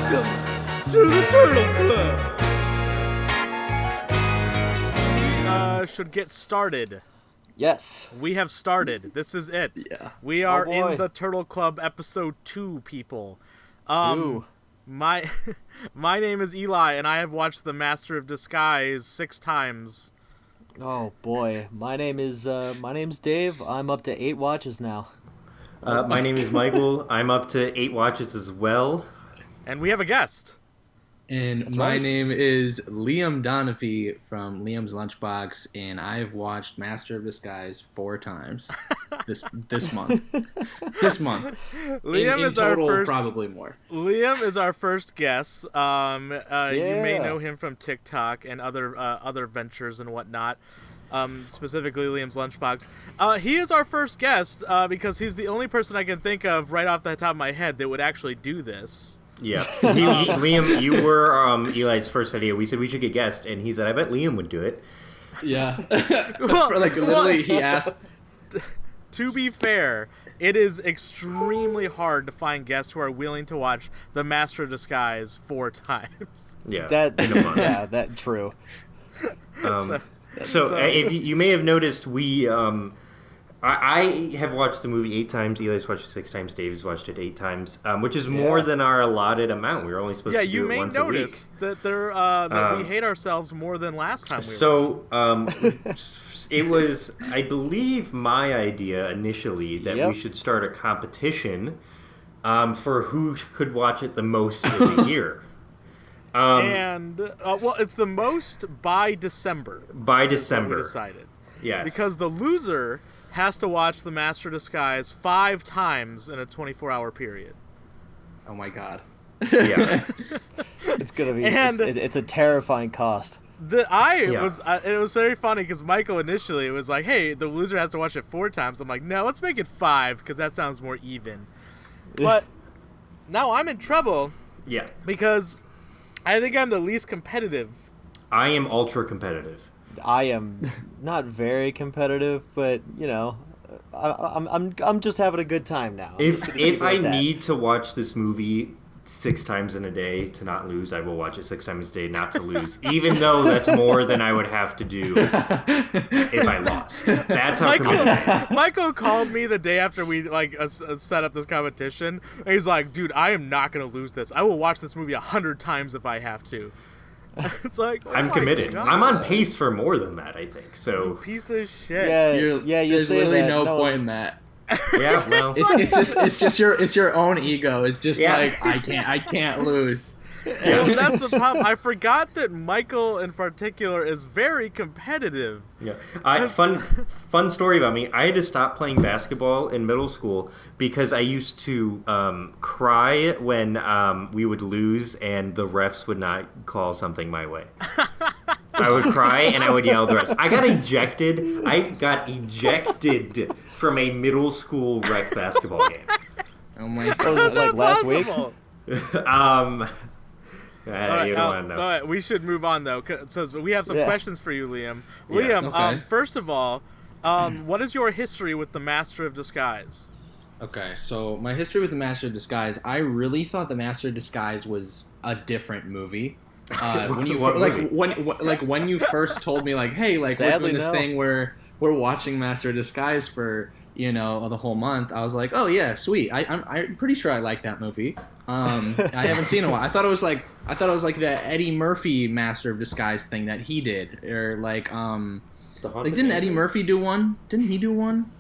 Welcome to the Turtle Club. We should get started. Yes. We have started. This is it. Yeah. We are boy. in the Turtle Club episode 2, people. My name is Eli, and I have watched The Master of Disguise 6 times. Oh boy. My name's Dave. I'm up to 8 watches now. My name is Michael. I'm up to 8 watches as well. And we have a guest. And my name is Liam Donafee from Liam's Lunchbox, and I've watched Master of Disguise 4 times this month. This month. Liam in is total, our first. probably more. Liam is our first guest. You may Yeah. know him from TikTok and other ventures and whatnot. Specifically Liam's Lunchbox. He is our first guest because he's the only person I can think of right off the top of my head that would actually do this. Yeah. Liam, you were Eli's first idea. We said we should get guests, and he said, I bet Liam would do it. Yeah. Well, literally, he asked. To be fair, it is extremely hard to find guests who are willing to watch The Master of Disguise 4 times. Yeah. That in a month. yeah, that true. So if you may have noticed, I have watched the movie 8 times. Eli's watched it 6 times. Dave's watched it 8 times, which is more than our allotted amount. We were only supposed to do it once a week. Yeah, you may notice that we hate ourselves more than last time we were. It was, I believe, my idea initially that we should start a competition for who could watch it the most in the year. It's the most by December. By That's what December. we decided. Yes. Because the loser has to watch The Master of Disguise 5 times in a 24-hour period. Oh my god. Yeah. It's gonna be. And- it's a terrifying cost. It was very funny because Michael initially was like, hey, the loser has to watch it 4 times. I'm like, no, let's make it 5 because that sounds more even. But now I'm in trouble Yeah. because I think I'm the least competitive. I am ultra competitive. I am not very competitive, but you know, I'm just having a good time now. If I need to watch this movie 6 times in a day to not lose, I will watch it 6 times a day not to lose, even though that's more than I would have to do if I lost. That's how committed I am. Michael called me the day after we set up this competition, and he's like, dude, I am not going to lose this. I will watch this movie 100 times if I have to. It's like, oh I'm my committed. God. I'm on pace for more than that, I think. So Piece of shit. You There's say literally that. no point it's- in that. yeah, well, It's just your own ego. It's just Yeah. like I can't lose. Well, that's the problem. I forgot that Michael in particular is very competitive. yeah. Fun story about me. I had to stop playing basketball in middle school because I used to cry when we would lose and the refs would not call something my way. I would cry and I would yell at the refs. I got ejected from a middle school rec basketball game. Oh my god. Was this like last week? Possible. You All don't want to know. right, we should move on though. So we have some questions for you, Liam. Yes. Liam, Okay. first of all, what is your history with The Master of Disguise? Okay, so my history with The Master of Disguise, I really thought The Master of Disguise was a different movie. When you What movie? when you first told me like, hey, like we're Sadly, doing this no. thing where we're watching Master of Disguise for the whole month, I was like, oh yeah, sweet. I'm pretty sure I like that movie. I haven't seen it in a while. I thought it was like the Eddie Murphy Master of Disguise thing that he did, or like didn't Eddie Murphy do one? Didn't he do one?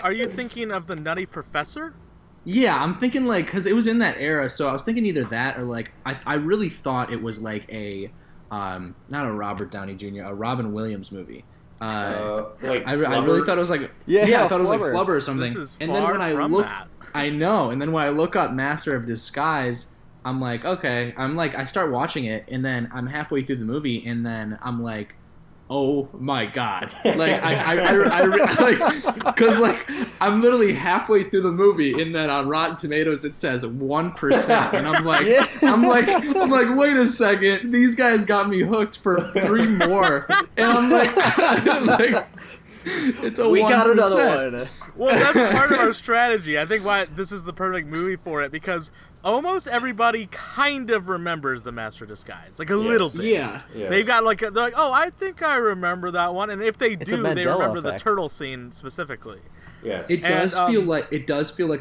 Are you thinking of The Nutty Professor? Yeah, I'm thinking like because it was in that era, so I was thinking either that or like I really thought it was like a not a Robert Downey Jr. a Robin Williams movie. Like I really thought it was like I thought it was like Flubber. Flubber or something. This is And then far when I from look, that. I know. And then when I look up Master of Disguise, I'm like, okay. I start watching it, and then I'm halfway through the movie, and then I'm like, oh my god! Like because like I'm literally halfway through the movie, and then on Rotten Tomatoes it says 1%, and I'm like, I'm like, wait a second, these guys got me hooked for 3 more, and I'm like, It's a We 1%. got another one. Well, that's part of our strategy. I think why this is the perfect movie for it, because almost everybody kind of remembers the Master of Disguise, like a little bit. Yeah. They've got they're like, oh, I think I remember that one, and if they It's a do, they Mandela remember the effect. turtle scene specifically. Yes. It does And, feel like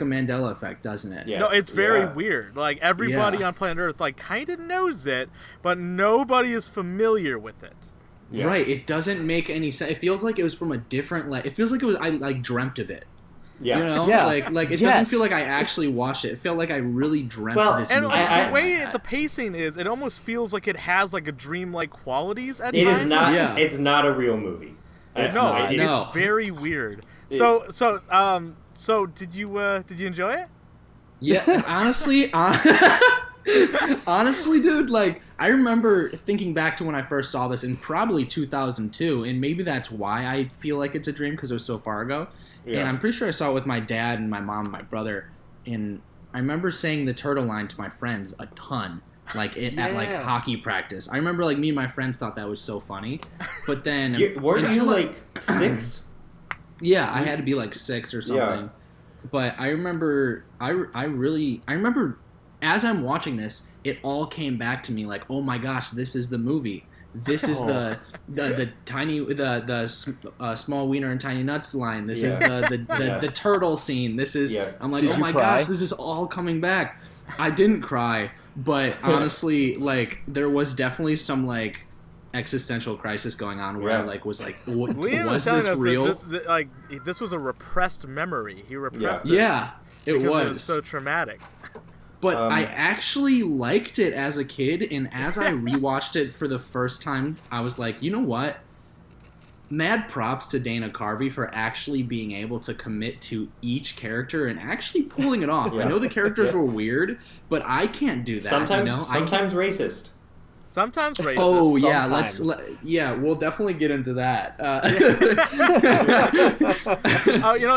a Mandela effect, doesn't it? Yeah. No, it's very Yeah. weird. Like everybody Yeah. on planet Earth kind of knows it, but nobody is familiar with it. Yeah. Right. It doesn't make any sense. It feels like it was from a different it feels like I dreamt of it. Yeah. You know? Yeah. Like it doesn't Yes. feel like I actually watched it. It felt like I really dreamt Well, this And movie. the way the pacing is, it almost feels like it has a dreamlike qualities at It times. is not. Yeah. It's not a real movie. It's No, not. it's very weird. So did you enjoy it? Yeah, honestly, honestly, dude, I remember thinking back to when I first saw this in probably 2002, and maybe that's why I feel like it's a dream, because it was so far ago. Yeah. And I'm pretty sure I saw it with my dad and my mom and my brother, and I remember saying the turtle line to my friends a ton, at hockey practice. I remember me and my friends thought that was so funny, but then Weren't you 6? Yeah, I had to be 6 or something. Yeah. But I remember, I remember as I'm watching this, it all came back to me oh my gosh, this is the movie. This is the tiny small wiener and tiny nuts line. This is the turtle scene. This is I'm like, Did oh you my cry? gosh, this is all coming back. I didn't cry, but honestly, there was definitely some existential crisis going on where I was what, Liam was telling this us real? that this was a repressed memory. He repressed this Yeah, it because was. it was so traumatic. But I actually liked it as a kid, and as I rewatched it for the first time, I was like, you know what? Mad props to Dana Carvey for actually being able to commit to each character and actually pulling it off. Yeah. I know the characters were weird, but I can't do that. Sometimes racist. Sometimes racist. Oh yeah, Sometimes. we'll definitely get into that.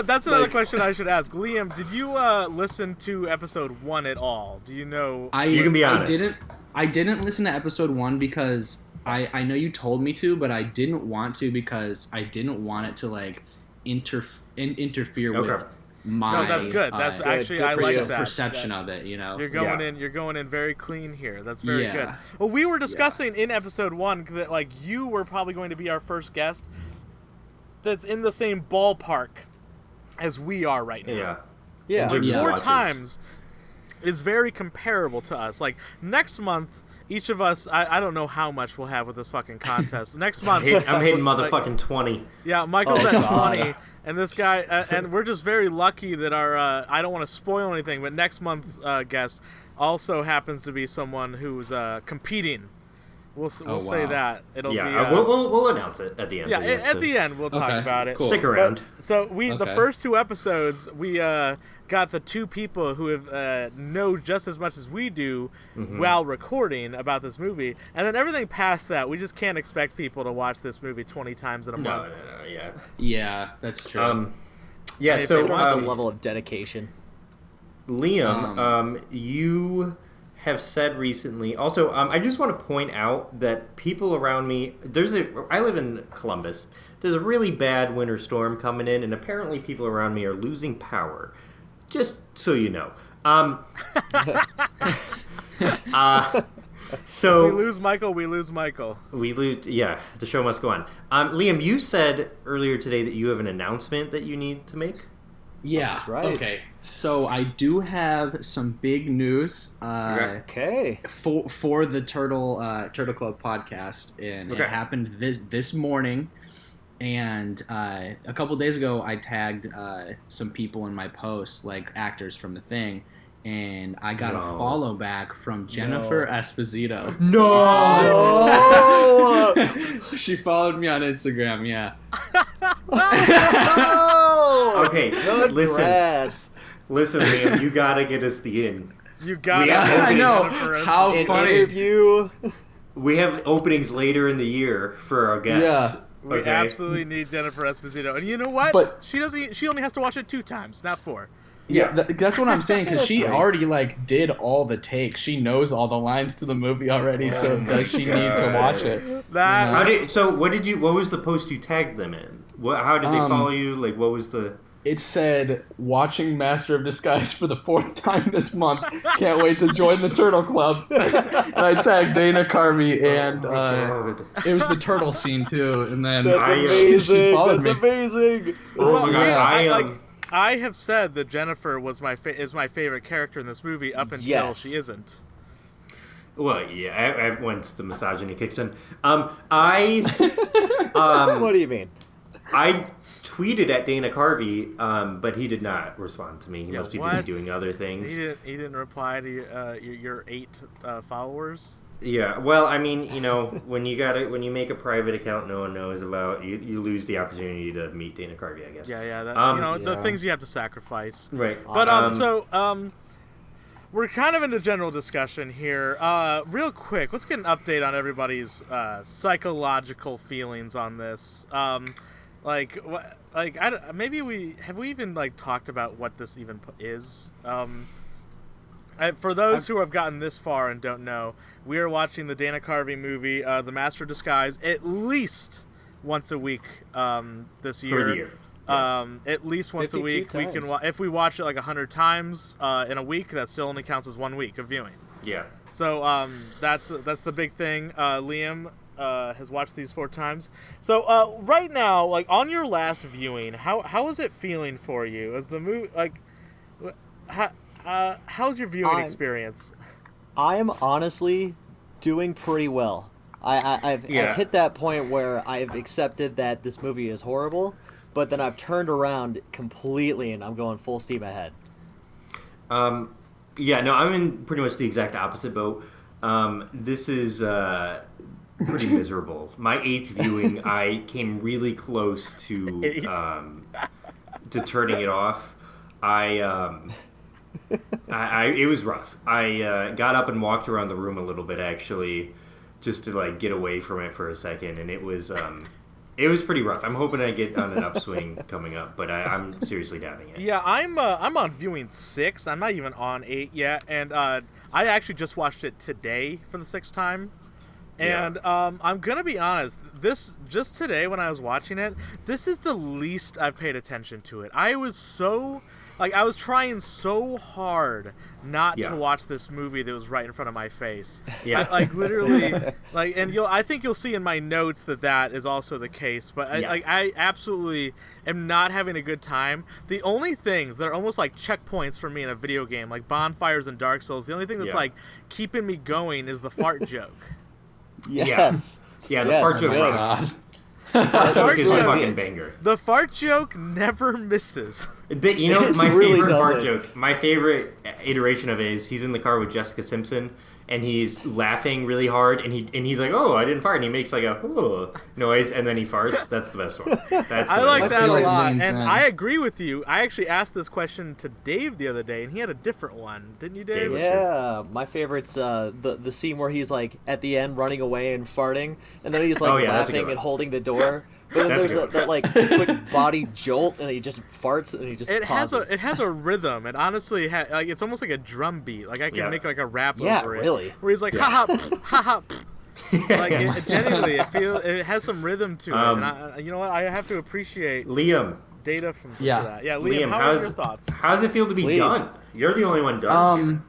That's another question I should ask. Liam, did you listen to episode 1 at all? Do you know? You can be honest. I didn't listen to episode 1 because I know you told me to, but I didn't want to because I didn't want it to interfere with my. No, that's good. That's actually good I for like you. that. Perception of it, You're going in. You're going in very clean here. That's very Yeah. good. Well, we were discussing in episode 1 that you were probably going to be our first guest that's in the same ballpark as we are right now. Yeah. Yeah. Terms of Four watches. times is very comparable to us. Next month, each of us, I don't know how much we'll have with this fucking contest. Next month, I'm hitting motherfucking 20. Yeah, Michael's Oh, at God. 20, and this guy, and we're just very lucky that our, I don't want to spoil anything, but next month's guest also happens to be someone who's competing. We'll say wow. that. It'll Yeah, be... we'll announce it at the end. yeah, of the at the end we'll talk Okay, about it. cool. Stick around. So the Okay. first 2 episodes, we got the 2 people who have know just as much as we do while recording about this movie, and then everything past that, we just can't expect people to watch this movie 20 times in a No, month. yeah. Yeah, that's true. Yeah, If so they want The level of dedication. Liam, you have said recently. Also, I just want to point out that people around me. I live in Columbus. There's a really bad winter storm coming in, and apparently people around me are losing power. Just so you know. So We lose Michael, we lose Michael. we lose. Yeah, the show must go on. Liam, you said earlier today that you have an announcement that you need to make. Yeah. That's right. Okay. So I do have some big news Okay. for the Turtle Club podcast, and Okay. it happened this morning. And a couple days ago, I tagged some people in my posts, actors from the thing, and I got a follow back from Jennifer Esposito. No. She followed me on Instagram. Yeah. Oh. Okay, Congrats. listen, Liam, you gotta get us the in. You got We it. have I openings. know. Jennifer How An funny. interview. We have openings later in the year for our guest. Yeah. We Okay. absolutely need Jennifer Esposito, and you know what? But- she doesn't. She only has to watch it 2 times, not 4. Yeah, that's what I'm saying, because she Right. already did all the takes. She knows all the lines to the movie already, so my does she need to God. watch it? That What was the post you tagged them in? How did they follow you? Like, what was the? It said, watching Master of Disguise for the 4th time this month. Can't wait to join the Turtle Club. And I tagged Dana Carvey, and it was the turtle scene, too. And then That's amazing. she followed That's me. amazing. Oh my god! I have said that Jennifer was is my favorite character in this movie up until she isn't. Well, yeah. Once the misogyny kicks in, What do you mean? I tweeted at Dana Carvey, but he did not respond to me. He must be busy doing other things. He didn't reply to your 8 followers. Yeah, well, I mean, when you make a private account no one knows about, you lose the opportunity to meet Dana Carvey, I guess. Yeah, the things you have to sacrifice. Right. But we're kind of into general discussion here. Real quick, let's get an update on everybody's psychological feelings on this. Maybe we even talked about what this even is. For those who have gotten this far and don't know, we are watching the Dana Carvey movie, The Master of Disguise, at least once a week this year. For the year. At least once a week. times. We can if we watch it 100 times in a week, that still only counts as 1 week of viewing. Yeah. So that's the big thing. Liam has watched these 4 times. So right now, on your last viewing, how is it feeling for you? Is the movie how's your viewing experience? I am honestly doing pretty well. I've hit that point where I've accepted that this movie is horrible, but then I've turned around completely and I'm going full steam ahead. Yeah, no, I'm in pretty much the exact opposite boat. This is pretty miserable. My 8th viewing, I came really close to turning it off. It was rough. I got up and walked around the room a little bit, actually, just to get away from it for a second, and it was pretty rough. I'm hoping I get on an upswing coming up, but I'm seriously doubting it. Yeah, I'm on viewing 6. I'm not even on 8 yet, and I actually just watched it today for the 6th time. And I'm gonna be honest, this just today when I was watching it, this is the least I've paid attention to it. I was I was trying so hard not to watch this movie that was right in front of my face. Yeah. Literally, and I think you'll see in my notes that is also the case. But I absolutely am not having a good time. The only things that are almost like checkpoints for me in a video game, like bonfires and Dark Souls, the only thing that's keeping me going is the fart joke. Yes. Yeah, the fart joke rocks. The fart joke is a fucking banger. The fart joke never misses. My favorite fart joke, my favorite iteration of it is he's in the car with Jessica Simpson, and he's laughing really hard, and he's like, "Oh, I didn't fart," and he makes a "oh" noise, and then he farts. That's the best one. I like that a lot, and I agree with you. I actually asked this question to Dave the other day, and he had a different one, didn't you, Dave? Yeah, my favorite's the scene where he's at the end running away and farting, and then he's laughing and holding the door. But then there's that quick body jolt, and he just farts, and he just pauses. It has a rhythm, and honestly, it's almost like a drum beat. I can make a rap over it. Really. Where he's like, ha ha, ha ha. Genuinely, it has some rhythm to it. And you know what? I have to appreciate Liam. Data for that. Yeah, Liam, how are your thoughts? How does it feel to be done? You're the only one done.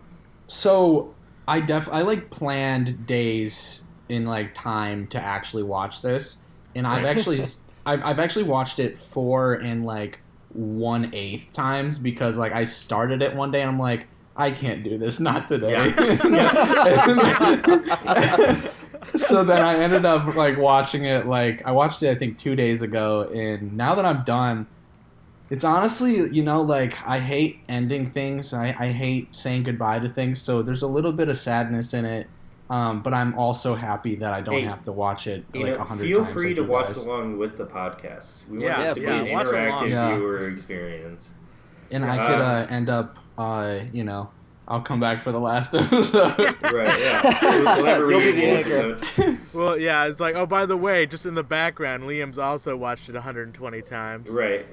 So I planned days in time to actually watch this. And I've actually watched it 4 and 1/8 times because I started it one day and I'm like, I can't do this, not today. So then I ended up watching it I watched it I think 2 days ago, and now that I'm done, it's honestly I hate ending things. I hate saying goodbye to things, so there's a little bit of sadness in it. But I'm also happy that I don't have to watch it 100 times. Feel free to watch along with the podcast. We want this to be an interactive viewer experience. And I could end up, I'll come back for the last episode. Right, yeah. We'll have a reading episode. Well, yeah, it's oh, by the way, just in the background, Liam's also watched it 120 times. Right.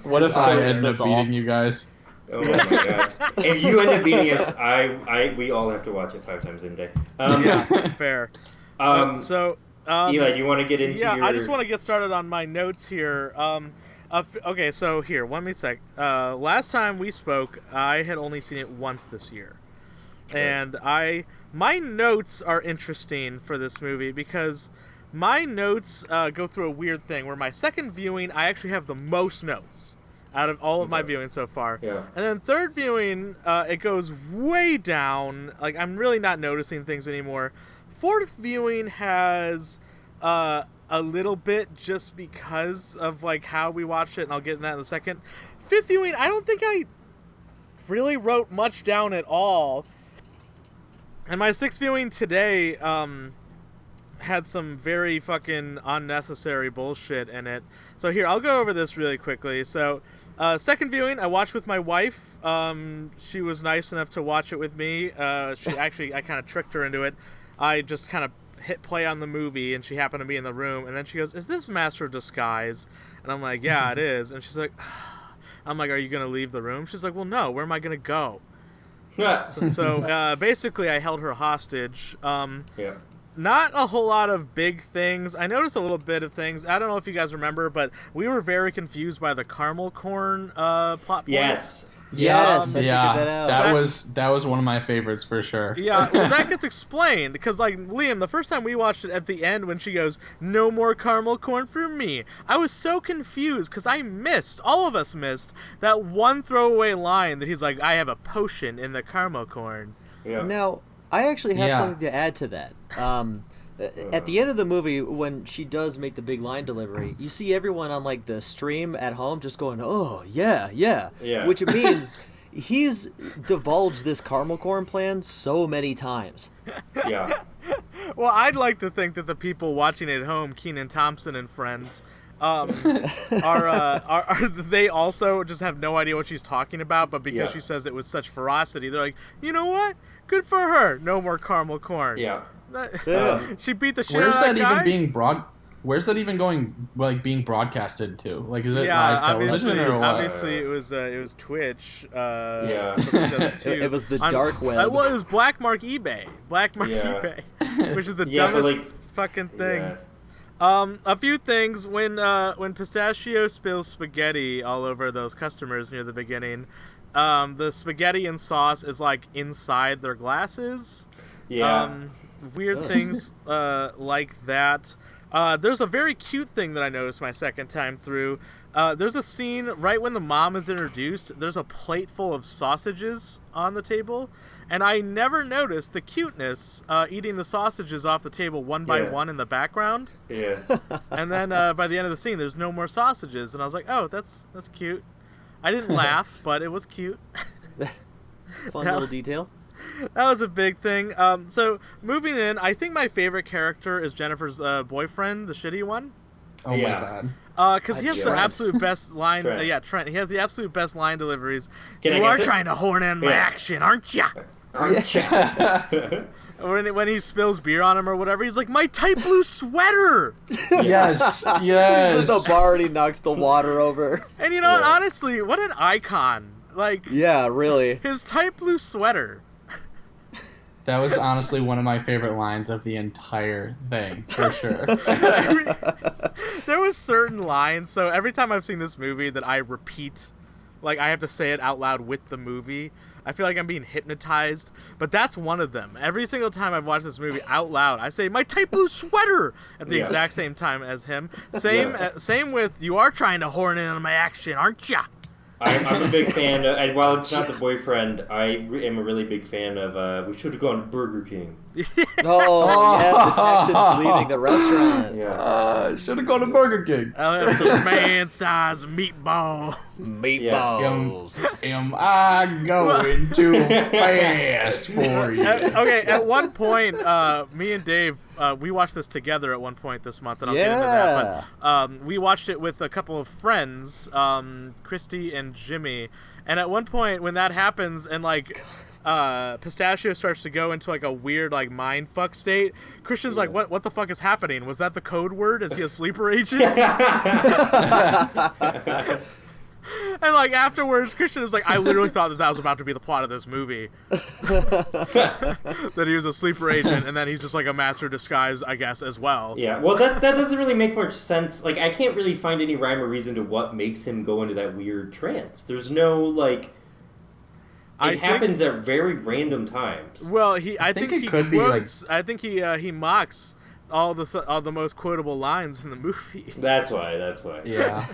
What if I end up beating you guys? Oh my god! If you end up beating us, we all have to watch it 5 times in a day. Fair. So Eli, do you want to get into your... I just want to get started on my notes here. Okay, so here, one me sec. Last time we spoke, I had only seen it once this year. Okay. And my notes are interesting for this movie because my notes go through a weird thing where my second viewing, I actually have the most notes out of all of my viewings so far. Yeah. And then third viewing, it goes way down. Like, I'm really not noticing things anymore. Fourth viewing has a little bit just because of like how we watched it, and I'll get in that in a second. Fifth viewing, I don't think I really wrote much down at all. And my sixth viewing today had some very fucking unnecessary bullshit in it. So here, I'll go over this really quickly. So second viewing, I watched with my wife. She was nice enough to watch it with me. I kind of tricked her into it. I just kind of hit play on the movie, and she happened to be in the room, and then she goes, "Is this Master of Disguise?" And I'm like, "Yeah, it is." And she's like, I'm like, "Are you going to leave the room?" She's like, "Well, no, where am I going to go?" so basically, I held her hostage. Yeah. Not a whole lot of big things. I noticed a little bit of things. I don't know if you guys remember, but we were very confused by the caramel corn plot point. Yes. Yes, I figured that out. That was one of my favorites for sure. Yeah, well, that gets explained because, like, Liam, the first time we watched it, at the end when she goes, "No more caramel corn for me," I was so confused because all of us missed that one throwaway line that he's like, "I have a potion in the caramel corn." Yeah. Now, I actually have something to add to that. At the end of the movie, when she does make the big line delivery, you see everyone on like the stream at home just going, "Oh, yeah, yeah," which means he's divulged this caramel corn plan so many times. Yeah. Well, I'd like to think that the people watching at home, Kenan Thompson and friends, are they also just have no idea what she's talking about, but because she says it with such ferocity, they're like, "You know what? Good for her. No more caramel corn." Yeah. She beat the shit out of that guy? Where's that even being broadcasted to? Like, is it live television or what? Obviously, it was Twitch. It was the dark web. Well, it was Black Mark eBay, which is the dumbest fucking thing. Yeah. A few things when Pistachio spills spaghetti all over those customers near the beginning, the spaghetti and sauce is like inside their glasses. Yeah. Weird things like that. There's a very cute thing that I noticed my second time through. There's a scene right when the mom is introduced. There's a plate full of sausages on the table, and I never noticed the cuteness eating the sausages off the table one by one in the background. Yeah. And then by the end of the scene, there's no more sausages, and I was like, "Oh, that's cute." I didn't laugh, but it was cute. Fun little detail. That was a big thing. So moving in, I think my favorite character is Jennifer's boyfriend, the shitty one. Oh my god. Because he has the absolute best line. Trent. He has the absolute best line deliveries. You are trying to horn in my action, aren't ya? Aren't ya? When he spills beer on him or whatever, he's like, "My tight blue sweater." Yes. He's in the bar and he knocks the water over. And you know what? Honestly, what an icon! Like, yeah, really. His tight blue sweater. That was honestly one of my favorite lines of the entire thing, for sure. There was certain lines, so every time I've seen this movie that I repeat, like I have to say it out loud with the movie, I feel like I'm being hypnotized, but that's one of them. Every single time I've watched this movie out loud, I say, "My tight blue sweater," at the exact same time as him. Same with, "You are trying to horn in on my action, aren't ya?" I'm a big fan of, and while it's not the boyfriend, I am a really big fan of, we should have gone to Burger King. The Texans leaving the restaurant. Yeah. Should have gone to Burger King. It's a man-sized meatball. Meatballs. Am I going too fast for you? Okay, at one point, me and Dave, we watched this together at one point this month, and I'll get into that. But we watched it with a couple of friends, Christy and Jimmy. And at one point, when that happens, and like Pistachio starts to go into like a weird like mind fuck state, Christian's like, "What the fuck is happening? Was that the code word? Is he a sleeper agent?" And like afterwards, Christian was like, I literally thought that was about to be the plot of this movie. That he was a sleeper agent, and then he's just like a master disguise, I guess, as well. Yeah, well, that doesn't really make much sense. Like, I can't really find any rhyme or reason to what makes him go into that weird trance. There's no, like... It happens at very random times. Well, I think he quotes... I think he mocks all the most quotable lines in the movie. That's why. Yeah.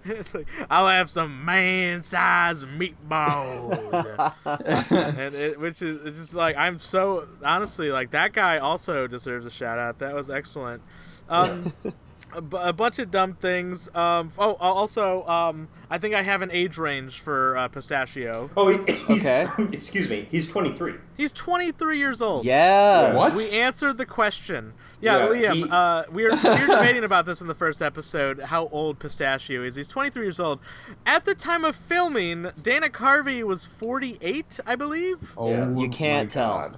It's like, I'll have some man-sized meatballs. Which is it's just like, I'm so... Honestly, like, that guy also deserves a shout-out. That was excellent. A bunch of dumb things. Also, I think I have an age range for Pistachio. Oh, okay. Excuse me. He's 23. He's 23 years old. Yeah. What? We answered the question. Yeah, Liam, we were debating about this in the first episode, how old Pistachio is. He's 23 years old. At the time of filming, Dana Carvey was 48, I believe. Oh, yeah. You can't tell.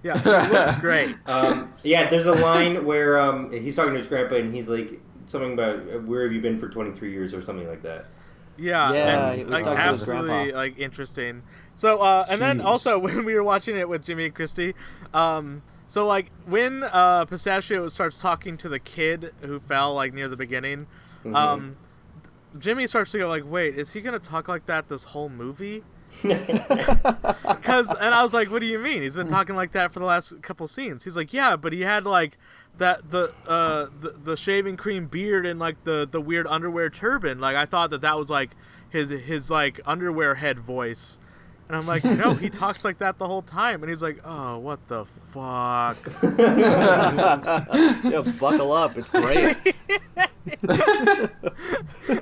Yeah, it looks great. There's a line where he's talking to his grandpa, and he's like, something about, where have you been for 23 years, or something like that. Yeah, and, like, absolutely, like, interesting. So, and then also, when we were watching it with Jimmy and Christy, so, like, when Pistachio starts talking to the kid who fell, like, near the beginning, Jimmy starts to go, like, wait, is he going to talk like that this whole movie? And I was like, what do you mean? He's been talking like that for the last couple scenes. He's like, yeah, but he had like that the shaving cream beard and like the weird underwear turban. Like, I thought that was like his like underwear head voice. And I'm like, no, he talks like that the whole time. And he's like, oh, what the fuck? Yeah, buckle up. It's great.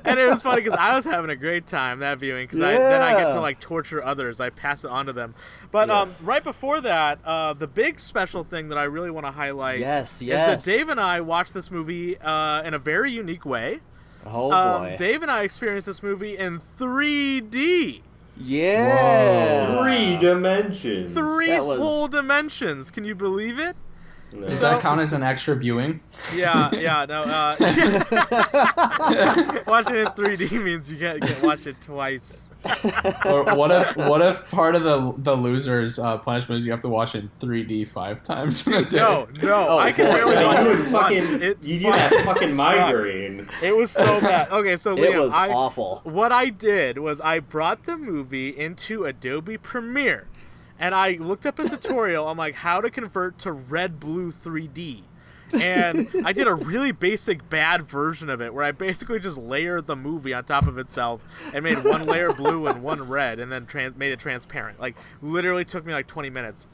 And it was funny because I was having a great time that viewing because then I get to like torture others. I pass it on to them. But right before that, the big special thing that I really want to highlight is that Dave and I watched this movie in a very unique way. Oh, boy. Dave and I experienced this movie in 3D. Yeah. Whoa. 3 dimensions. Three whole dimensions. Can you believe it? No. Does that count as an extra viewing? No. Watching it in 3D means you can't watch it twice. Or what if part of the loser's punishment is you have to watch it in 3D 5 times in a day? No, I can barely watch it. You do that fucking migraine. It was so bad. Okay, so Liam, it was awful. What I did was I brought the movie into Adobe Premiere. And I looked up a tutorial on like how to convert to red blue 3D. And I did a really basic bad version of it where I basically just layered the movie on top of itself and made one layer blue and one red and then made it transparent. Like, literally took me like 20 minutes.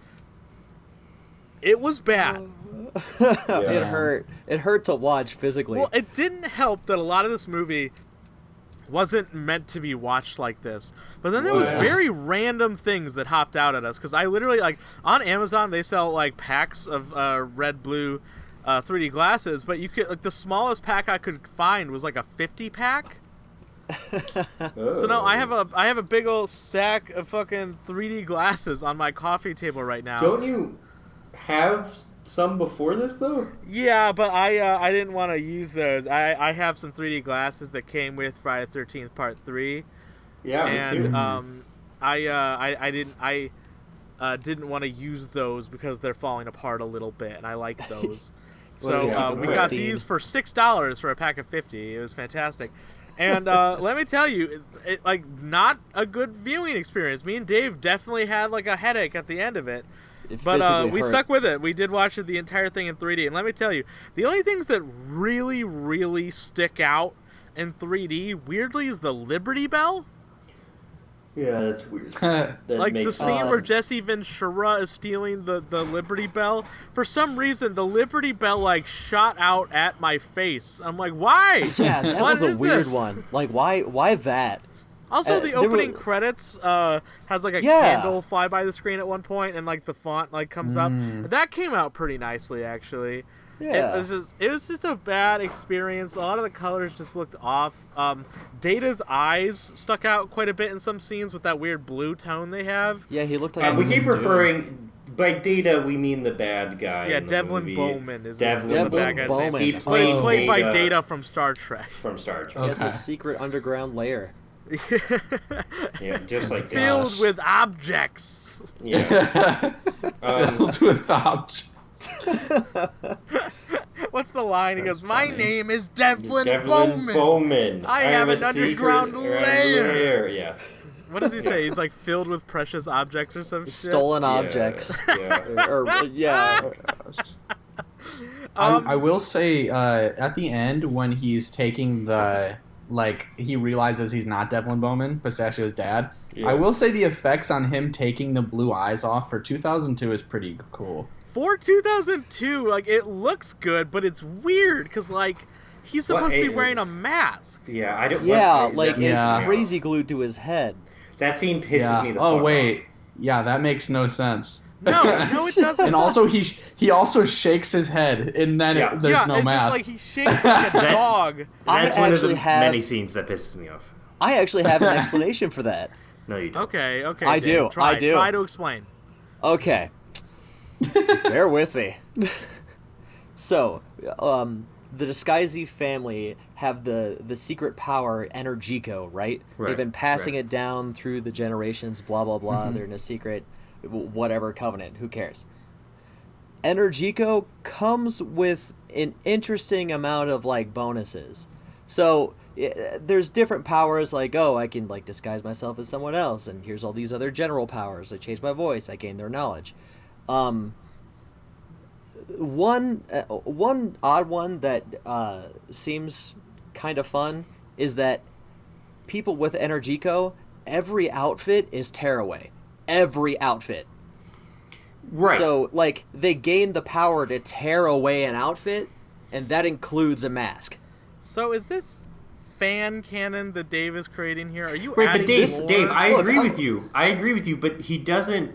It was bad. It hurt. It hurt to watch physically. Well, it didn't help that a lot of this movie wasn't meant to be watched like this. But then there was very random things that hopped out at us because I literally, like, on Amazon they sell like packs of red blue 3D glasses, but you could, like, the smallest pack I could find was like a 50 pack. So now I have a big old stack of fucking 3D glasses on my coffee table right now. Don't you have some before this though? Yeah, but I didn't want to use those. I have some 3D glasses that came with Friday the 13th Part 3. Yeah, and me too. I didn't want to use those because they're falling apart a little bit, and I like those. So we got these for $6 for a pack of 50. It was fantastic. And let me tell you, it like, not a good viewing experience. Me and Dave definitely had like a headache at the end of it. But we stuck with it. We did watch the entire thing in 3D. And let me tell you, the only things that really, really stick out in 3D, weirdly, is the Liberty Bell. Yeah, that's weird. Like the scene where Jessie Ventura is stealing the Liberty Bell. For some reason, the Liberty Bell like shot out at my face. I'm like, why? Yeah, that was a weird one. Like, why that? Also, the opening credits has like a candle fly by the screen at one point, and like the font like comes up. That came out pretty nicely, actually. Yeah. It was just a bad experience. A lot of the colors just looked off. Data's eyes stuck out quite a bit in some scenes with that weird blue tone they have. Yeah, he looked like we keep referring by Data we mean the bad guy. Yeah, in the Devlin movie. Bowman is Devlin the bad guy's Bowman. name. He Played by Data Data from Star Trek. from Star Trek. He has Okay. a secret underground lair. Yeah, just like that. Filled with objects. Yeah. Filled with objects. What's the line? He That's goes, "My funny. name is Devlin Devlin Bowman. I have an secret underground lair." Yeah. What does he say? He's like filled with precious objects or some shit. Stolen objects. Yeah. Yeah. I will say at the end when he's taking the he realizes he's not Devlin Bowman, Pistachio's dad. Yeah. I will say the effects on him taking the blue eyes off for 2002 is pretty cool. For 2002, it looks good, but it's weird because he's supposed to be wearing a mask. Yeah, I don't. Yeah, Yeah. it's crazy glued to his head. That scene pisses me the fuck Oh off. wait, yeah, that makes no sense. No, it doesn't. And also he also shakes his head, and then Yeah. there's no it's mask. just he shakes like a dog. That's I one of the actually have- many scenes that pisses me off. I actually have an explanation for that. No, you don't. Okay. I Dave, do, Try, I do. Try to explain. Okay. Bear with me. So, the Disguisey family have the secret power Energico, right? Right, They've been passing right. it down through the generations, blah, blah, blah. They're in a secret, whatever covenant, who cares? Energico comes with an interesting amount of, bonuses. So, there's different powers, I can, disguise myself as someone else, and here's all these other general powers. I change my voice, I gain their knowledge. One odd one that seems kind of fun is that people with Energico, every outfit is tearaway. Every outfit. Right. So, they gain the power to tear away an outfit, and that includes a mask. So is this fan canon that Dave is creating here? Are you Wait, adding but Dave, more? Dave, I Look, agree with you. I agree with you, but he doesn't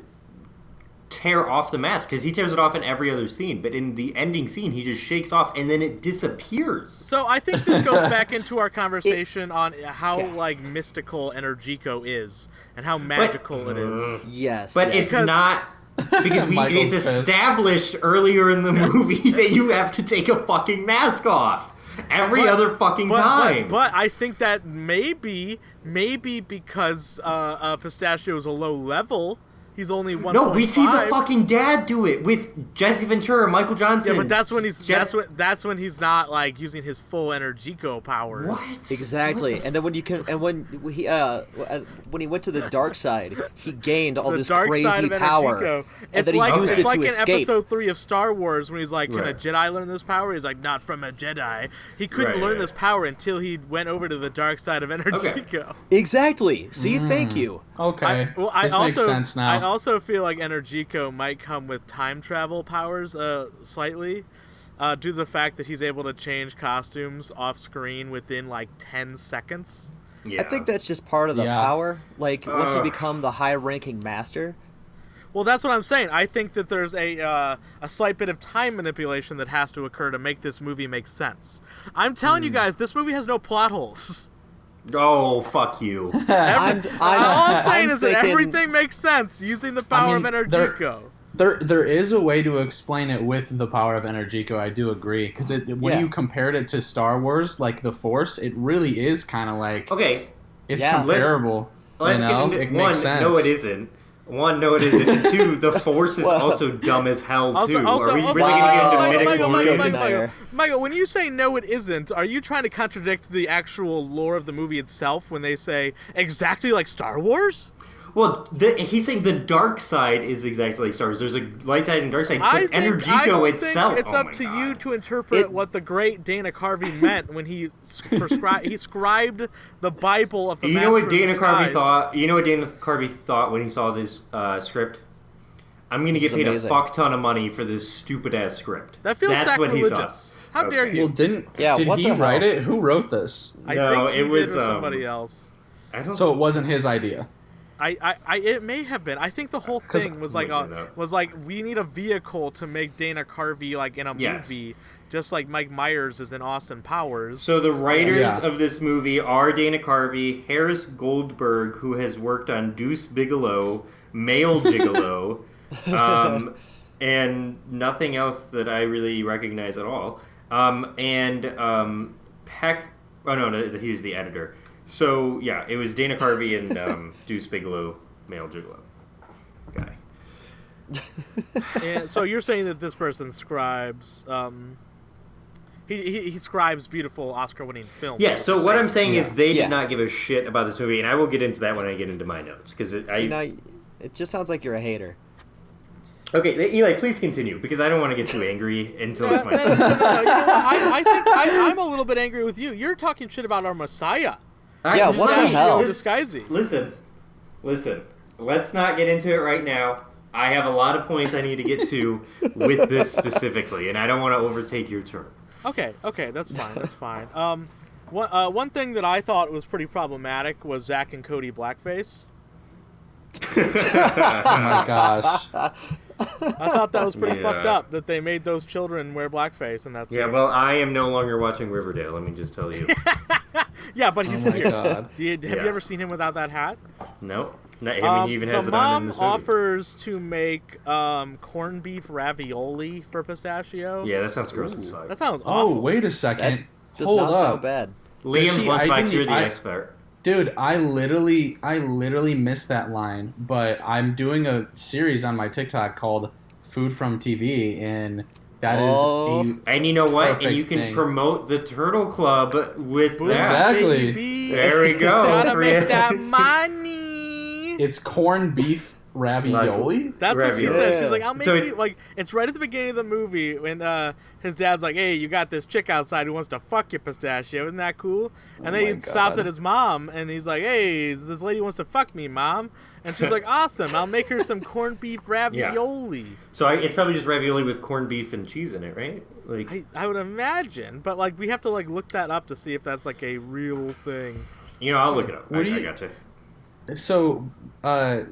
tear off the mask because he tears it off in every other scene. But in the ending scene, he just shakes off and then it disappears. So I think this goes back into our conversation on how Yeah. mystical Energico is and how magical it is. Yes. But yes. it's not because Michael's it's pissed. established earlier in the movie that you have to take a fucking mask off every other fucking time. But I think that maybe because Pistachio is a low level, he's only 1.5. No, we see the fucking dad do it with Jessie Ventura, Michael Johnson. Yeah, but that's when that's when he's not using his full Energico powers. What? Exactly, and then when he went to the dark side, he gained all The this dark side crazy of power, Energico. and It's then he like used it's it like to in escape. episode 3 of Star Wars when he's like, "Can a Right. Jedi learn this power?" He's like, "Not from a Jedi." He couldn't Right, learn right. this power until he went over to the dark side of Energico. Exactly. See, thank you. Okay, I this makes sense now. I also feel like Energico might come with time travel powers, slightly, due to the fact that he's able to change costumes off screen within 10 seconds. Yeah. I think that's just part of the Yeah. power. Once you Ugh. become the high-ranking master. Well, that's what I'm saying. I think that there's a slight bit of time manipulation that has to occur to make this movie make sense. I'm telling you guys, this movie has no plot holes. Oh, fuck you. All I'm saying is that thinking- everything makes sense using the power mean, of Energico. There is a way to explain it with the power of Energico. I do agree because when Yeah. you compared it to Star Wars, the Force, it really is kind of Okay, it's Yeah. comparable. let's you know? get It into one. makes sense. No, it isn't. One, no, it isn't. And two, the Force is Well- also dumb as hell too. Also, Are we also, really Michael, going to get into Michael, midichlorians? Michael. Michael, when you say no, it isn't, are you trying to contradict the actual lore of the movie itself when they say exactly like Star Wars? Well, he's saying the dark side is exactly like Star Wars. There's a light side and dark side, I but don't Energico itself. think it's oh up my to God. you to interpret It- what the great Dana Carvey meant when he scribed the Bible of the You know what Master of Dana Carvey Disguise. thought? You know what Dana Carvey thought when he saw this script? I'm going to This get is paid amazing. a fuck ton of money for this stupid ass script. That feels That's what he thought. sacrilegious. How dare you? Well, did Yeah, what he the write hell? it? Who wrote this? I No, think he it did was, with somebody else. I don't. So it wasn't his idea. It may have been. I think the whole 'Cause- thing was we need a vehicle to make Dana Carvey in a Yes. movie, just like Mike Myers is in Austin Powers. So the writers Yeah. of this movie are Dana Carvey, Harris Goldberg, who has worked on Deuce Bigelow, Male Gigolo, And nothing else that I really recognize at all. Peck. Oh no, he was the editor. So yeah, it was Dana Carvey and Deuce Bigalow, male gigolo guy. And so you're saying that this person scribes. He scribes beautiful Oscar-winning films. Yeah. So what I'm saying is they did not give a shit about this movie, and I will get into that when I get into my notes because it just sounds like you're a hater. Okay, Eli, please continue because I don't want to get too angry until it's my turn. No, you know what? I think I'm a little bit angry with you. You're talking shit about our Messiah. Yeah, what the hell? Disguising. Listen. Let's not get into it right now. I have a lot of points I need to get to with this specifically, and I don't want to overtake your turn. Okay, that's fine. One thing that I thought was pretty problematic was Zach and Cody blackface. Oh my gosh. I thought that was pretty fucked up that they made those children wear blackface, and that's well, I am no longer watching Riverdale. Let me just tell you. Yeah, but he's weird. God. Have you ever seen him without that hat? No. He even has it on in this movie. The mom offers to make corned beef ravioli for Pistachio. Yeah, that sounds gross as fuck. That sounds awful. Oh, wait a second. Does Hold not up. sound bad. Liam's Lunchbox, you're the expert. Dude, I literally missed that line, but I'm doing a series on my TikTok called Food from TV, and that is and you know what? And you can thing. Promote the Turtle Club with that. Exactly. Baby. There we go. Gotta make that money. It's corned beef ravioli. That's what she said. She's like, I'll make you, like, it's right at the beginning of the movie when his dad's like, hey, you got this chick outside who wants to fuck you, Pistachio. Isn't that cool? And then he stops at his mom, and he's like, hey, this lady wants to fuck me, Mom. And she's like, awesome, I'll make her some corned beef ravioli. Yeah. So it's probably just ravioli with corned beef and cheese in it, right? Like I would imagine. But, like, we have to, like, look that up to see if that's, like, a real thing. I'll look it up. I gotcha. So,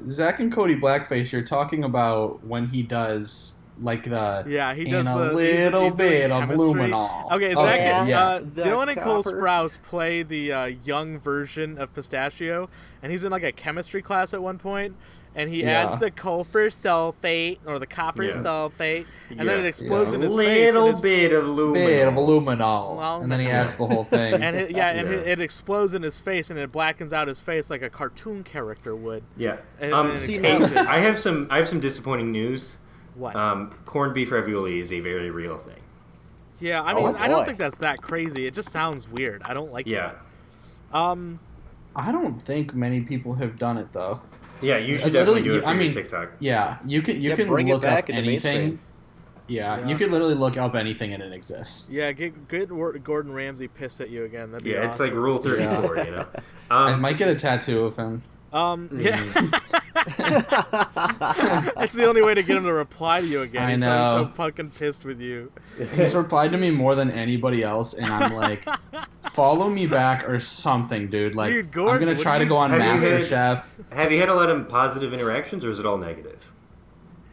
Zach and Cody blackface, you're talking about when he does like the he does a he's little bit of chemistry. luminol. Okay, Zach, Dylan and Cole copper. Sprouse play the young version of Pistachio, and he's in like a chemistry class at one point, and he adds the sulfur sulfate or the copper sulfate, and then it explodes in his face. A little bit of luminol, and then he adds the whole thing. And it explodes in his face, and it blackens out his face like a cartoon character would. Yeah. And I have some disappointing news. What? Corned beef ravioli is a very real thing. Yeah, I mean, I don't think that's that crazy. It just sounds weird. I don't like that. I don't think many people have done it though. Yeah, you should definitely do it for your TikTok. Yeah, you can bring look it back up into anything. mainstream. Yeah, you could literally look up anything and it exists. Yeah, get Gordon Ramsay pissed at you again. That'd be awesome. It's like Rule 34, you know. I might get a tattoo of him. Yeah. That's the only way to get him to reply to you again. I He's know. so fucking pissed with you. He's replied to me more than anybody else, and I'm like, follow me back or something, dude. Like, Dude, Gordon, I'm gonna try to go on MasterChef. Have you had a lot of positive interactions, or is it all negative?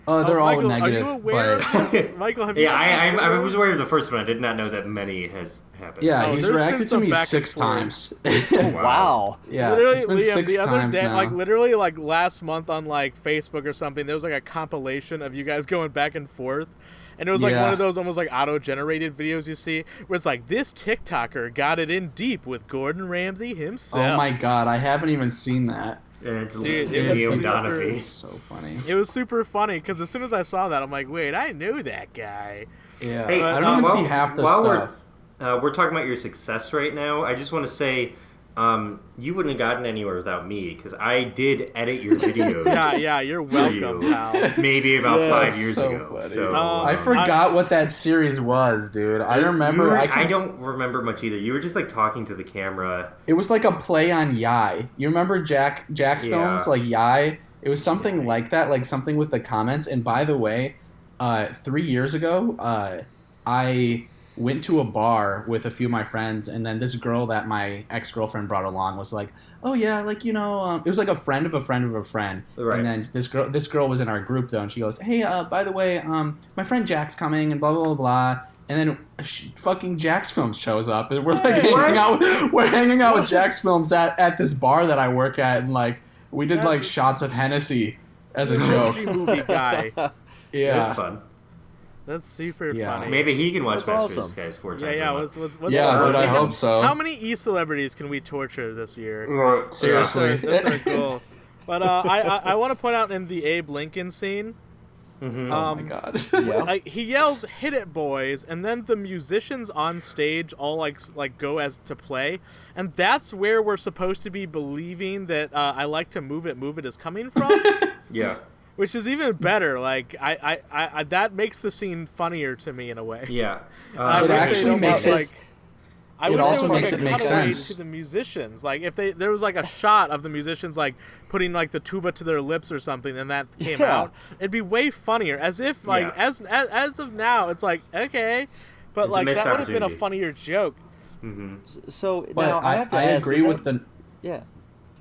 They're all Michael, negative. Are you aware of this? Michael, have you I was aware of the first one. I did not know that many has happened. Yeah, Oh, he's there's reacted been to some me back 6 and forth. times. Wow. Yeah, literally, it's been Liam, 6 the other times day, now. like literally, like last month on like Facebook or something, there was like a compilation of you guys going back and forth, and it was like one of those almost like auto-generated videos you see, where it's like this TikToker got it in deep with Gordon Ramsay himself. Oh my god, I haven't even seen that. And it's Dude, Liam Donafee. It's so funny. It was super funny because as soon as I saw that, I'm like, wait, I knew that guy. Yeah, Hey, I don't even see half the stuff. We're talking about your success right now. I just want to say, you wouldn't have gotten anywhere without me because I did edit your videos. Yeah, you're welcome, pal. Maybe about 5 years so ago. funny. So I forgot what that series was, dude. I remember. I don't remember much either. You were just like talking to the camera. It was like a play on Yai. You remember Jack's films like Yai? It was something like that, like something with the comments. And by the way, 3 years ago, I went to a bar with a few of my friends, and then this girl that my ex-girlfriend brought along was like, oh yeah, like, you know, it was like a friend of a friend of a friend. Right. And then this girl was in our group though, and she goes, hey, by the way, my friend Jack's coming, and blah blah blah blah. And then fucking Jack's Films shows up, and we're like hanging out with Jack's Films at this bar that I work at, and like we did like shots of Hennessy. as a joke. emoji movie guy. Yeah. That's fun. That's super Yeah. funny. Maybe he can watch That's Master awesome. Disguise 4 times. Yeah, a month. what's Yeah, what's but I how- hope so. How many E-celebrities can we torture this year? Seriously. That's our goal. But I want to point out in the Abe Lincoln scene, Mhm. Oh my god. Yeah. like he yells "Hit it, boys!" and then the musicians on stage all like go as to play, and that's where we're supposed to be believing that "I like to move it is coming from, Yeah. which is even better. Like I that makes the scene funnier to me in a way. Yeah. I It wish they actually don't makes have, it- I it wish also there was makes like it a make cutaway sense. to the musicians. Like if there was like a shot of the musicians like putting like the tuba to their lips or something, and that came Yeah. out, it'd be way funnier. As if like Yeah. as of now, it's like okay, but It's a like missed that would have been a opportunity. funnier joke. Mm-hmm. So But now I have to I ask. agree is with that- the. Yeah.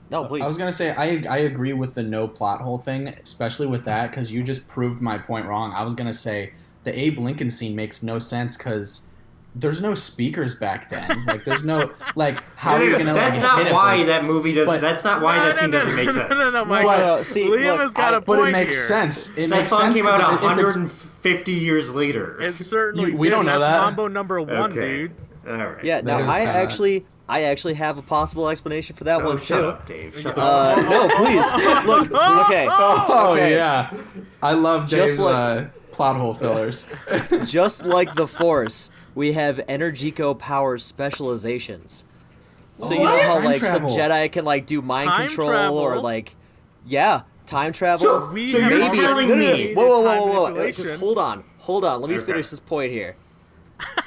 No, please. I was gonna say I agree with the no plot hole thing, especially with that because you just proved my point wrong. I was gonna say the Abe Lincoln scene makes no sense because there's no speakers back then. Like there's no like how are you gonna That's like not hit it why first? that movie does. But- That's not why that scene doesn't make sense. No, Mike. no, see, Liam look, has got a But point it makes here. sense. It That makes song sense came out 'cause if it's- 150 years later. It certainly We did. don't know That's that. Mambo number one, Okay. dude. All right. Yeah. Now is I kinda- actually have a possible explanation for that Oh, one shut too. up, Dave. Shut the fuck up. No, please. Look. Okay. Oh Okay. yeah, I love Just Dave's plot hole fillers. Just like the Force, we have Energico power specializations. So you know What? how Time like travel. some Jedi can like do mind Time control travel? or like, yeah, time travel. So We you're have Maybe. telling No, no, no. me- Whoa, whoa, time whoa, whoa, whoa! manipulation. Just hold on. Let me Okay. finish this point here.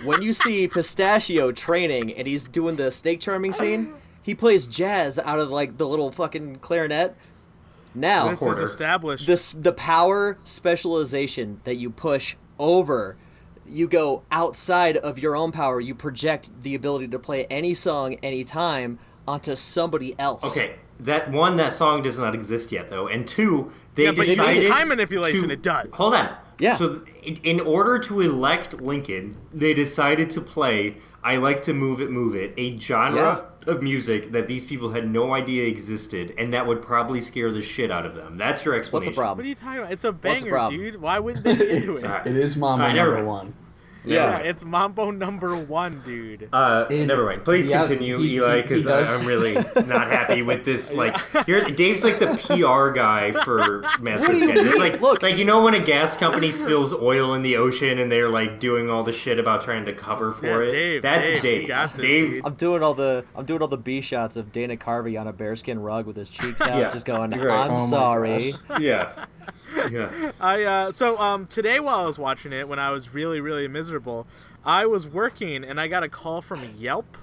When you see Pistachio training and he's doing the snake charming scene, he plays jazz out of like the little fucking clarinet. Now, This quarter. is established. the power specialization that you push over, you go outside of your own power. You project the ability to play any song anytime onto somebody else. Okay, that song does not exist yet, though, and two, they Yeah, but you decided need time manipulation, to- it does. Hold on. Yeah. So in order to elect Lincoln, they decided to play "I Like to Move It," a genre of music that these people had no idea existed, and that would probably scare the shit out of them. That's your What's explanation. the What are problem? you talking about? It's a What's the banger, problem? dude. Why wouldn't they be into it? Alright. It is Mambo Alright, never number mind. one. Yeah, Yeah. it's Mambo number one, dude. Never mind. Please Yeah, continue, he Eli, does- because I'm really not happy with this. Like, Dave's like the PR guy for Master What do you Gas. It's mean? like, Look. like you know when a gas company spills oil in the ocean and they're like doing all the shit about trying to cover for Yeah, it. Dave, That's Dave, Dave. you got this, Dave. dude. I'm doing all the B shots of Dana Carvey on a bearskin rug with his cheeks out, Yeah, just going, you're right. "I'm Oh my sorry." gosh. Yeah. Yeah. Today while I was watching it, when I was really, really miserable, I was working and I got a call from Yelp.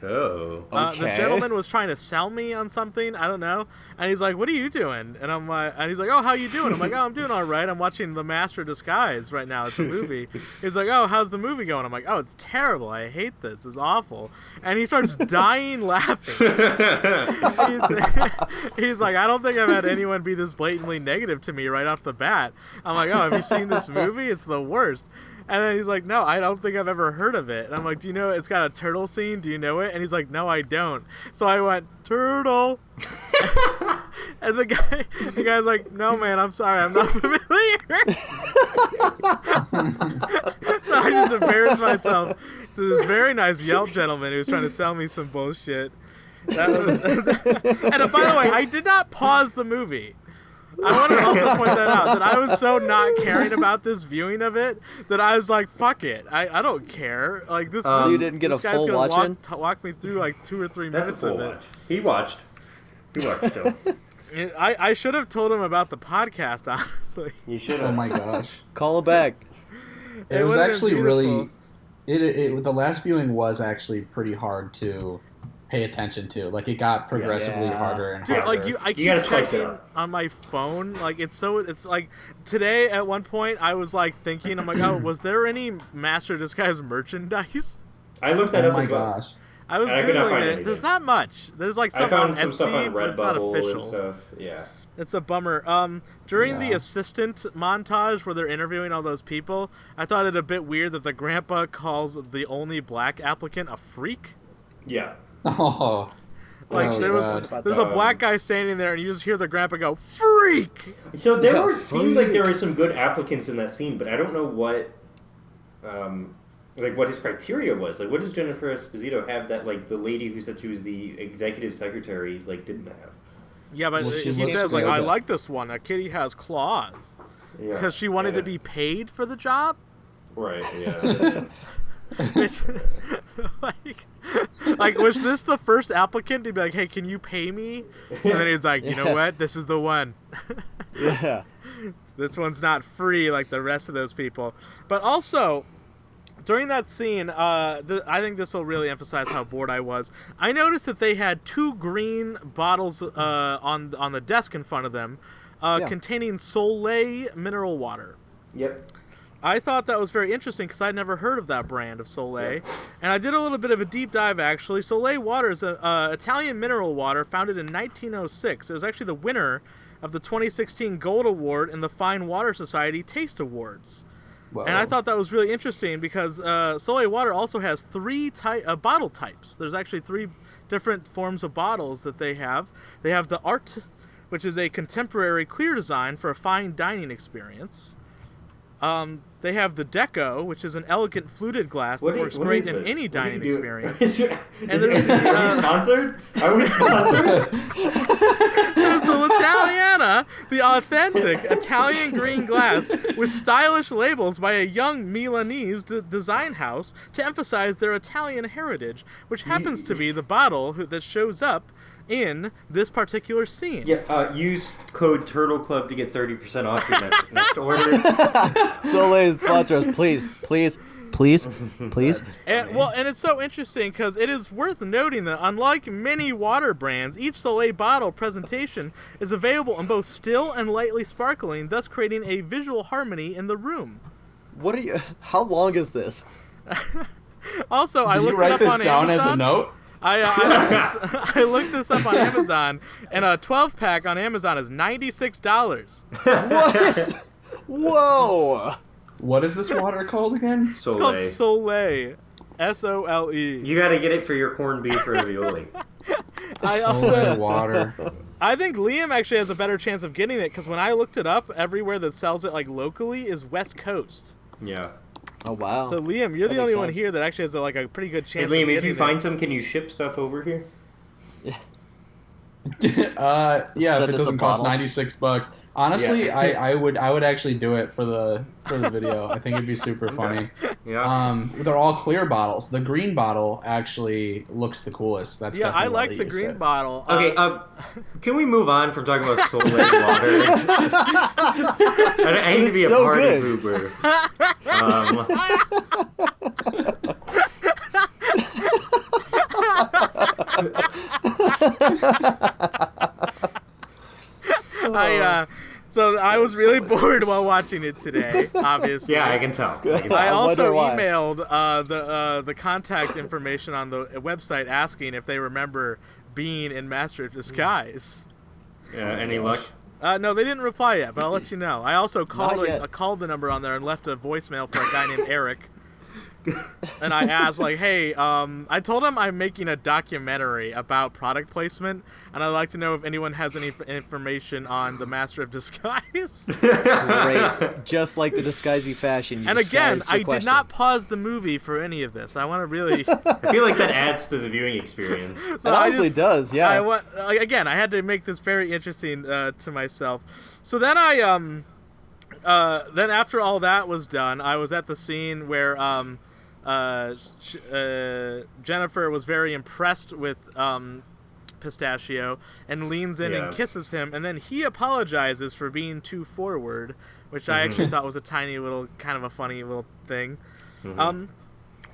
Oh. The Okay. gentleman was trying to sell me on something, I don't know, and he's like, "What are you doing?" And I'm like, and he's like, "Oh, how you doing?" I'm like, "Oh, I'm doing all right. I'm watching The Master of Disguise right now. It's a movie." He's like, "Oh, how's the movie going?" I'm like, "Oh, it's terrible. I hate this. It's awful." And he starts dying laughing. He's like, "I don't think I've had anyone be this blatantly negative to me right off the bat." I'm like, "Oh, have you seen this movie? It's the worst." And then he's like, "No, I don't think I've ever heard of it." And I'm like, "Do you know it's got a turtle scene? Do you know it?" And he's like, "No, I don't." So I went, "Turtle." And the guy's like, "No, man, I'm sorry, I'm not familiar." So I just embarrassed myself to this very nice Yelp gentleman who was trying to sell me some bullshit. That was, and by the way, I did not pause the movie. I want to also point that out, that I was so not caring about this viewing of it that I was like, fuck it. I don't care. Like this. So you didn't get this a guy's full gonna watch-in? walk me through like 2 or 3 That's a minutes full of it. watch. He watched still. I should have told him about the podcast, honestly. You should Oh have. my gosh. Call him back. It was would've been actually beautiful. really. It the last viewing was actually pretty hard to pay attention to. Like it got progressively Yeah. harder and Dude, harder. like I You keep gotta spice it checking up. on my phone. Like it's like today at one point I was like thinking, I'm like, oh, was there any Master Disguise merchandise? I looked that Oh up my as well. gosh. I was And I could not googling find it. anything. There's not much. There's like I some found on some Etsy, stuff on but it's not Redbubble and official. stuff. Yeah. It's a bummer. During the Yeah. assistant montage where they're interviewing all those people, I thought it a bit weird that the grandpa calls the only black applicant a freak. Yeah. Oh. Like there's a black guy standing there, and you just hear the grandpa go, "Freak!" So seemed like there were some good applicants in that scene, but I don't know what, what his criteria was. Like, what does Jennifer Esposito have that like the lady who said she was the executive secretary like didn't have? Yeah, but he says like, "I like this one. That kitty has claws," because she wanted to be paid for the job. Right. Yeah. like, was this the first applicant to be like, "Hey, can you pay me?" And then he's like, "You know what? This is the one." Yeah. This one's not free like the rest of those people. But also, during that scene, I think this will really emphasize how bored I was. I noticed that they had 2 green bottles on the desk in front of them, containing Soleil mineral water. Yep. I thought that was very interesting because I'd never heard of that brand of Soleil. Yeah. And I did a little bit of a deep dive, actually. Soleil water is an Italian mineral water founded in 1906. It was actually the winner of the 2016 Gold Award in the Fine Water Society Taste Awards. Wow. And I thought that was really interesting because Soleil water also has 3 bottle types. There's actually 3 different forms of bottles that they have. They have the Art, which is a contemporary clear design for a fine dining experience. They have the Deco, which is an elegant fluted glass that works great in any dining experience. Are we sponsored? Are we sponsored? There's the L'Italiana, the authentic Italian green glass with stylish labels by a young Milanese design house to emphasize their Italian heritage, which happens to be the bottle that shows up in this particular scene. Yeah, use code Turtle Club to get 30% off your next order. Soleil sponsor us, please. And it's so interesting because it is worth noting that unlike many water brands, each Soleil bottle presentation is available in both still and lightly sparkling, thus creating a visual harmony in the room. How long is this? Also, I looked it up on Amazon. Did you write this down as a note? I looked this up on Amazon, and a 12-pack on Amazon is $96. What? Whoa! What is this water called again? Soleil. It's called Soleil. S-O-L-E. You gotta get it for your corned beef ravioli. Soleil water. I think Liam actually has a better chance of getting it, because when I looked it up, everywhere that sells it like locally is West Coast. Yeah. Oh, wow. So, Liam, you're the only one here that actually has a pretty good chance Liam, of getting if you find some, can you ship stuff over here? Yeah. If it doesn't cost $96. Honestly, yeah. I would actually do it for the video. I think it'd be super funny. Yeah. They're all clear bottles. The green bottle actually looks the coolest. That's I like the green bottle. Okay, can we move on from talking about Soleil water? I hate to be a party pooper. So I was really bored while watching it today, obviously. Yeah, I can tell. I also emailed the contact information on the website asking if they remember being in Master of Disguise. Any luck? No, they didn't reply yet, but I'll let you know. I also called the number on there and left a voicemail for a guy named Eric. And I asked, hey, I told him I'm making a documentary about product placement, and I'd like to know if anyone has any information on the Master of Disguise. Great. Just like the disguisey fashion. And again, I did not pause the movie for any of this. I want to really... I feel like that adds to the viewing experience. So it honestly does, yeah. Again, I had to make this very interesting to myself. So then then after all that was done, I was at the scene where... Jennifer was very impressed with Pistachio and leans in and kisses him, and then he apologizes for being too forward, which I actually thought was a tiny little, kind of a funny little thing.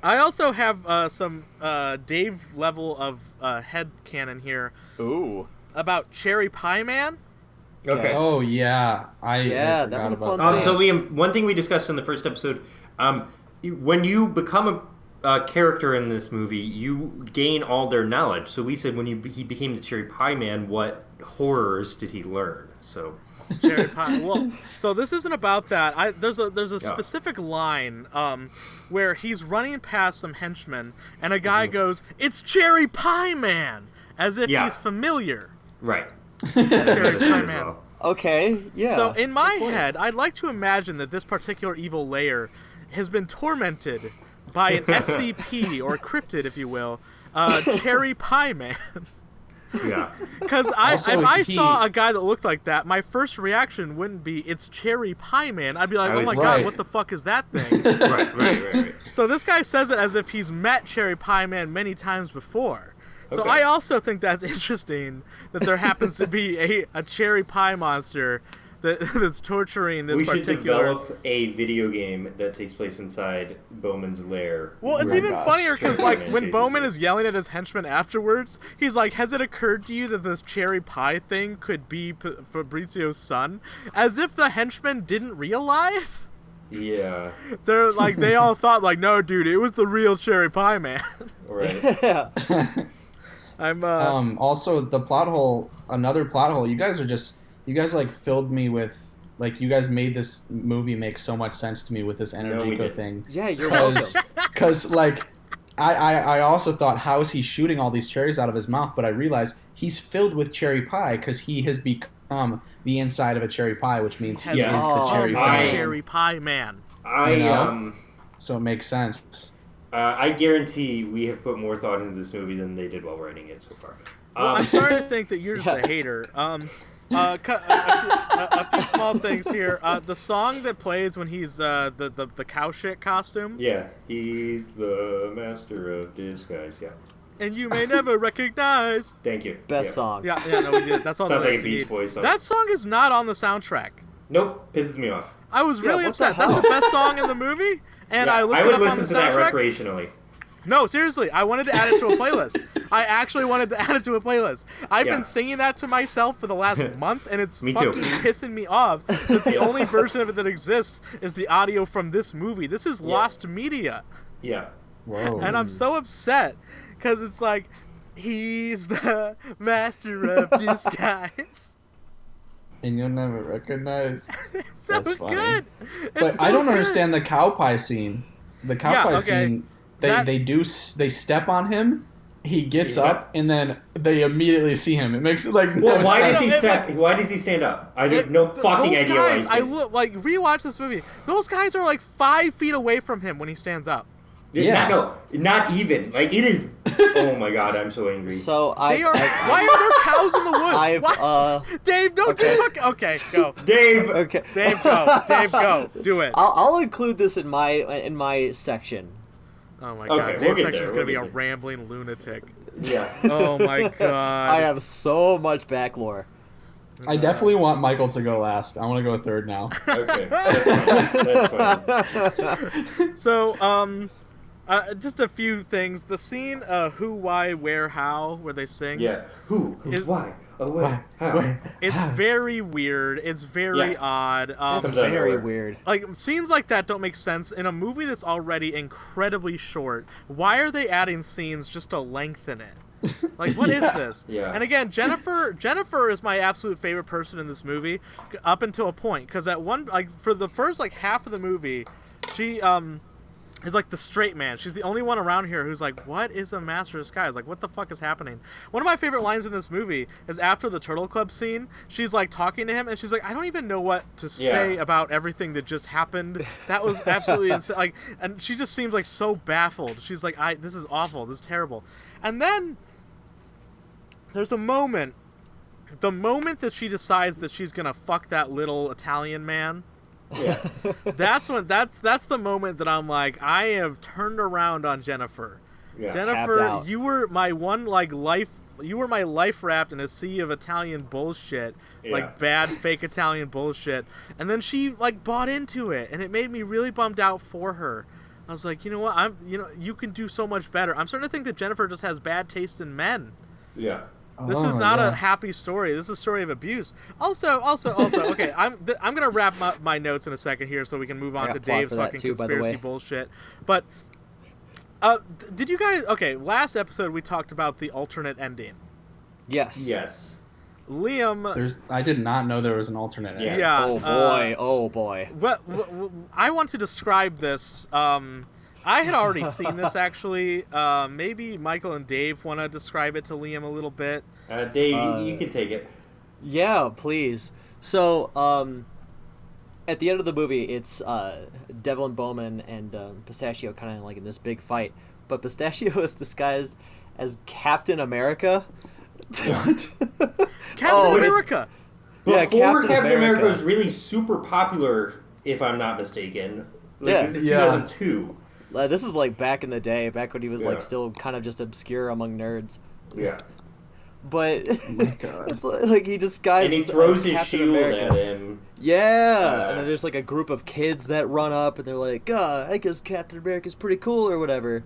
I also have some Dave level of head canon here. Ooh. About Cherry Pie Man. Okay. Oh yeah, that was a fun scene. So Liam, one thing we discussed in the first episode, when you become a character in this movie, you gain all their knowledge. So we said when he became the Cherry Pie Man, what horrors did he learn? So Cherry Pie. Well, so this isn't about that. There's a specific line where he's running past some henchmen, and a guy goes, "It's Cherry Pie Man," as if Yeah. he's familiar. Right. Cherry Pie as Man. well. Okay, yeah. So in my Good point. head, I'd like to imagine that this particular evil layer has been tormented by an SCP or cryptid, if you will, Cherry Pie Man. Yeah. Because if Also, I saw a guy that looked like that, my first reaction wouldn't be, it's Cherry Pie Man. I'd be like, oh my god, Right. what the fuck is that thing? Right. So this guy says it as if he's met Cherry Pie Man many times before. So Okay. I also think that's interesting that there happens to be a cherry pie monster that's torturing this We should particular... develop a video game that takes place inside Bowman's lair. Well, it's Oh even gosh. funnier because, Cherry like, Pie Man when chases Bowman you. is yelling at his henchmen afterwards, he's like, has it occurred to you that this cherry pie thing could be Fabrizio's son? As if the henchmen didn't realize? Yeah. They're like, they all thought, like, no, dude, it was the real Cherry Pie Man. Right. Yeah. I'm, Also, the plot hole, another plot hole. You guys like filled me with, like, you guys made this movie make so much sense to me with this we Energico didn't. thing. Yeah, you're welcome. Because like, I also thought, how is he shooting all these cherries out of his mouth? But I realized he's filled with cherry pie because he has become the inside of a cherry pie, which means he Yeah. is the cherry the pie. pie. Cherry Pie Man. I know? So it makes sense. I guarantee we have put more thought into this movie than they did while writing it so far. Well, I'm starting to think that you're just a hater. A few small things here. The song that plays when he's the cow shit costume. Yeah, he's the master of disguise. Yeah, And you may never recognize. thank you. Best Yeah. song. Yeah, no, we did. That's all Sounds the like a lyrics we Beach need. Boys song. That song is not on the soundtrack. Nope, pisses me off. I was really what the upset. That's hell? the best song in the movie, and Yeah, I looked I it would up on listen the to that soundtrack. recreationally. No, seriously, I wanted to add it to a playlist. I actually wanted to add it to a playlist. I've Yeah. been singing that to myself for the last month, and it's Me too. fucking pissing me off that the only version of it that exists is the audio from this movie. This is lost media, Yeah. Whoa. and I'm so upset because it's like, he's the master of disguise. And you'll never recognize. It's so That's funny. good. But It's I so don't good. understand the cow pie scene. The cow Yeah, pie okay. scene. That- They step on him. He gets Yeah. up, and then they immediately see him. It makes it like Well, no why sense. does he No, it- stand? Why does he stand up? I have no fucking Those idea why guys, he's I look like rewatch this movie. Those guys are like 5 feet away from him when he stands up. Yeah. Not even. Like it is. Oh my god, I'm so angry. So They are. Why are there cows in the woods? I've Why? Dave, don't okay. do fucking. Okay, go. Dave. okay. Dave, go. Dave, go. Do it. I'll include this in my section. Oh my Okay, god, we'll Dave's get actually there, gonna we'll be get a there. rambling lunatic. Yeah. Oh my god. I have so much back lore. I definitely want Michael to go last. I want to go third now. Okay. That's fine. That's fine. So, just a few things. The scene, who, why, where, how, where they sing. Yeah. Who? Is- Why? Where? How? It's very weird. It's very Yeah. odd. That's Comes out of very nowhere. weird. Like, scenes like that don't make sense in a movie that's already incredibly short. Why are they adding scenes just to lengthen it? Like, what is this? Yeah. And again, Jennifer is my absolute favorite person in this movie, up until a point. Because for the first like half of the movie, she is like the straight man. She's the only one around here who's like, what is a master of disguise? Like, what the fuck is happening? One of my favorite lines in this movie is after the Turtle Club scene. She's like talking to him, and she's like, I don't even know what to say Yeah. about everything that just happened. That was absolutely insane. Like, and she just seems like so baffled. She's like, this is awful. This is terrible. And then there's a moment. The moment that she decides that she's gonna fuck that little Italian man. Yeah. That's the moment that I'm like, I have turned around on Jennifer. Yeah. Tapped Jennifer, out. you were my one life. You were my life wrapped in a sea of Italian bullshit, Yeah. like bad fake Italian bullshit. And then she like bought into it, and it made me really bummed out for her. I was like, you know what? You can do so much better. I'm starting to think that Jennifer just has bad taste in men. Yeah. This is not a happy story. This is a story of abuse. Also, okay, I'm gonna wrap my notes in a second here so we can move on I to got plot Dave's for that fucking too, by the conspiracy way. bullshit. But did you guys? Okay, last episode we talked about the alternate ending. Yes. Yes. Liam. I did not know there was an alternate. Yeah. ending. Yeah. Oh boy. Oh boy. I want to describe this. I had already seen this, actually. Maybe Michael and Dave want to describe it to Liam a little bit. Dave, you can take it. Yeah, please. So, at the end of the movie, it's Devlin Bowman and Pistachio kind of like in this big fight. But Pistachio is disguised as Captain America. What? Captain America! Before Captain America was really super popular, if I'm not mistaken. This is 2002. This is like back in the day, back when he was like still kind of just obscure among nerds. Yeah. But Oh my God. it's like he disguises and he throws his Captain shield America. at him. Yeah, and then there's like a group of kids that run up and they're like, I guess Captain America's pretty cool or whatever.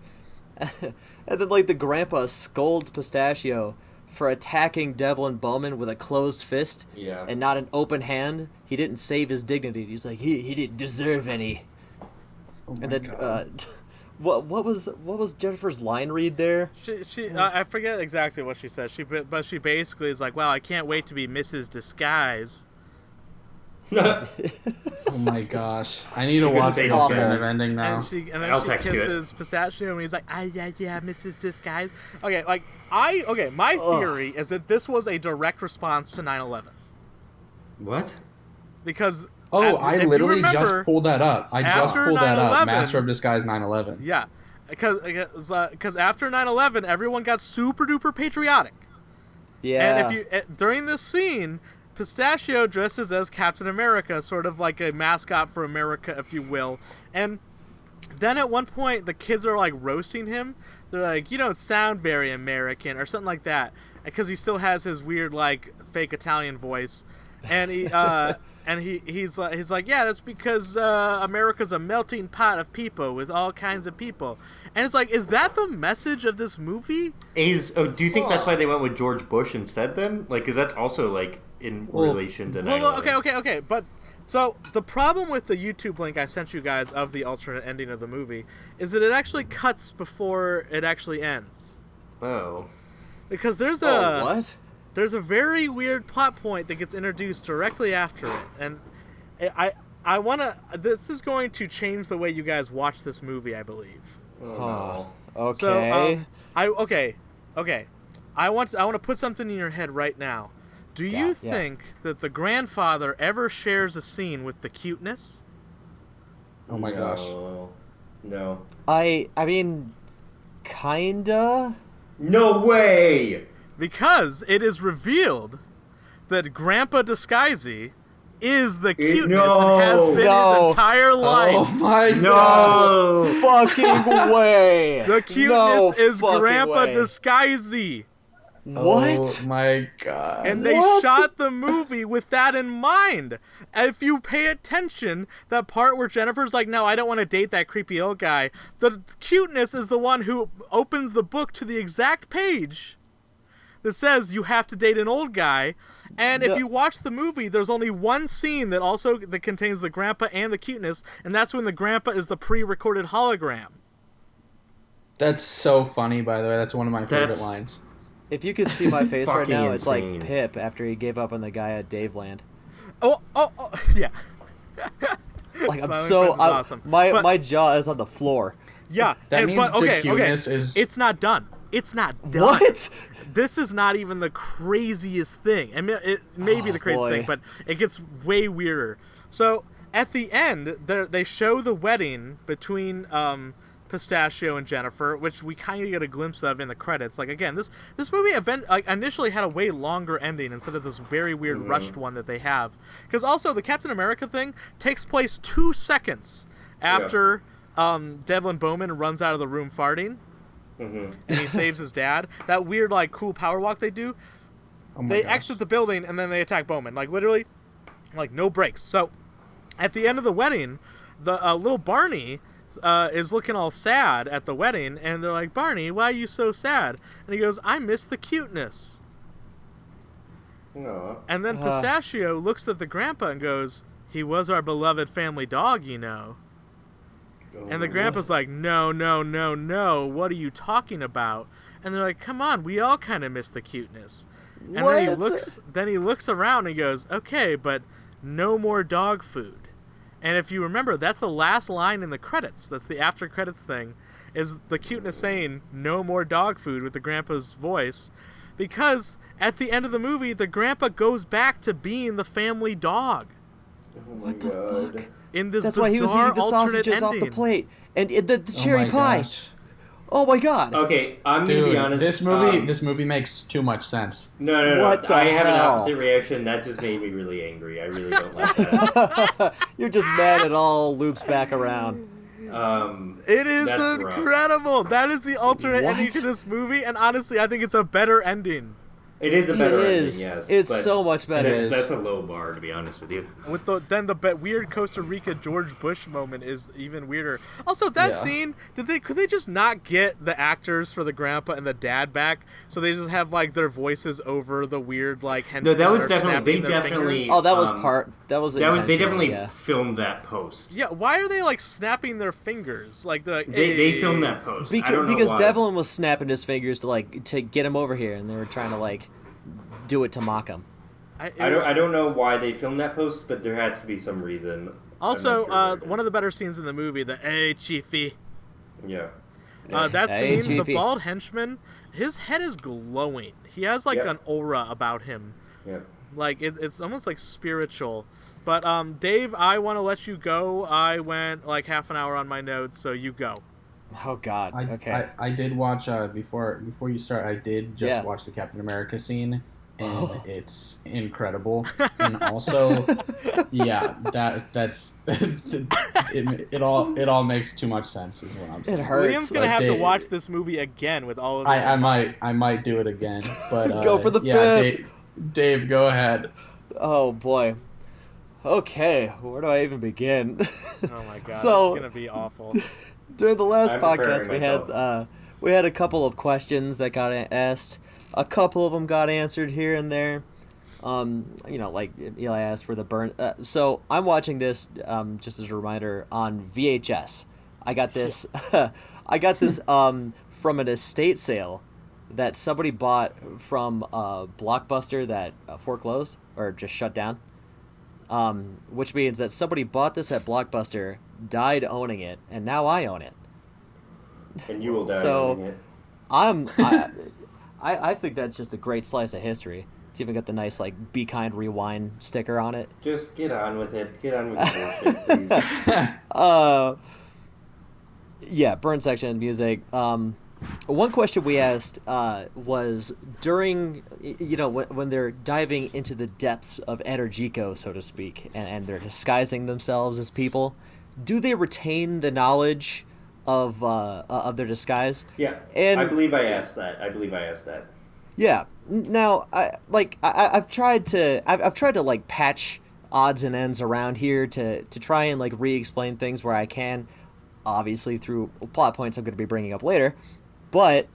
And then like the grandpa scolds Pistachio for attacking Devlin Bowman with a closed fist and not an open hand. He didn't save his dignity. He's like, he didn't deserve any. Oh my And then God. what was Jennifer's line read there? She I forget exactly what she said. But she basically is like, wow, I can't wait to be Mrs. Disguise. Oh my gosh! I need to watch this awful. kind of ending now. And then I'll she text you kisses Pistachio, and he's like, yeah, Mrs. Disguise. Okay, my theory is that this was a direct response to 9/11. What? Because I if you literally remember, just pulled that up. I just after pulled that up. 9/11 Master of Disguise 9/11. Yeah, because after 9/11, everyone got super duper patriotic. Yeah. And if you during this scene, Pistachio dresses as Captain America, sort of like a mascot for America, if you will. And then at one point, the kids are like roasting him. They're like, "You don't sound very American," or something like that, because he still has his weird like fake Italian voice. And he's like, yeah, that's because America's a melting pot of people with all kinds of people. And it's like, is that the message of this movie? Do you think that's why they went with George Bush instead then? Like, because that's also like in relation to 9/11. Okay. But so the problem with the YouTube link I sent you guys of the alternate ending of the movie is that it actually cuts before it actually ends. Oh. Because there's what? There's a very weird plot point that gets introduced directly after it, and I wanna. This is going to change the way you guys watch this movie, I believe. Oh, no. Okay. So, I want to put something in your head right now. Do you think that the grandfather ever shares a scene with the cuteness? Oh my gosh. No. I mean, kinda. No way! Because it is revealed that Grandpa Disguisey is the cuteness and has been his entire life. Oh my No! Fucking way! The cuteness is Grandpa Disguisey. What? Oh my God. And they shot the movie with that in mind. If you pay attention, that part where Jennifer's like, no, I don't want to date that creepy old guy. The cuteness is the one who opens the book to the exact page that says you have to date an old guy. And if you watch the movie, there's only one scene that contains the grandpa and the cuteness, and that's when the grandpa is the pre-recorded hologram. That's so funny, by the way. That's one of my favorite lines. If you could see my face right Fucking now, it's like insane. Pip after he gave up on the guy at Dave Land. Oh, yeah. Like, I'm Smiling so... Prince is awesome. My jaw is on the floor. Yeah. That means the cuteness is... It's not done. It's not done. What? This is not even the craziest thing. I mean, it may be the craziest thing, but it gets way weirder. So, at the end, they show the wedding between Pistachio and Jennifer, which we kind of get a glimpse of in the credits. Like, again, this movie initially had a way longer ending instead of this very weird rushed one that they have. Because also, the Captain America thing takes place 2 seconds after Devlin Bowman runs out of the room farting. And he saves his dad. That weird, like, cool power walk they do. They exit the building, and then they attack Bowman. Like, literally, like, no breaks. So, at the end of the wedding, the little Barney is looking all sad at the wedding, and they're like, Barney, why are you so sad? And he goes, I miss the cuteness. No. And then Pistachio looks at the grandpa and goes, he was our beloved family dog, you know. And the grandpa's like, no, what are you talking about? And they're like, come on, we all kind of miss the cuteness. And then he looks around and goes, okay, but no more dog food. And if you remember, that's the last line in the credits. That's the after credits thing, is the cuteness saying, "No more dog food," with the grandpa's voice. Because at the end of the movie, the grandpa goes back to being the family dog. Oh my What the God. fuck? In this That's why he was eating the sausages off the plate. And the cherry pie. Gosh. Oh my god. Okay, I'm gonna Dude, be honest. this movie makes too much sense. No. What the I have an hell? opposite reaction. That just made me really angry. I really don't like that. You're just mad it all loops back around. It is That's rough. incredible. That is the alternate What? ending to this movie, and honestly, I think it's a better ending. It is a better It ending, is. yes. It's but so much better. It is. That's a low bar, to be honest with you. With the weird Costa Rica George Bush moment is even weirder. Also, that scene, could they just not get the actors for the grandpa and the dad back, so they just have like their voices over the weird like henchmen? No, that was are definitely snapping their definitely. fingers? Oh, that was They definitely yeah. filmed that post. Yeah, why are they like snapping their fingers? Like they're like, They "Hey." filmed that post. I don't know Because why. Devlin was snapping his fingers to get him over here, and they were trying to like do it to mock him. I don't know why they filmed that post, but there has to be some reason. Also, I'm not sure. one of the better scenes in the movie, the "Hey, Chiefy." Yeah. That Hey, scene, the Chiefy. bald henchman, his head is glowing. He has like Yep. an aura about him. Yeah. Like it's almost like spiritual. But Dave, I want to let you go. I went like half an hour on my notes, so you go. Oh god. Okay. I did watch before you start. I did just Yeah. watch the Captain America scene, and it's incredible. And also, yeah, that's it all makes too much sense. Is what I'm saying. It hurts. Liam's gonna Like, have to Dave- watch this movie again with all of this. I might do it again, but Go for the yeah, fifth. Dave, go ahead. Oh boy. Okay, where do I even begin? Oh my god, So- it's gonna be awful. During the last I'm preparing podcast, myself. we had a couple of questions that got asked. A couple of them got answered here and there. Like Eli asked for the burn. So I'm watching this just as a reminder on VHS. I got this. I got this from an estate sale that somebody bought from Blockbuster that foreclosed or just shut down. Which means that somebody bought this at Blockbuster, died owning it, and now I own it. And you will die So- owning it. I think that's just a great slice of history. It's even got the nice like "Be Kind Rewind" sticker on it. Just get on with it. Get on with the bullshit, please. Yeah, burn section music. One question we asked was during, when they're diving into the depths of Energico, so to speak, and they're disguising themselves as people, do they retain the knowledge of their disguise? Yeah, And- I believe I asked that. Yeah. Now, I've tried to like patch odds and ends around here to try and like re-explain things where I can, obviously through plot points I'm going to be bringing up later, but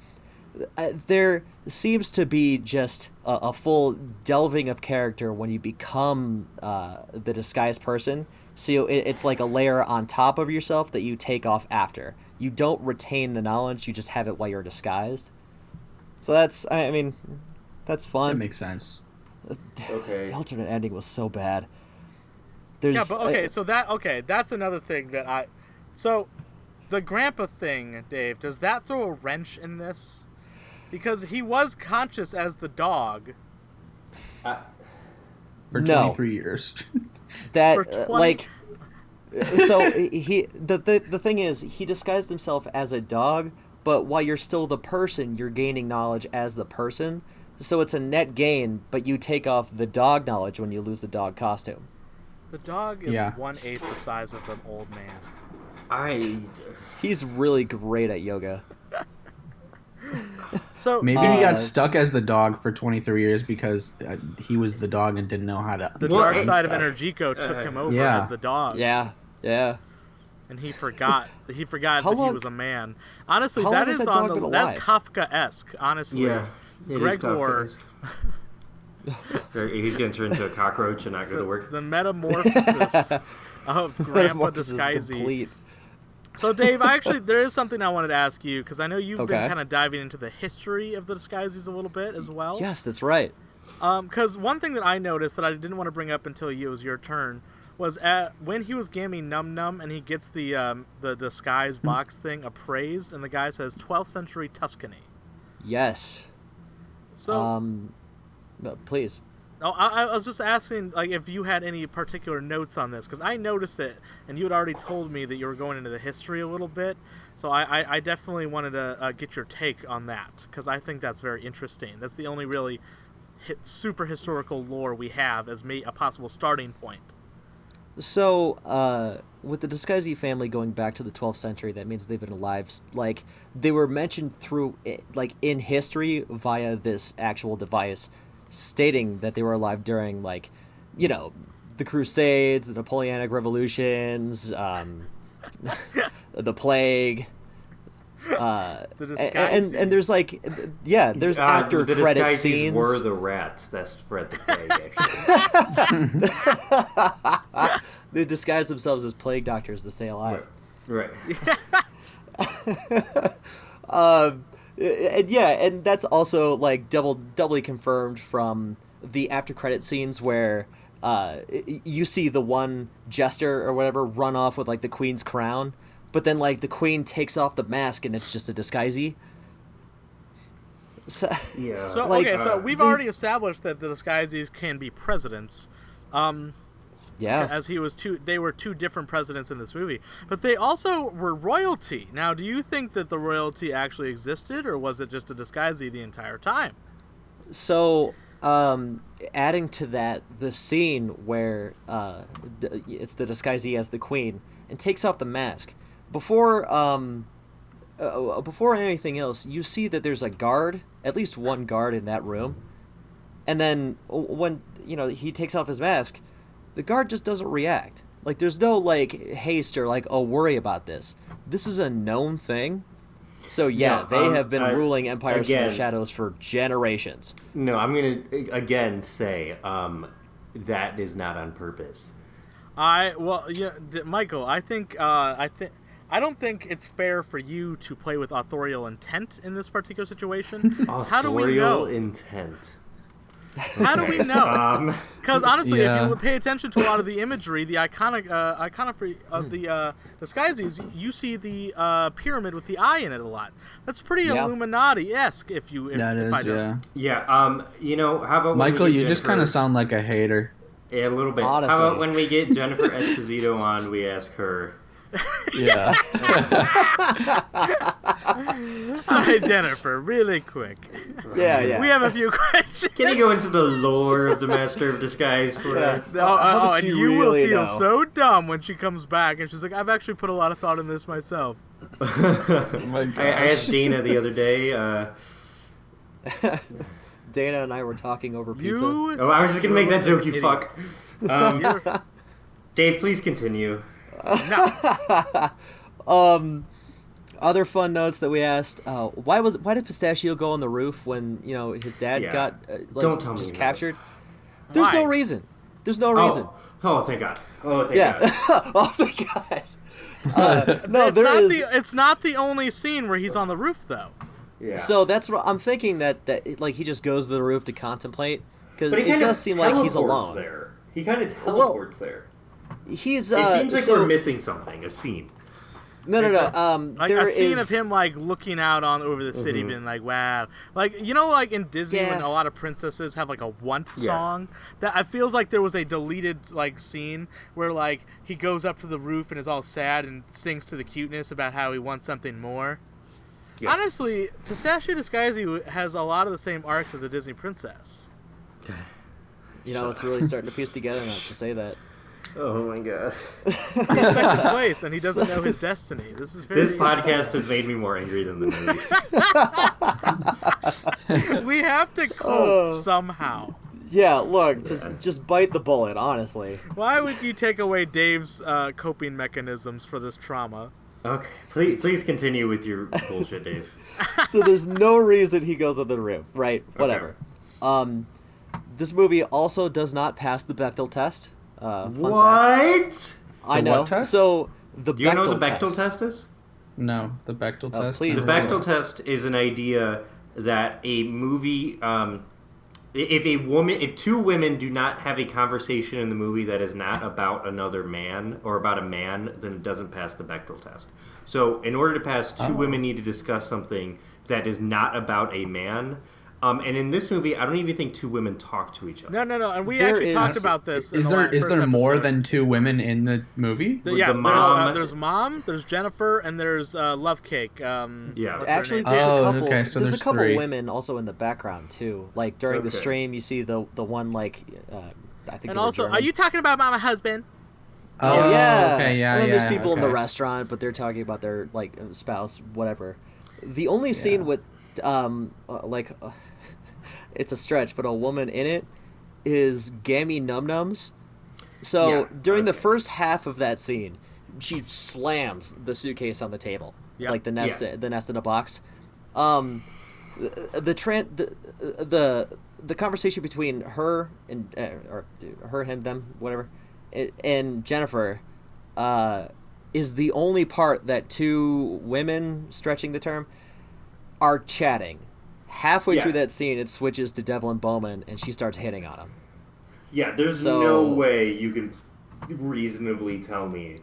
there seems to be just a full delving of character when you become the disguised person. So it's like a layer on top of yourself that you take off after. You don't retain the knowledge, you just have it while you're disguised. So that's fun. That makes sense. Okay. The alternate ending was so bad. Yeah, but okay, that's another thing that so the grandpa thing, Dave, does that throw a wrench in this? Because he was conscious as the dog. For No. 23 years. That For 20 so the thing is he disguised himself as a dog, but while you're still the person, you're gaining knowledge as the person. So it's a net gain, but you take off the dog knowledge when you lose the dog costume. The dog is Yeah. 1/8 the size of an old man. He's really great at yoga. So Maybe he got Uh, stuck as the dog for 23 years because he was the dog and didn't know how to. the Well, dark and side of stuff. Energico took him over Yeah. as the dog. Yeah. And he forgot. He forgot How that he long- was a man. Honestly, how that long has is that on dog the been that's alive? Kafka-esque. Honestly, Yeah. It is Gregor, Kafkaesque. He's going to turn into a cockroach and not go to work. the metamorphosis of Grandpa Metamorphosis is Disguisey. complete. So, Dave, there is something I wanted to ask you because I know you've been Okay. kind of diving into the history of the Disguiseys a little bit as well. Yes, that's right. Because one thing that I noticed that I didn't want to bring up until it was your turn was when he was gaming Num Num and he gets the disguise box thing appraised, and the guy says 12th century Tuscany. Yes. So, no, please. Oh, I was just asking, like, if you had any particular notes on this, because I noticed it, and you had already told me that you were going into the history a little bit, so I definitely wanted to get your take on that, because I think that's very interesting. That's the only really super historical lore we have as a possible starting point. So, with the Disguisee family going back to the 12th century, that means they've been alive, like, they were mentioned through, like, in history via this actual device, stating that they were alive during, like, you know, the Crusades, the Napoleonic Revolutions, the Plague, and there's like, yeah, there's after the credit Disguisees scenes. Were the rats that spread the plague? Actually, They disguise themselves as plague doctors to stay alive. Right. And that's also like doubly confirmed from the after credit scenes where you see the one jester or whatever run off with like the queen's crown, but then like the queen takes off the mask and it's just a disguisee. So, Yeah. So like, okay, so we've already established that the Disguisees can be presidents. Yeah. As they were two different presidents in this movie, but they also were royalty. Now, do you think that the royalty actually existed, or was it just a disguisee the entire time? So, adding to that, the scene where it's the disguisee as the queen and takes off the mask before anything else, you see that there's a guard, at least one guard in that room, and then when he takes off his mask, the guard just doesn't react. Like, there's no, like, haste or, like, oh, worry about this. This is a known thing. So, yeah, they have been ruling empires from the shadows for generations. No, I'm going to, again, say that is not on purpose. Michael, I don't think it's fair for you to play with authorial intent in this particular situation. How do we know? Authorial intent. How do we know? Because honestly, if you pay attention to a lot of the imagery, the iconography of the Disguisees, you see the pyramid with the eye in it a lot. That's pretty Illuminati-esque. Yeah. How about Michael? You just kind of sound like a hater. Yeah, a little bit. Honestly. How about when we get Jennifer Esposito on, we ask her. Yeah. All right, Jennifer, really quick. Yeah. We have a few questions. Can you go into the lore of the Master of Disguise for us? And you will feel so dumb when she comes back and she's like, I've actually put a lot of thought in this myself. I asked Dana the other day. Dana and I were talking over pizza. I was just going to make that joke, you fuck. Dave, please continue. No. Other fun notes that we asked: why did Pistachio go on the roof when his dad got Don't tell me captured? There's no reason. There's no reason. Oh, thank God. Oh, thank God. Oh, thank God. No, it's not the only scene where he's on the roof, though. Yeah. So that's what I'm thinking, that he just goes to the roof to contemplate, because it does seem like he's alone. There. He kind of teleports there. It seems like we're missing something. A scene. No. Like a scene of him like looking out over the city, being like, "Wow!" Like like in Disney when a lot of princesses have like a want song. That it feels like there was a deleted like scene where like he goes up to the roof and is all sad and sings to the cuteness about how he wants something more. Yes. Honestly, Pistachio Disguisee has a lot of the same arcs as a Disney princess. It's really starting to piece together now to say that. Oh my God. He expected place, and he doesn't know his destiny. This podcast has made me more angry than the movie. We have to cope somehow. Yeah, look, just bite the bullet, honestly. Why would you take away Dave's coping mechanisms for this trauma? Okay, please continue with your bullshit, Dave. So there's no reason he goes on the roof, right? Whatever. Okay. This movie also does not pass the Bechdel test. What? I know. What test? So Do you know what the Bechdel test is? No, the Bechdel test. Please. The Bechdel test is an idea that a movie If two women do not have a conversation in the movie that is not about another man or about a man, then it doesn't pass the Bechdel test. So in order to pass, two women need to discuss something that is not about a man. And in this movie, I don't even think two women talk to each other. No. And we actually talked about this. Is there more than two women in the movie? The mom. There's Mom, there's Jennifer, and there's Love Cake. Actually, there's a couple. Okay, so there's a couple three. women also in the background too. Like during the stream, you see the one like I think. And also, are you talking about my husband? Oh yeah. Okay, yeah. And then there's people in the restaurant, but they're talking about their like spouse, whatever. The only scene with it's a stretch, but a woman in it is Gammy Num Nums. So during the first half of that scene, she slams the suitcase on the table, like the nest in a box. The conversation between her and or her, him, them, whatever, and Jennifer is the only part that two women, stretching the term, are chatting. Halfway through that scene, it switches to Devlin Bowman, and she starts hitting on him. Yeah, there's no way you can reasonably tell me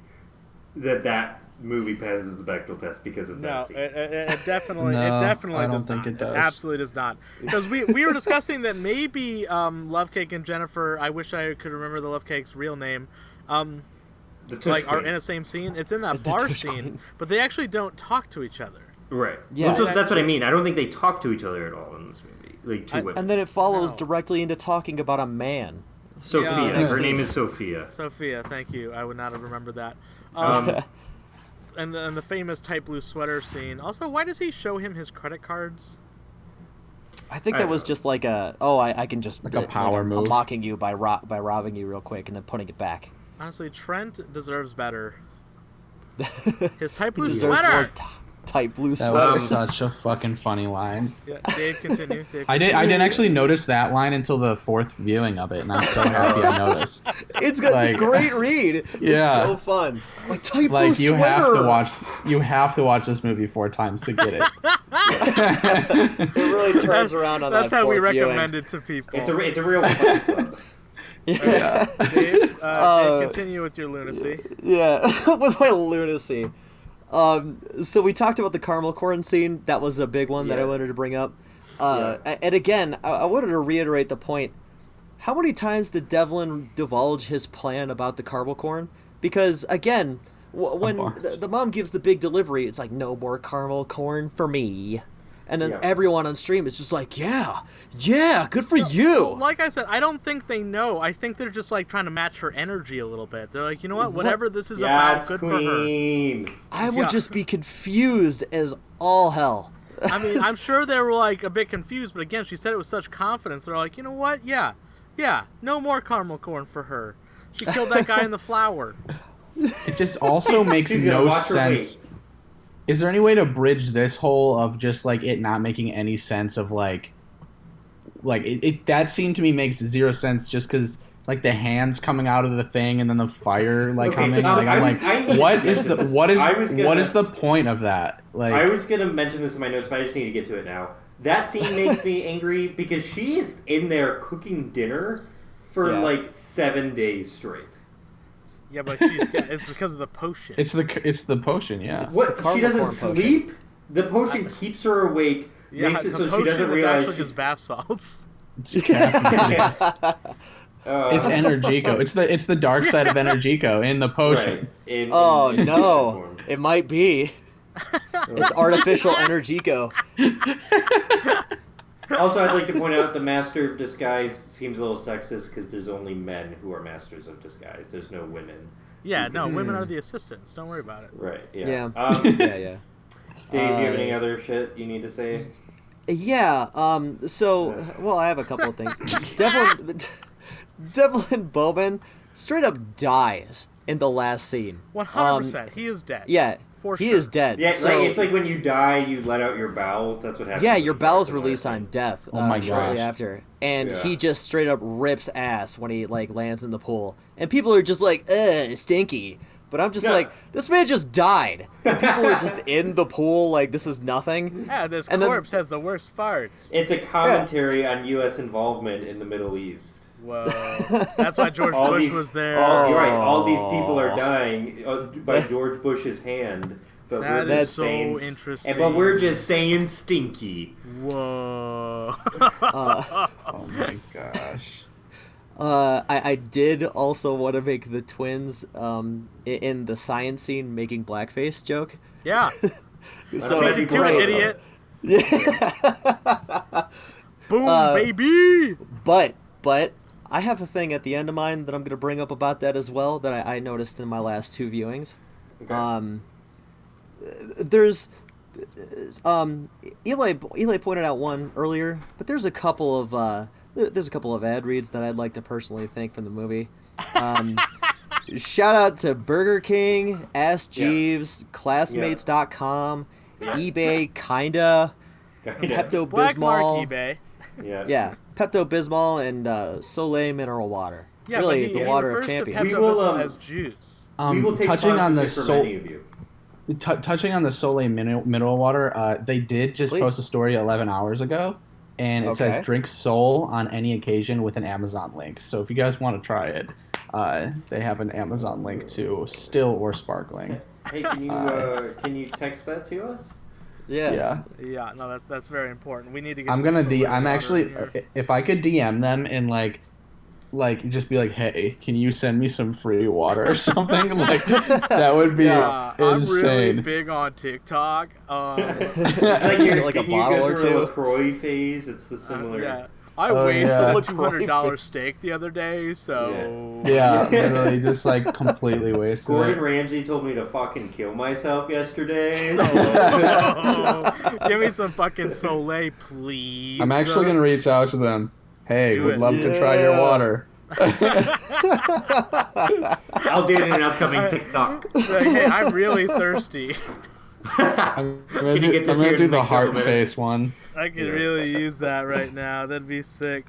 that movie passes the Bechdel test because of that scene. It definitely I don't does think not. it does. It absolutely does not. Because we were discussing that maybe Love Cake and Jennifer, I wish I could remember the Love Cake's real name, are in the same scene. It's in that bar scene, but they actually don't talk to each other. Right. Yeah. Well, so that's what I mean. I don't think they talk to each other at all in this movie. Like two women. And then it follows directly into talking about a man. Sophia. Her name is Sophia. Sophia, thank you. I would not have remembered that. And the famous tight blue sweater scene. Also, why does he show him his credit cards? I think that was just like I can just like a power move. I'm mocking you by robbing you real quick and then putting it back. Honestly, Trent deserves better. His tight blue Deserves sweater. more tight blue That sweater. was such a fucking funny line. Yeah, Dave, continue. I didn't actually notice that line until the fourth viewing of it, and I'm so happy I noticed. It's a great read. Yeah. It's so fun. A tight blue Like sweater. you have to watch this movie 4 times to get it. It really turns around on that. That's how we fourth recommend it to people. It's a real fun club. Yeah. Dave, continue with your lunacy. Yeah, with my lunacy. So we talked about the caramel corn scene. That was a big one that I wanted to bring up. And again, I wanted to reiterate the point. How many times did Devlin divulge his plan about the caramel corn? Because, again, when the mom gives the big delivery, it's like, no more caramel corn for me. And then everyone on stream is just like, yeah, good for you. Well, like I said, I don't think they know. I think they're just like trying to match her energy a little bit. They're like, you know what? Whatever this is about, good queen. for her. I would just be confused as all hell. I mean, I'm sure they were like a bit confused, but again, she said it with such confidence. They're like, you know what? Yeah, no more caramel corn for her. She killed that guy in the flower. It just also makes no sense. Is there any way to bridge this whole of just like it not making any sense of like that scene to me makes zero sense just because like the hands coming out of the thing and then the fire coming like I'm like what is the point of that? Like I was gonna mention this in my notes, but I just need to get to it now. That scene makes me angry because she is in there cooking dinner for like 7 days straight. Yeah, but it's because of the potion. It's the potion, yeah. What? She doesn't sleep? The potion keeps her awake, makes it so she doesn't realize actually just bath salts. It's Energico. It's the dark side of Energico in the potion. Right. No, it might be. It's artificial Energico. Also, I'd like to point out the Master of Disguise seems a little sexist because there's only men who are Masters of Disguise. There's no women. Yeah, no, women are the assistants. Don't worry about it. Right, yeah. Yeah. Dave, do you have any other shit you need to say? Yeah, I have a couple of things. Devlin Bowman straight up dies in the last scene. 100%. He is dead. Yeah. He is dead. Yeah, so, it's like when you die, you let out your bowels. That's what happens. Yeah, your bowels release on death. Oh my shortly gosh. after, and he just straight up rips ass when he like lands in the pool, and people are just like, stinky. But I'm just like, this man just died. And people are just in the pool like this is nothing. Yeah, this corpse has the worst farts. It's a commentary on U.S. involvement in the Middle East. Whoa. That's why George Bush was there. Oh, you're right. All these people are dying by George Bush's hand. But that's so interesting. But we're just saying stinky. Whoa. Oh my gosh. I did also want to make the twins in the science scene making blackface joke. Yeah. So Beat you to it, idiot. Yeah. Boom, baby. But I have a thing at the end of mine that I'm going to bring up about that as well that I noticed in my last 2 viewings. Okay. There's Eli pointed out one earlier, but there's a couple of ad reads that I'd like to personally thank from the movie. Shout out to Burger King, Ask Jeeves, Classmates.com, eBay, Kinda. Pepto Black mark Bismol. eBay. Yeah, Pepto Bismol and Soleil mineral water. Yeah, really, but the water of champions. Pepto Bismol as juice. We will take touching on the sponsorship from any of you. Touching on the Soleil mineral water, they did just post a story 11 hours ago, and it says drink Sol on any occasion with an Amazon link. So if you guys want to try it, they have an Amazon link to still or sparkling. Hey, can you text that to us? Yeah. Yeah, no, that's very important. We need to get. I'm actually, if I could DM them and like just be like, hey, can you send me some free water or something? Like that would be insane. I'm really big on TikTok. It's like you're like a bottle or two. A LaCroix phase. It's the similar. Yeah. I wasted a $200 LaCroix steak the other day, so... Yeah, literally just, like, completely wasted Gordon it. Ramsay told me to fucking kill myself yesterday. Give me some fucking Soleil, please. I'm actually going to reach out to them. Hey, would love to try your water. I'll do it in an upcoming TikTok. Like, hey, I'm really thirsty. I'm going to do the heart face one. I could really use that right now. That'd be sick.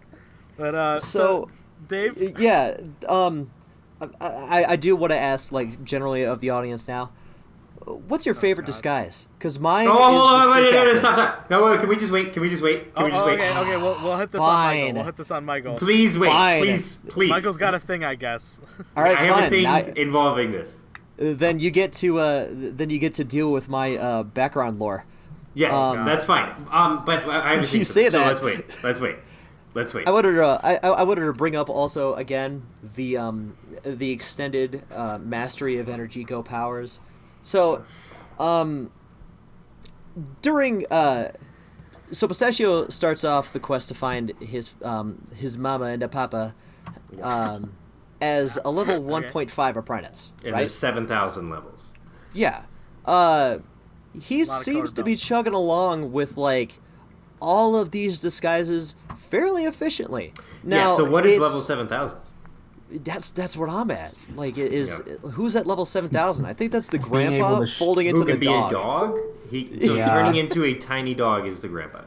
But so Dave? Yeah, I do want to ask, like, generally of the audience now. What's your favorite disguise? Because mine. Stop. No, can we just wait? Okay, we'll hit this on Michael. We'll hit this on Michael. Please wait. Fine. Please. Michael's got a thing, I guess. All right, I have a thing involving this. Then you get to deal with my background lore. Yes, that's fine. But I have a thing. You say so that. Let's wait. I wanted to bring up also again the extended mastery of energy go powers. So, during so Pistachio starts off the quest to find his mama and papa as a level 1.5 apprentice. And right? there's 7,000 levels. Yeah. He seems to be chugging along with like all of these disguises fairly efficiently. Now, yeah. So what is level 7,000? That's where I'm at. Like, who's at level 7,000? I think that's the grandpa folding into the dog. Who can be a dog? Turning into a tiny dog is the grandpa.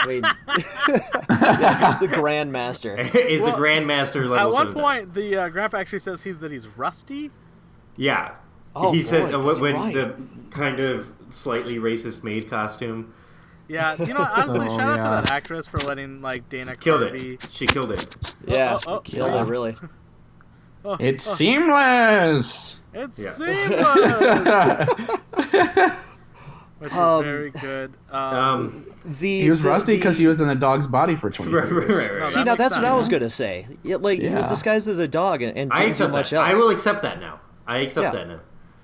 Wait. Yeah, he's the grandmaster. The grandmaster level 7,000. At one point, the grandpa actually says that he's rusty. Yeah. Oh, he says when right. the kind of slightly racist maid costume. Yeah, honestly, shout out to that actress for letting like Dana killed Carvey. it. She killed it. Yeah, killed it really. It's seamless. It's seamless. Which is very good. He was rusty because he was in the dog's body for 20 years. Right. See, now that's what I was gonna say. Yeah, like he was disguised as a dog and didn't do much else. I will accept that now. that now.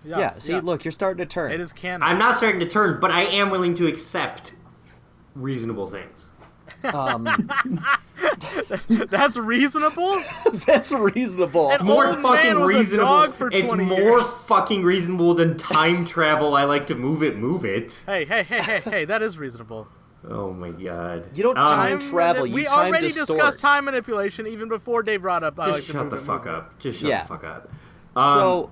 Yeah. See, look, you're starting to turn. It is canon. I'm not starting to turn, but I am willing to accept reasonable things. That's reasonable? That's reasonable. It's more fucking reasonable. It's more fucking reasonable than time travel. I like to move it. Hey, that is reasonable. Oh my god. You don't time travel, you we time already distort. discussed time manipulation even before Dave brought up I like to move Just shut the fuck up. So,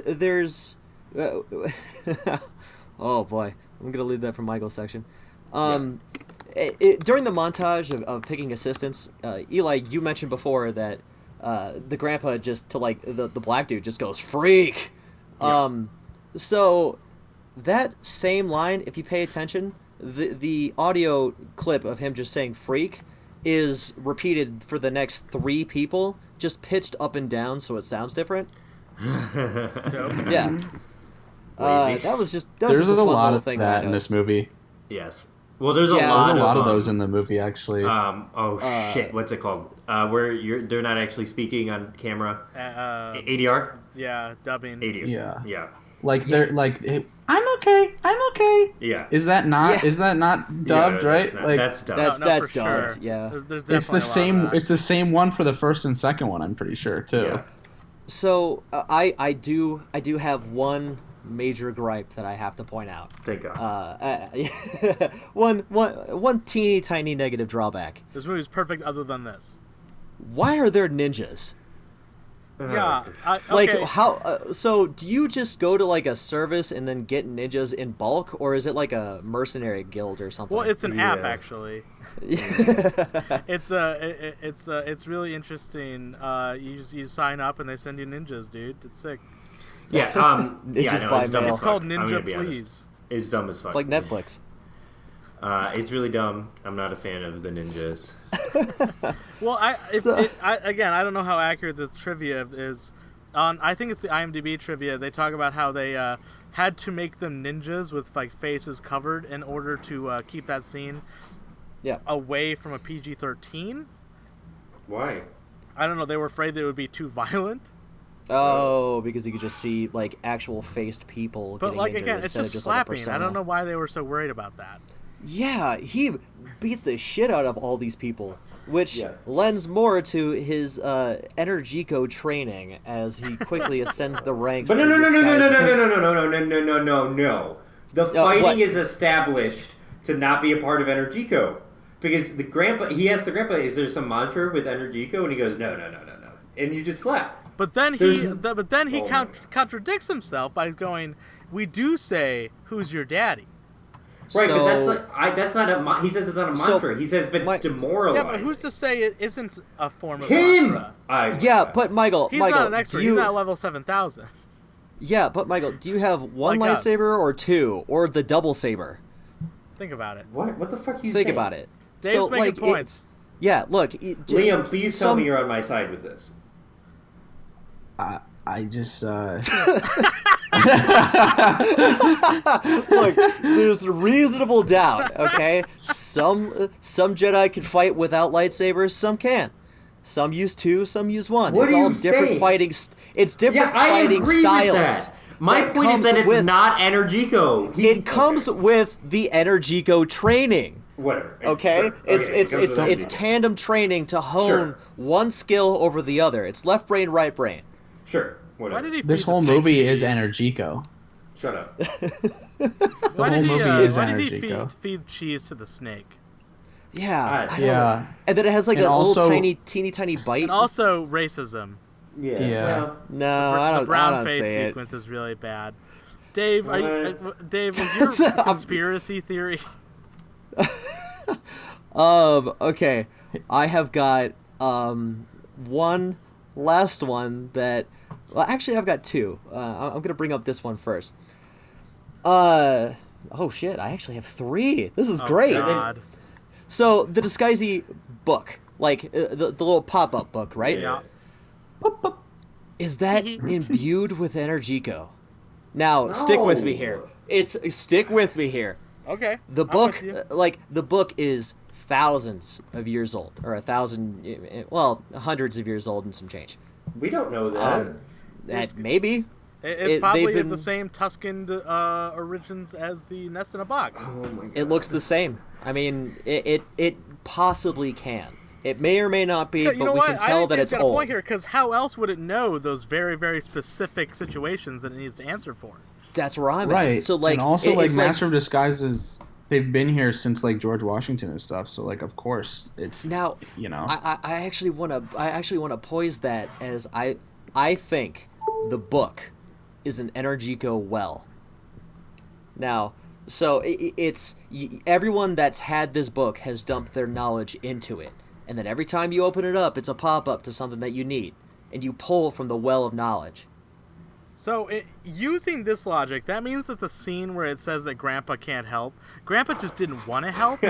there's... oh boy, I'm gonna leave that for Michael's section. During the montage of picking assistants, Eli, you mentioned before that the grandpa just to like the black dude just goes freak, So that same line, if you pay attention, the audio clip of him just saying "freak" is repeated for the next 3 people, just pitched up and down so it sounds different. Yeah. That was just there's just a lot of thing that in this movie. Yes. Well, there's a lot of those in the movie, actually. Shit, what's it called? Where they're not actually speaking on camera. ADR. Yeah, dubbing. ADR. Yeah. Like they're like, hey, I'm okay. Yeah. Is that not dubbed, right? That's dubbed. That's for dubbed. sure. Yeah. There's It's the same. of that. It's the same one for the first and second one. I'm pretty sure too. Yeah. So I do have one major gripe that I have to point out. Thank God. One teeny tiny negative drawback. This movie's perfect other than this. Why are there ninjas? Yeah. Okay. Like how? So do you just go to like a service and then get ninjas in bulk, or is it like a mercenary guild or something? Well, it's an app actually. It's really interesting. You sign up and they send you ninjas, dude. It's sick. Yeah. It's dumb mail. It's called Ninja Please. It's dumb as fuck. It's like Netflix. It's really dumb. I'm not a fan of the ninjas. Well, I don't know how accurate the trivia is. I think it's the IMDb trivia. They talk about how they had to make them ninjas with like faces covered in order to keep that scene away from a PG-13. Why? I don't know. They were afraid that it would be too violent. Oh, because you could just see like actual faced people. But getting like injured again, it's instead just of slapping. Like a I don't persona. know why they were so worried about that. Yeah, he beats the shit out of all these people, which Yeah. lends more to his Energico training as he quickly ascends the ranks. But no. through disguise. The what? fighting is established to not be a part of Energico. Because he asked the grandpa, is there some mantra with Energico? And he goes, no. And you just slap. But then he contradicts himself by going, "We do say, who's your daddy?" Right, So- but that's not a. He says it's not a mantra. He says, but it's demoralizing. Yeah, but who's to say it isn't a form of him? mantra? Yeah, but Michael, He's Michael, not an expert. He's not level 7,000. Yeah, but Michael, do you have one Like us. lightsaber or two, or the double saber? Think about it. What the fuck are you Think saying? about it. Dave's so, making like, points. Yeah, look, Liam, please tell me you're on my side with this. I just Look, there's reasonable doubt. Okay, some Jedi can fight without lightsabers. Some can. Some use two. Some use one. What it's are all you different saying? fighting. It's different fighting styles. With that. My point is that it's not Energico. It comes with the Energico training. Whatever. Okay, Sure. it's tandem training to hone one skill over the other. It's left brain, right brain. Sure. Whatever. Why did he this feed whole the snake movie cheese? is Energico. Shut up. Why whole did movie he, is why did he Energico. feed cheese to the snake? Yeah, I don't- Yeah. And then it has like And a also- little teeny tiny bite. And also racism. Yeah. Yeah. Well, No, The I don't. brown I don't face say it. sequence is really bad. Dave, Dave, is That's your a- conspiracy theory? Okay, I have got one last one that. Well, actually, I've got two. I'm gonna bring up this one first. Oh shit! I actually have three. This is great. God. So the Disguisey book, like the little pop-up book, right? Yeah. Is that imbued with Energico? Now, stick with me here. Stick with me here. Okay. The I'm book, with you. the book is thousands of years old, or 1,000, well, hundreds of years old and some change. we don't know that. Maybe. It's probably they've been- the same Tuscan origins as the Nest in a Box. Oh my God. It looks the same. I mean, it possibly can. It may or may not be, You but know we what? can I tell think that it's got a old. point here, because how else would it know those very, very specific situations that it needs to answer for? That's where I'm at. Right. So like, and also like it's Master of Disguises, they've been here since like George Washington and stuff. So like, of course, it's Now, you know. I actually want to poise that as I think the book is an Energico well. Now, so it's everyone that's had this book has dumped their knowledge into it, and then every time you open it up, it's a pop-up to something that you need, and you pull from the well of knowledge. So, using this logic, that means that the scene where it says that Grandpa can't help, Grandpa just didn't want to help?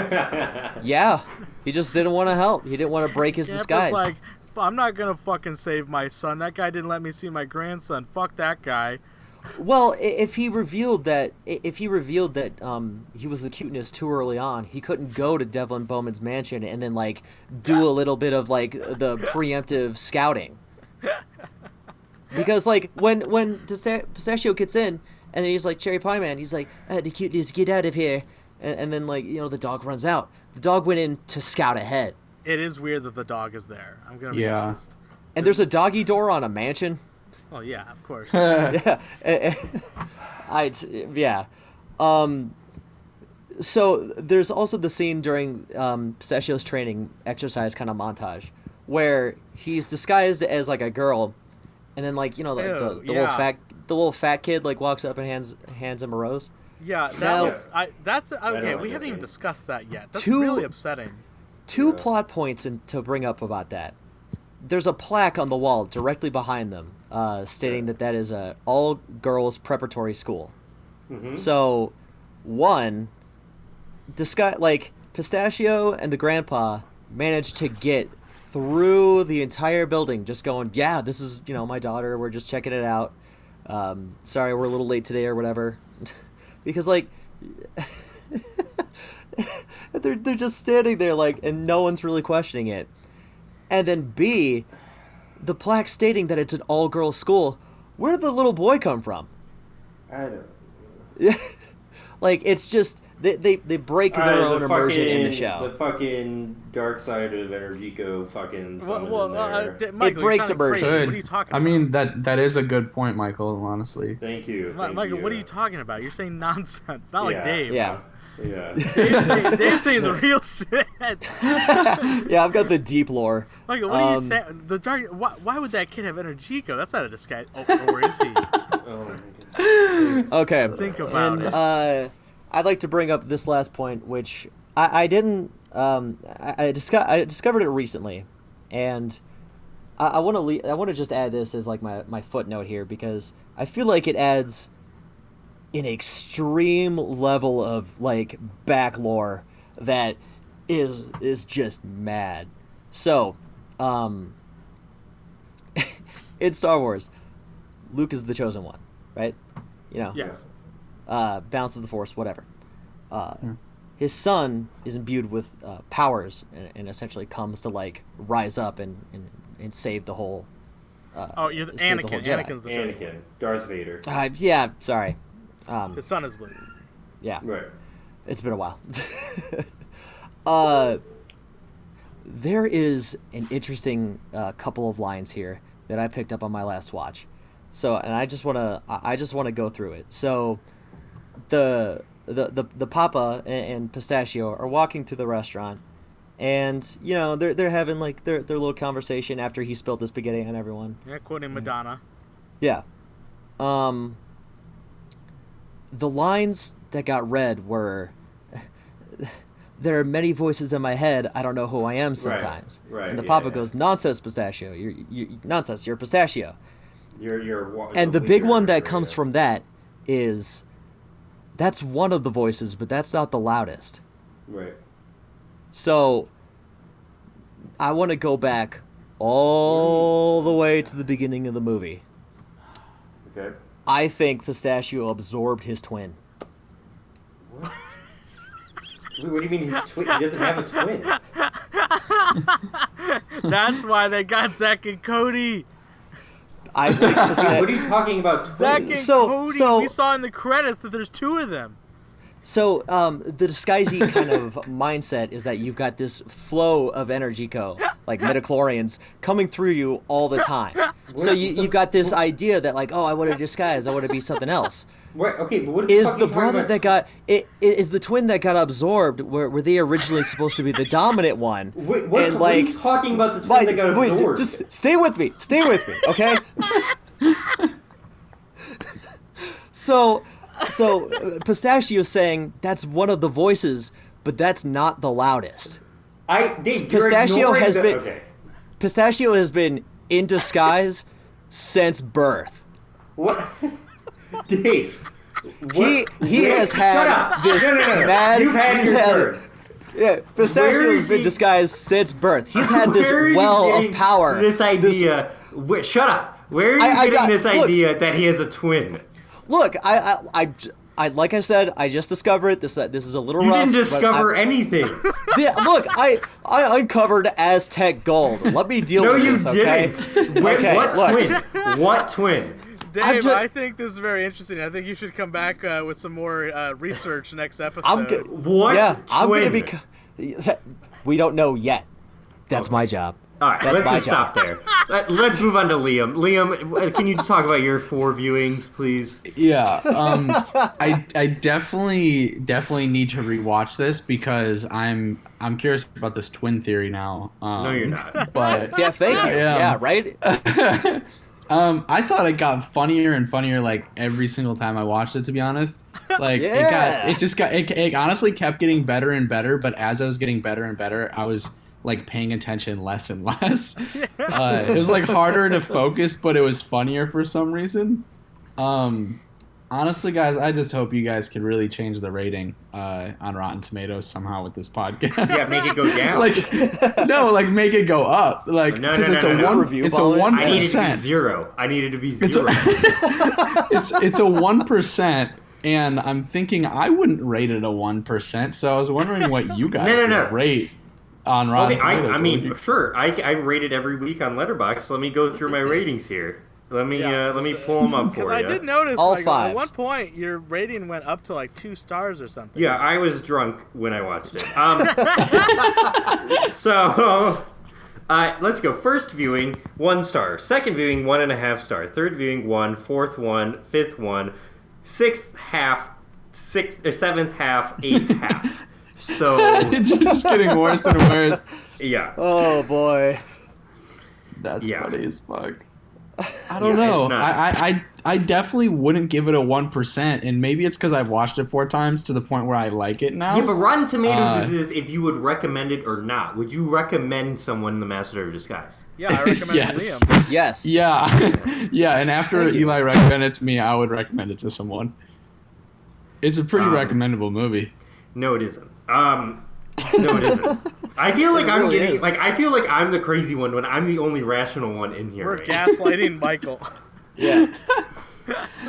Yeah, he just didn't want to help. He didn't want to break his disguise. Like, I'm not going to fucking save my son. That guy didn't let me see my grandson. Fuck that guy. Well, if he revealed that he was the cuteness too early on, he couldn't go to Devlin Bowman's mansion and then like do a little bit of like the preemptive scouting. Because like when Pistachio gets in and then he's like, Cherry Pie Man, he's like, the cuteness, get out of here, and then like the dog runs out. The dog went in to scout ahead. It is weird that the dog is there. I'm gonna be honest. And there's a doggy door on a mansion. Oh yeah, of course. Yeah. So there's also the scene during Pistachio's training exercise kind of montage where he's disguised as like a girl, and then like the little fat kid like walks up and hands him a rose. Yeah, that's okay. We haven't even discussed that yet. That's really upsetting. Two plot points to bring up about that. There's a plaque on the wall directly behind them, stating that is a all-girls preparatory school. Mm-hmm. So, one, Pistachio and the grandpa managed to get through the entire building, just going, yeah, this is my daughter. We're just checking it out. Sorry, we're a little late today or whatever, because like. They're just standing there like, and no one's really questioning it. And then B, the plaque stating that it's an all-girls school. Where did the little boy come from? I don't know. Like, it's just they break their own immersion in the show. The fucking dark side of Energico fucking. Michael, it breaks immersion. What are you talking about? I mean that is a good point, Michael. Honestly. Thank you. Michael, what are you talking about? You're saying nonsense. Not like Dave. Yeah. Yeah. Dave's saying the real shit. Yeah, I've got the deep lore. Michael, what are you saying? The dark. Why would that kid have Energico? That's not a disguise. Or is he? Oh my God. Okay. Think about it. I'd like to bring up this last point, which I didn't. I discovered it recently, and I want to just add this as like my footnote here because I feel like it adds an extreme level of like back lore that is just mad. So, in Star Wars, Luke is the chosen one, right? Yes. Balance of the Force, whatever. His son is imbued with powers and essentially comes to like rise up and save the whole. You're Anakin. Anakin's the chosen Anakin, Darth Vader. Yeah, sorry. His son is Luke. Yeah. Right. It's been a while. There is an interesting couple of lines here that I picked up on my last watch. So, and I just want to go through it. So, the Papa and Pistachio are walking through the restaurant, and they're having like their little conversation after he spilled the spaghetti on everyone. Yeah, quoting Madonna. Yeah. The lines that got read were, there are many voices in my head. I don't know who I am sometimes. Right. And the Papa goes, nonsense, Pistachio. You're nonsense. You're Pistachio. And the big one that comes from that is, that's one of the voices, but that's not the loudest. Right. So, I want to go back all the way to the beginning of the movie. Okay. I think Pistachio absorbed his twin. What do you mean his twin? He doesn't have a twin. That's why they got Zach and Cody. I think what are you talking about? Twins? Zach and Cody. We saw in the credits that there's two of them. So the disguisey kind of mindset is that you've got this flow of Energico, like midichlorians, coming through you all the time. So you've got this idea that like, oh, I want to disguise, I want to be something else. Okay, but what is the brother that got is the twin that got absorbed? Were they originally supposed to be the dominant one? What are you talking about? The twin that got absorbed? Wait, just stay with me, okay? So Pistachio saying that's one of the voices, but that's not the loudest. Pistachio has been in disguise since birth. What? Dave. He has had this mad. You've had your turn. Yeah, Pistachio's been disguised since birth. He's had this well of power. This idea. Shut up. Where are you getting this idea that he has a twin? Look, I like I said, I just discovered this. This is a little rough. You didn't discover anything. Yeah, look, I uncovered Aztec gold. Let me deal with this, okay? No, you didn't. What twin? Dave, I think this is very interesting. I think you should come back with some more research next episode. What? Yeah, twin? I'm gonna be. We don't know yet. That's my job. All right, let's just stop there. Let's move on to Liam. Liam, can you just talk about your 4 viewings, please? Yeah, I definitely need to rewatch this because I'm curious about this twin theory now. No, you're not. But yeah, thank you. Yeah, right. I thought it got funnier and funnier like every single time I watched it. To be honest, like it honestly kept getting better and better. But as I was getting better and better, I was like paying attention less and less. It was like harder to focus, but it was funnier for some reason. Honestly, guys, I just hope you guys could really change the rating on Rotten Tomatoes somehow with this podcast. Yeah, make it go down. Like make it go up. Like no, it's a 1%. I need it to be 0. I need it to be 0. It's a 1%. And I'm thinking I wouldn't rate it a 1%, so I was wondering what you guys would rate on Rotten Tomatoes. I mean, sure. I rate it every week on Letterboxd. Let me go through my ratings here. Let me pull them up for you. I did notice all 5. At one point your rating went up to like 2 stars or something. Yeah, I was drunk when I watched it. So let's go. First viewing, 1 star. Second viewing, 1.5 star. Third viewing, 1. Fourth 1. Fifth 1. Sixth half. Seventh half. Eighth half. So it's just getting worse and worse. Yeah. Oh boy. That's funny as fuck. I don't know. I definitely wouldn't give it a 1%, and maybe it's because I've watched it 4 times to the point where I like it now. Yeah, but Rotten Tomatoes is if you would recommend it or not. Would you recommend someone The Master of Disguise? Yeah, I recommend Yes. Liam. Yes. Yeah. Yeah, and after Eli recommended it to me, I would recommend it to someone. It's a pretty recommendable movie. No, it isn't. No, it isn't. I feel like I'm getting is. I feel like I'm the crazy one when I'm the only rational one in here. We're gaslighting Michael. Yeah.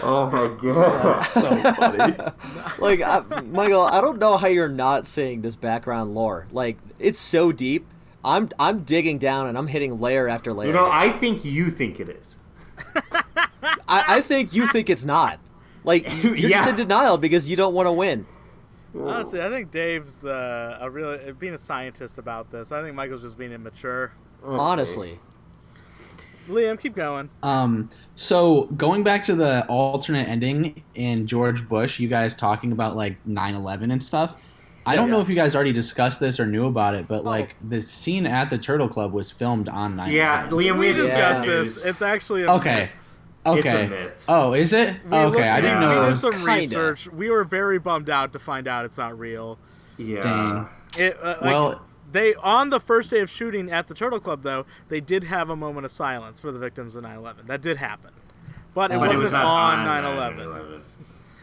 Oh my god. That's so funny. Like, Michael, I don't know how you're not seeing this background lore. Like, it's so deep. I'm digging down and I'm hitting layer after layer. You know, I think you think it is. I think you think it's not. Like, you're just in denial because you don't want to win. Honestly, I think Dave's being a scientist about this. I think Michael's just being immature. Honestly. Liam, keep going. So going back to the alternate ending in George Bush, you guys talking about like 9/11 and stuff. I don't know if you guys already discussed this or knew about it, but like the scene at the Turtle Club was filmed on 9/11. Yeah, Liam, we discussed this. It's actually a myth. Okay. It's a myth. Oh, is it? I didn't know. We did some research. We were very bummed out to find out it's not real. Yeah. Dang. They on the first day of shooting at the Turtle Club, though, they did have a moment of silence for the victims of 9/11. That did happen, but it wasn't on 9/11,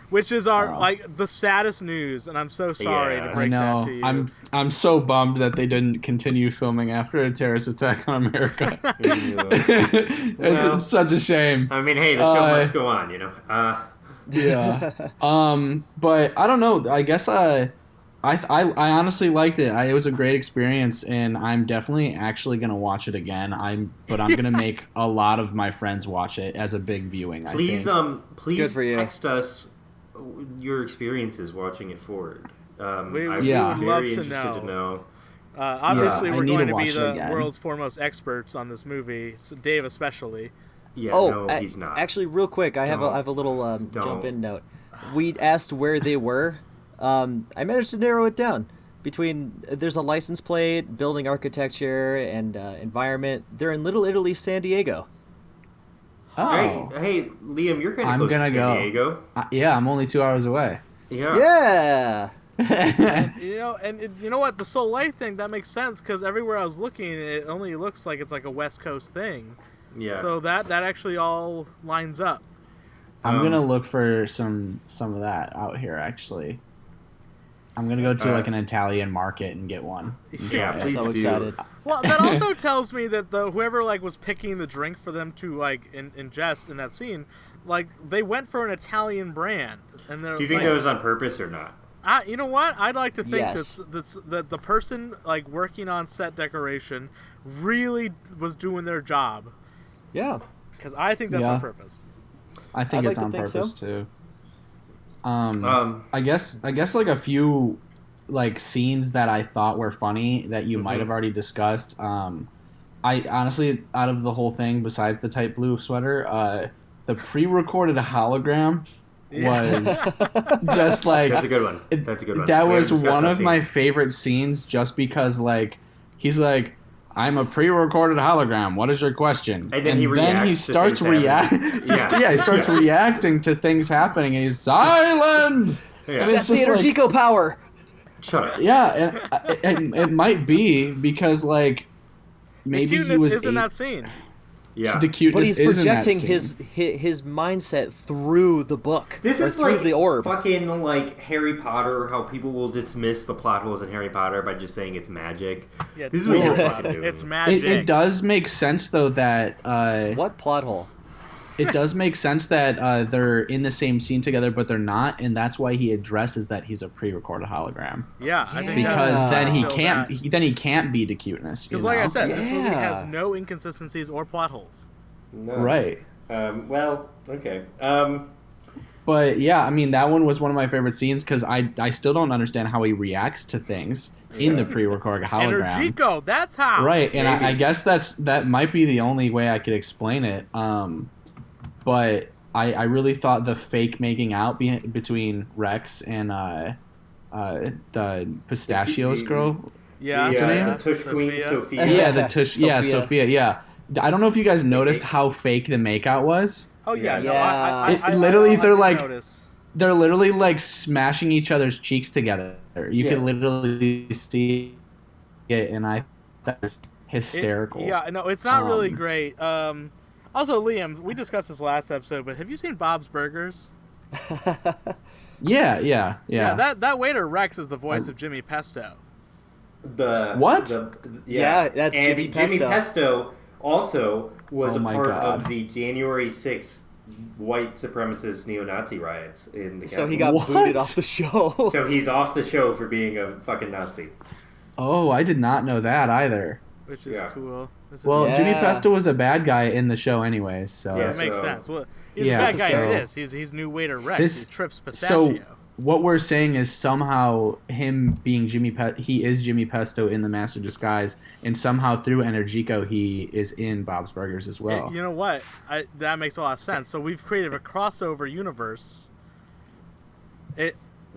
which is the saddest news. And I'm so sorry to break that to you. I'm so bummed that they didn't continue filming after a terrorist attack on America. It's such a shame. I mean, hey, the show must go on, you know. Yeah. But I don't know. I guess I honestly liked it. It was a great experience, and I'm definitely actually gonna watch it again. But I'm gonna make a lot of my friends watch it as a big viewing. Please, I think. Please text us your experiences watching it forward. We would love to know. Obviously, we're going to be the world's foremost experts on this movie, so Dave especially. Yeah, no, he's not. Actually, real quick, I have a little jump-in note. We asked where they were. I managed to narrow it down. There's a license plate, building architecture, and environment. They're in Little Italy, San Diego. Oh. Hey, Liam, you're kind of close to San Diego. Yeah, I'm only 2 hours away. Yeah. And you know what? The Soleil thing, that makes sense, because everywhere I was looking, it only looks like it's like a West Coast thing. Yeah. So that actually all lines up. I'm gonna look for some of that out here. Actually, I'm gonna go to like an Italian market and get one. Yeah, please so do. excited. Well, that also tells me that whoever like was picking the drink for them to like ingest in that scene, like they went for an Italian brand. And do you think that was on purpose or not? You know what? I'd like to think Yes. that the person like working on set decoration really was doing their job. Yeah. Because I think that's on purpose. I think I'd it's like on to think purpose so. too. I guess like a few like scenes that I thought were funny that you might have already discussed. I honestly, out of the whole thing, besides the tight blue sweater, the pre-recorded hologram was just like That's a good one. That was one of my favorite scenes, just because like he's like, I'm a pre-recorded hologram. What is your question? And then he starts reacting. He starts reacting to things happening, and he's silent. Yeah. And That's the Energico power. Shut up. Yeah, and it might be because like maybe the he cuteness was is in that scene. Yeah. The cuteness But he's is projecting in that scene. his mindset through the book. This is through like the orb. fucking like Harry Potter, how people will dismiss the plot holes in Harry Potter by just saying it's magic. Yeah, This is what you're well, fucking doing. It's magic. It does make sense though that What plot hole? it does make sense that they're in the same scene together, but they're not, and that's why he addresses that he's a pre-recorded hologram. Yeah, I think Because that's then he feel can't. that. Then he can't be the cuteness. Because like I said, this movie Yeah. has no inconsistencies or plot holes. No. Right. Well, okay. But yeah, I mean that one was one of my favorite scenes because I still don't understand how he reacts to things in the pre-recorded hologram. Energico, that's how. Right, and Maybe. I guess that might be the only way I could explain it. But I really thought the fake making out between Rex and the Pistachios girl. Yeah. What's her name? The Tush Queen, Sophia. Yeah, the Tush. Yeah, Sophia. Sophia. Yeah. I don't know if you guys noticed how fake the makeout was. Oh yeah. No, Yeah. I Literally, they're did like- notice. They're literally like smashing each other's cheeks together. You can literally see it, and I that was hysterical. Yeah, no, it's not really Um, great. Also, Liam, we discussed this last episode, but have you seen Bob's Burgers? Yeah. That waiter Rex is the voice of Jimmy Pesto. What? Yeah, that's and Jimmy Pesto. Jimmy Pesto also was Oh a my part God. of the January 6th white supremacist neo-Nazi riots in the So he capital. got What? booted off the show. So he's off the show for being a fucking Nazi. Oh, I did not know that either. Which is Yeah. cool. This is- Well, Yeah. Jimmy Pesto was a bad guy in the show anyways, so Yeah. it makes so- sense. Well, he's Yeah, a bad guy so- in this. He's new waiter Rex. This- he trips Pistachio. so what we're saying is somehow him being he is Jimmy Pesto in the Master Disguise, and somehow through Energico he is in Bob's Burgers as well. You know what? That makes a lot of sense. So we've created a crossover universe.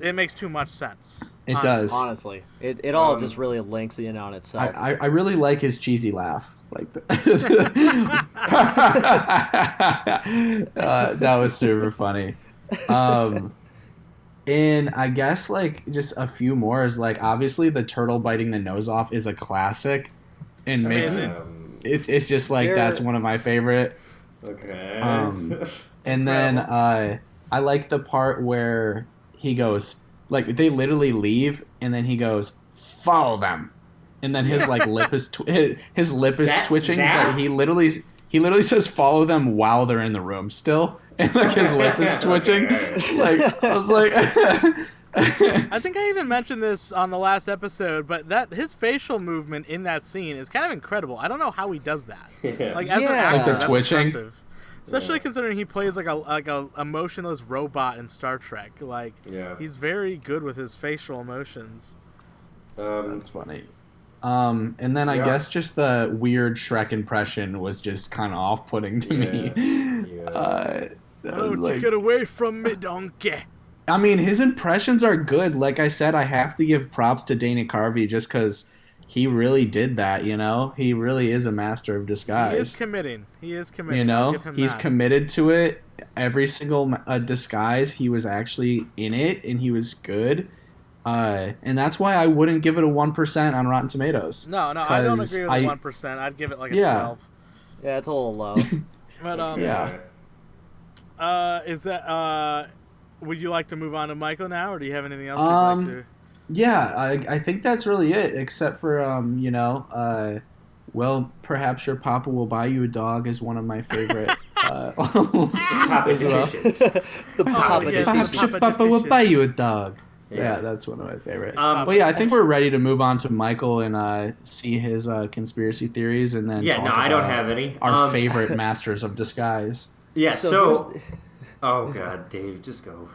It makes too much sense. It honestly. does. Honestly, it all just really links in on itself. I really like his cheesy laugh. Like that was super funny. And I guess like just a few more is like obviously the turtle biting the nose off is a classic, and makes Amazing. it's just like that's one of my favorite. Okay. And then I like the part where he goes like they literally leave, and then he goes follow them, and then his like lip is his lip is twitching, but he literally says follow them while they're in the room still, and like his lip is twitching. Like I was like. I think I even mentioned this on the last episode, but that his facial movement in that scene is kind of incredible. I don't know how he does that. Yeah. Like as an Yeah. actor, Like the that's twitching? impressive. Especially considering he plays like a emotionless robot in Star Trek. Like he's very good with his facial emotions. That's funny. And then I guess just the weird Shrek impression was just kind of off-putting to me. Yeah. Don't you get away from me, donkey? I mean, his impressions are good. Like I said, I have to give props to Dana Carvey just because he really did that, you know? He really is a master of disguise. He is committing. You I'll know? give him He's that. committed to it. Every single disguise, he was actually in it, and he was good. And that's why I wouldn't give it a 1% on Rotten Tomatoes. No, I don't 'Cause agree with the 1%. I'd give it like a 12. Yeah, it's a little low. But Yeah. Is that would you like to move on to Michael now, or do you have anything else you'd like to? Yeah, I think that's really it, except for well, perhaps your papa will buy you a dog is one of my favorite. Papa deficient. The Papa Perhaps your papa will buy you a dog. Yeah, that's one of my favorites. Well, yeah, I think we're ready to move on to Michael and see his conspiracy theories, and then talk I don't have any. Our favorite masters of disguise. Yeah. So oh God, Dave, just go.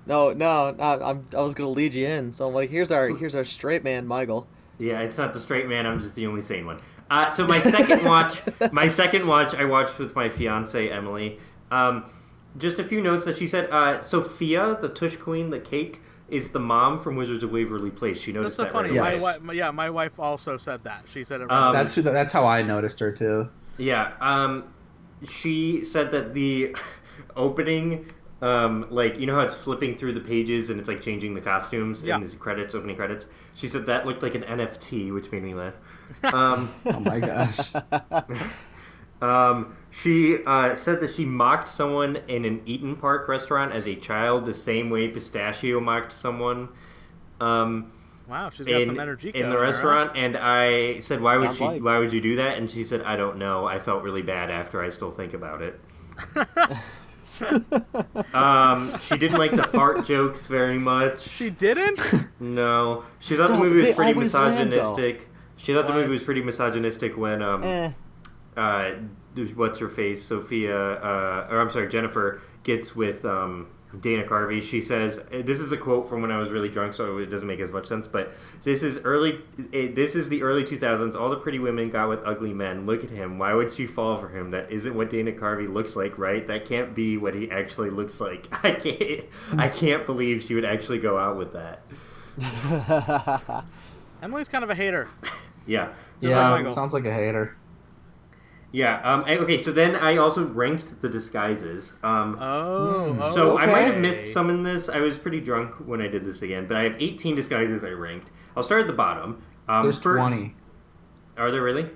No, I was gonna lead you in. So I'm like, here's our straight man, Michael. Yeah, it's not the straight man. I'm just the only sane one. So my second watch, I watched with my fiance Emily. Just a few notes that she said. Sophia, the Tush Queen, the cake, is the mom from Wizards of Waverly Place. She noticed That's that. Funny. Right My wife also said that. She said it. That's how I noticed her too. Yeah. She said that the opening. Like, you know how it's flipping through the pages and it's like changing the costumes in these opening credits? She said that looked like an NFT, which made me laugh. Oh my gosh. She said that she mocked someone in an Eaton Park restaurant as a child the same way Pistachio mocked someone. Wow, she's got some energy in the restaurant, right? And I said, why would you do that? And she said, I don't know. I felt really bad after. I still think about it. She didn't like the fart jokes very much. She didn't? No. She thought the movie was pretty misogynistic. She thought the movie was pretty misogynistic when what's her face, Jennifer gets with Dana Carvey. She says, this is a quote from when I was really drunk, so it doesn't make as much sense, but this is the early 2000s. All the pretty women got with ugly men. Look at him. Why would she fall for him? That isn't what Dana Carvey looks like, right? That can't be what he actually looks like. I can't believe she would actually go out with that. Emily's kind of a hater. Yeah. Sounds like a hater. Yeah. Okay. So then I also ranked the disguises. So I might have missed some in this. I was pretty drunk when I did this again, but I have 18 disguises I ranked. I'll start at the bottom. There's 20. Are there really?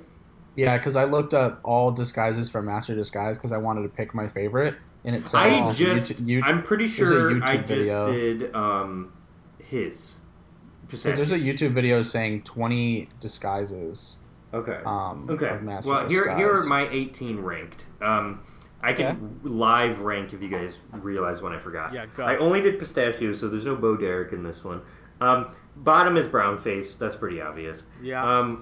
Yeah, because I looked up all disguises from Master Disguise because I wanted to pick my favorite, and it says I'm pretty sure I just did his. Because there's a YouTube video saying 20 disguises. Okay. Okay. Well, here are my 18 ranked. I can live rank if you guys realize one I forgot. Yeah, go. I only did Pistachio, so there's no Bo Derek in this one. Bottom is Brownface. That's pretty obvious. Yeah.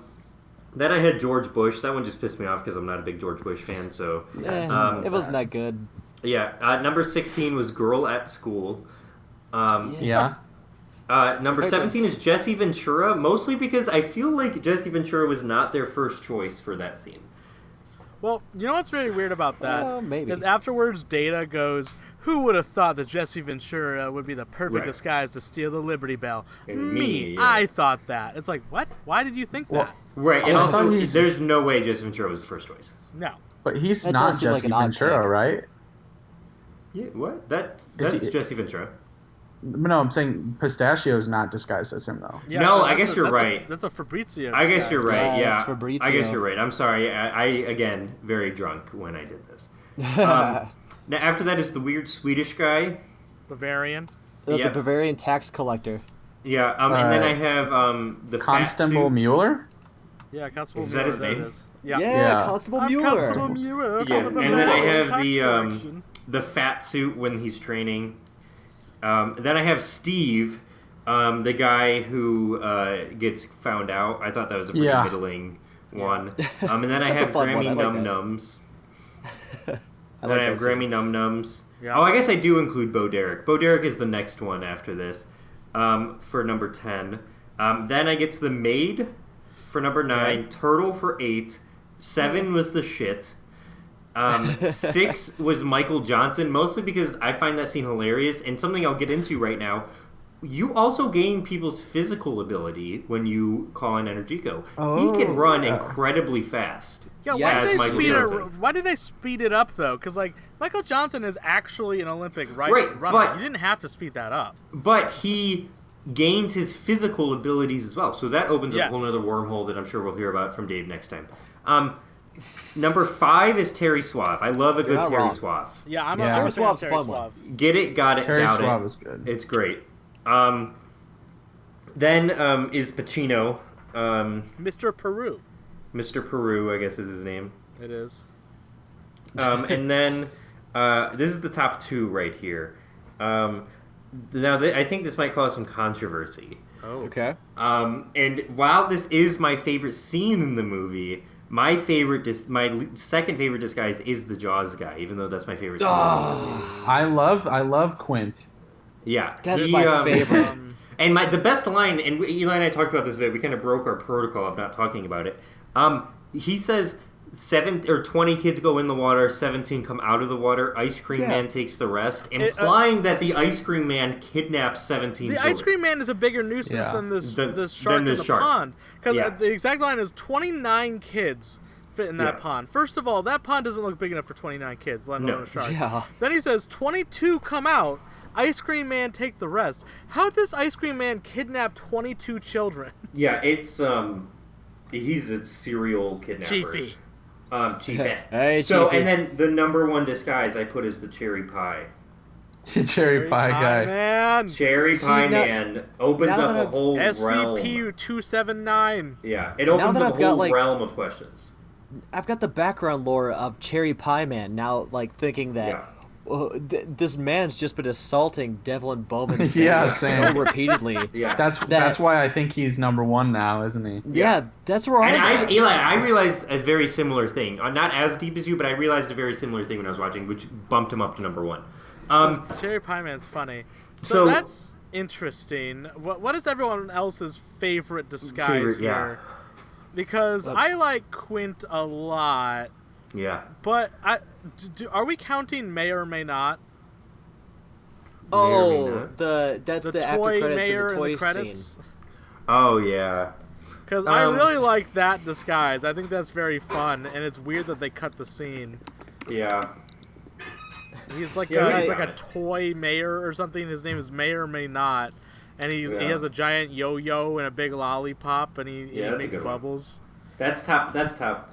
Then I had George Bush. That one just pissed me off because I'm not a big George Bush fan. So it wasn't that good. Yeah. Number 16 was Girl at School. Yeah. Number 17 is Jessie Ventura, mostly because I feel like Jessie Ventura was not their first choice for that scene. Well, you know what's really weird about that? Maybe. Because afterwards, Data goes, who would have thought that Jessie Ventura would be the perfect disguise to steal the Liberty Bell? And Me. yeah. I thought that. It's like, what? Why did you think that? Right, and also, there's no way Jessie Ventura was the first choice. No. But he's not Jessie Ventura, right? Yeah, what? That's Jessie Ventura. No, I'm saying Pistachio's not disguised as him, though. Yeah, no, I guess you're right. That's a Fabrizio. I guess you're right, yeah. It's Fabrizio. I guess you're right. I'm sorry. I again, very drunk when I did this. Now, after that is the weird Swedish guy. Bavarian. The Bavarian tax collector. Yeah, and then I have the Constable Mueller? Yeah, Constable Mueller. Is that his name? Yeah, Constable Mueller. Constable Mueller. Yeah, and then I have the fat suit when he's training. Then I have Steve, the guy who gets found out. I thought that was a pretty middling one. And then I have Grammy Num Nums. Then I have Grammy Num Nums. Yeah. Oh, I guess I do include Bo Derek. Bo Derek is the next one after this for number 10. Then I get to the Maid for number 9, Turtle for 8, 7 was the shit. 6 was Michael Johnson, mostly because I find that scene hilarious, and something I'll get into right now. You also gain people's physical ability when you call in Energico. He can run incredibly fast. Yeah, why do they speed it up, though? Because, like, Michael Johnson is actually an Olympic runner. You didn't have to speed that up. But he gains his physical abilities as well, so that opens up a whole other wormhole that I'm sure we'll hear about from Dave next time. Number 5 is Terry Suave. I love a good not Terry wrong. Suave. Yeah, I'm Yeah. a Terry fan of Suave's Terry fun Suave. Get it, got it, Terry doubt Suave it. is good. It's great. Then is Pacino. Mr. Peru. Mr. Peru, I guess is his name. It is. And then this is the top 2 right here. I think this might cause some controversy. Oh. Okay. And while this is my favorite scene in the movie, my second favorite disguise is the Jaws guy, even though that's my favorite scene. I love Quint. Yeah, That's my favorite. And the best line, and Eli and I talked about this a bit. We kind of broke our protocol of not talking about it. He says 20 kids go in the water, 17 come out of the water. Ice Cream Man takes the rest, implying that the Ice Cream Man kidnaps 17 The children. Ice Cream Man is a bigger nuisance than this shark in the pond. Because the exact line is 29 kids fit in that pond. First of all, that pond doesn't look big enough for 29 kids, let alone a shark. Yeah. Then he says 22 come out, Ice Cream Man take the rest. How did this Ice Cream Man kidnap 22 children? Yeah, it's he's a serial kidnapper. Chiefy. Chiefy. Hey, so, Chiefy. and then the number 1 disguise I put is the cherry pie. Cherry pie guy. Man. Cherry Pie Man opens now up that a whole realm. SCP-279. Yeah, it opens that up I've a got, whole like- realm of questions. I've got the background lore of Cherry Pie Man now, like thinking that this man's just been assaulting Devlin Bowman's Yeah, so same. repeatedly. Yeah. That's why I think he's number 1 now, isn't he? Yeah, that's where And I'm at. Eli, I realized a very similar thing. Not as deep as you, but I realized a very similar thing when I was watching, which bumped him up to number 1. Cherry Pie Man's funny. So So- that's interesting. What is everyone else's favorite disguise here? Because I like Quint a lot, Yeah. but are we counting May or May Not? That's The the after toy credits mayor and the in toy the credits? scene. Oh, yeah. Because I really like that disguise. I think that's very fun, and it's weird that they cut the scene. Yeah. He's like Yeah, he's yeah. like a toy mayor or something. His name is May or May Not, and he has a giant yo-yo and a big lollipop, and he that's a makes good one. bubbles. That's top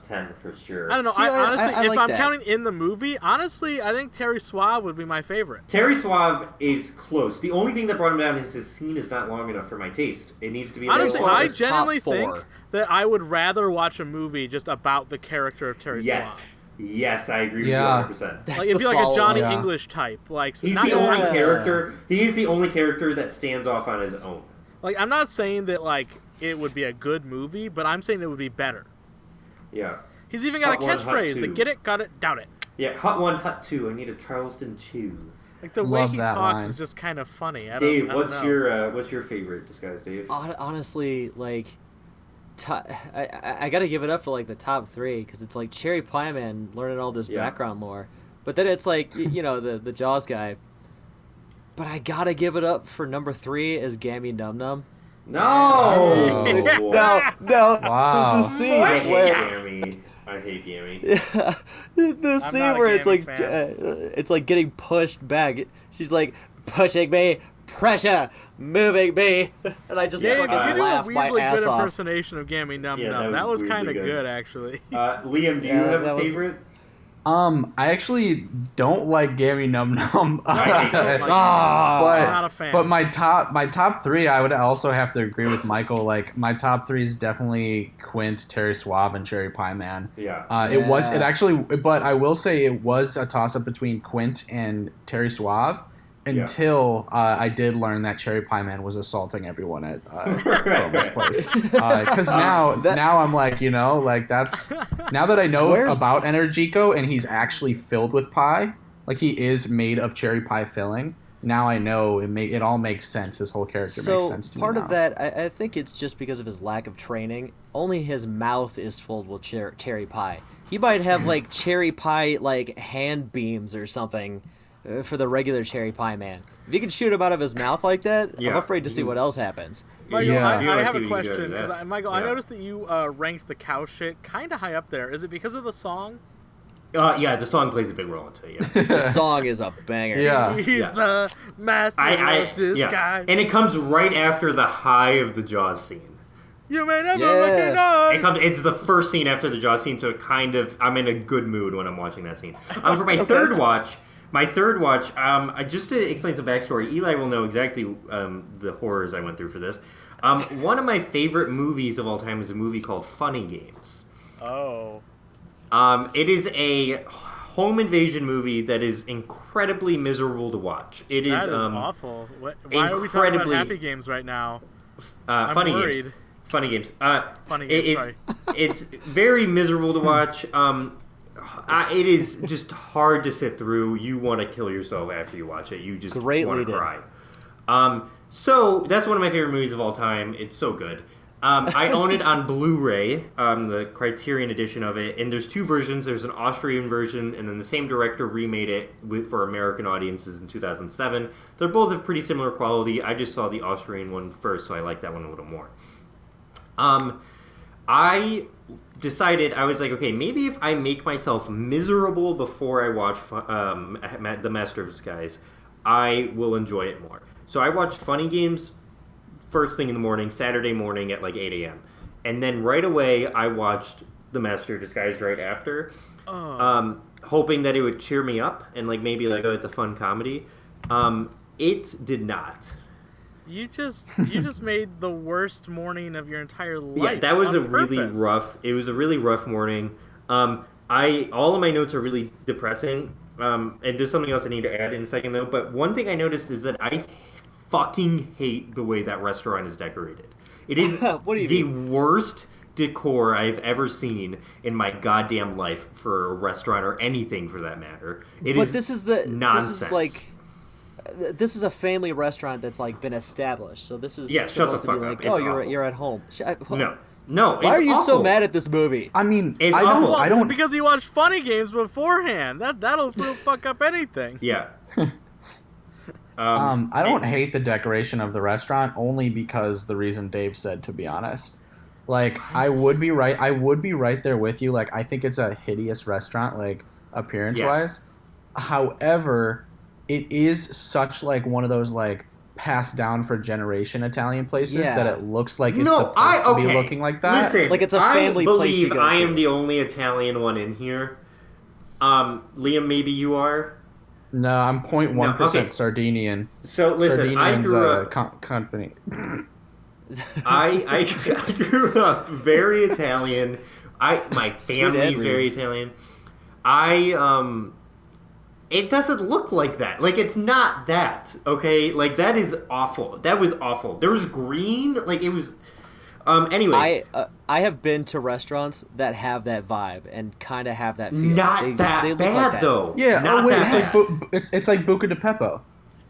10 for sure. I don't know. See, I I honestly, if like I'm that. counting in the movie, honestly, I think Terry Suave would be my favorite. Terry Suave is close. The only thing that brought him down is his scene is not long enough for my taste. It needs to be Honestly, Suave I is top genuinely 4. think that I would rather watch a movie just about the character of Terry Yes. Suave. Yes, I agree with you Yeah. 100%. That's Like it'd the be like a follow-up. Johnny Yeah. English type. Like He's not the only Yeah. character. He's the only character that stands off on his own. like I'm not saying that like it would be a good movie, but I'm saying it would be better. Yeah. He's even got Hot a one, hot catchphrase: two. "The get it, got it, doubt it." Yeah, hot 1, hot 2. I need a Charleston chew. Like the way Love he that talks line. is just kind of funny. I Dave, don't what's know. what's your favorite disguise, Dave? Honestly, like, I gotta give it up for like the top 3 because it's like Cherry Pie Man learning all this background lore, but then it's like you know the Jaws guy. But I gotta give it up for number 3 as Gammy Num Num. No! No. Wow. The scene I hate where Gammy. I hate Gammy. the scene not a where it's Gammy like fan. it's like getting pushed back. She's like pushing me, pressure, moving me, and I just Dave, fucking you do a laugh my weirdly ass good off. impersonation of Gammy Num Yeah, Num. that That was was kind of weirdly good, good. actually. Liam, do you Yeah, have that a was- favorite? I actually don't like Gammy Num Num. I don't like Ah, I'm not a fan. But my top 3, I would also have to agree with Michael. Like my top 3 is definitely Quint, Terry Suave, and Cherry Pie Man. Yeah. It actually, but I will say it was a toss up between Quint and Terry Suave until I did learn that Cherry Pie Man was assaulting everyone at Roman's place. Because now I'm like, you know, like that's now that I know about Energico and he's actually filled with pie, like he is made of cherry pie filling. Now I know it all makes sense. His whole character makes sense to me. Part now. of that, I think it's just because of his lack of training. Only his mouth is filled with cherry pie. He might have like cherry pie like hand beams or something for the regular Cherry Pie Man. If you can shoot him out of his mouth like that, I'm afraid to see what else happens. Michael, Yeah. I have see a what you question do to because that. Michael, I Yeah. noticed that you ranked the cow shit kind of high up there. Is it because of the song? Yeah, the song plays a big role into it. Yeah. The song is a banger. Yeah. He's Yeah. the master of disguise. And it comes right after the high of the Jaws scene. You may never Yeah. recognize. It's the first scene after the Jaws scene, so I'm in a good mood when I'm watching that scene. For my third watch, just to explain some backstory, Eli will know exactly the horrors I went through for this. One of my favorite movies of all time is a movie called Funny Games. Oh. It is a home invasion movie that is incredibly miserable to watch. It is That is awful. Why are we talking about Happy Games right now? I'm Funny worried. Games. Funny Games. Funny Games, sorry. It's very miserable to watch. It is just hard to sit through. You want to kill yourself after you watch it. You just want to cry. So that's one of my favorite movies of all time. It's so good. I own it on Blu-ray, the Criterion edition of it, and there's two versions. There's an Austrian version, and then the same director remade it for American audiences in 2007. They're both of pretty similar quality. I just saw the Austrian one first, so I like that one a little more. I decided, I was like, okay, maybe if I make myself miserable before I watch The Master of Disguise, I will enjoy it more. So I watched Funny Games first thing in the morning, Saturday morning at like 8 a.m. And then right away, I watched The Master of Disguise right after, hoping that it would cheer me up and like maybe like, oh, it's a fun comedy. It did not. You just made the worst morning of your entire life. Yeah, that was It was a really rough morning. All of my notes are really depressing. And there's something else I need to add in a second though. But one thing I noticed is that I fucking hate the way that restaurant is decorated. It is the worst decor I've ever seen in my goddamn life for a restaurant or anything for that matter. This is nonsense. This is a family restaurant that's like been established. So this is shut the supposed fuck to be up. like, It's oh, awful. you're at home. No. Why are you awful. so mad at this movie? I mean, It's I awful. don't. Because he watched Funny Games beforehand. That'll fuck up anything. Yeah. I don't hate the decoration of the restaurant only because the reason Dave said, to be honest. Like, I would be right there with you. Like, I think it's a hideous restaurant, like, appearance-wise. Yes. However, it is such, like, one of those, like, passed down for generation Italian places that it looks like it's supposed to be looking like that. Listen, like it's a family place you go to. I am the only Italian one in here. Liam, maybe you are? No, I'm 0.1% Sardinian. So listen, Sardinian's I grew up company. I grew up very Italian. My family's very Italian. It doesn't look like that. Like, it's not that, okay? Like, that is awful. That was awful. There was green. Like, it was... anyways. I have been to restaurants that have that vibe and kind of have that feel. Not that bad, though. Yeah, not that bad. It's like Buca de Beppo.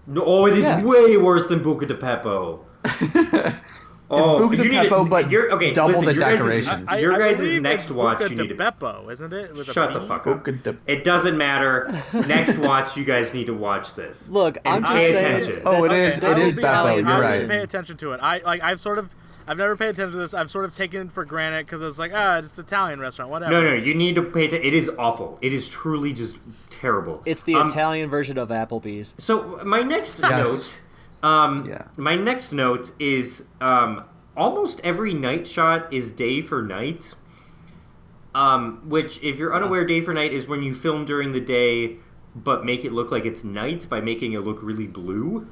No, it is way worse than Buca de Beppo. It's Buca de Beppo, but double the decorations. Your guys' next watch, you need to... Beppo, isn't it? Shut the fuck up. It doesn't matter. Next watch, you guys need to watch this. Look, I'm just pay saying... attention. Oh, it is Beppo, you're right. Pay attention to it. I've never paid attention to this. I've sort of taken it for granted because it's like, it's an Italian restaurant, whatever. No, you need to pay attention. It is awful. It is truly just terrible. It's the Italian version of Applebee's. So my next note... My next note is almost every night shot is day for night, which, if you're unaware, day for night is when you film during the day but make it look like it's night by making it look really blue.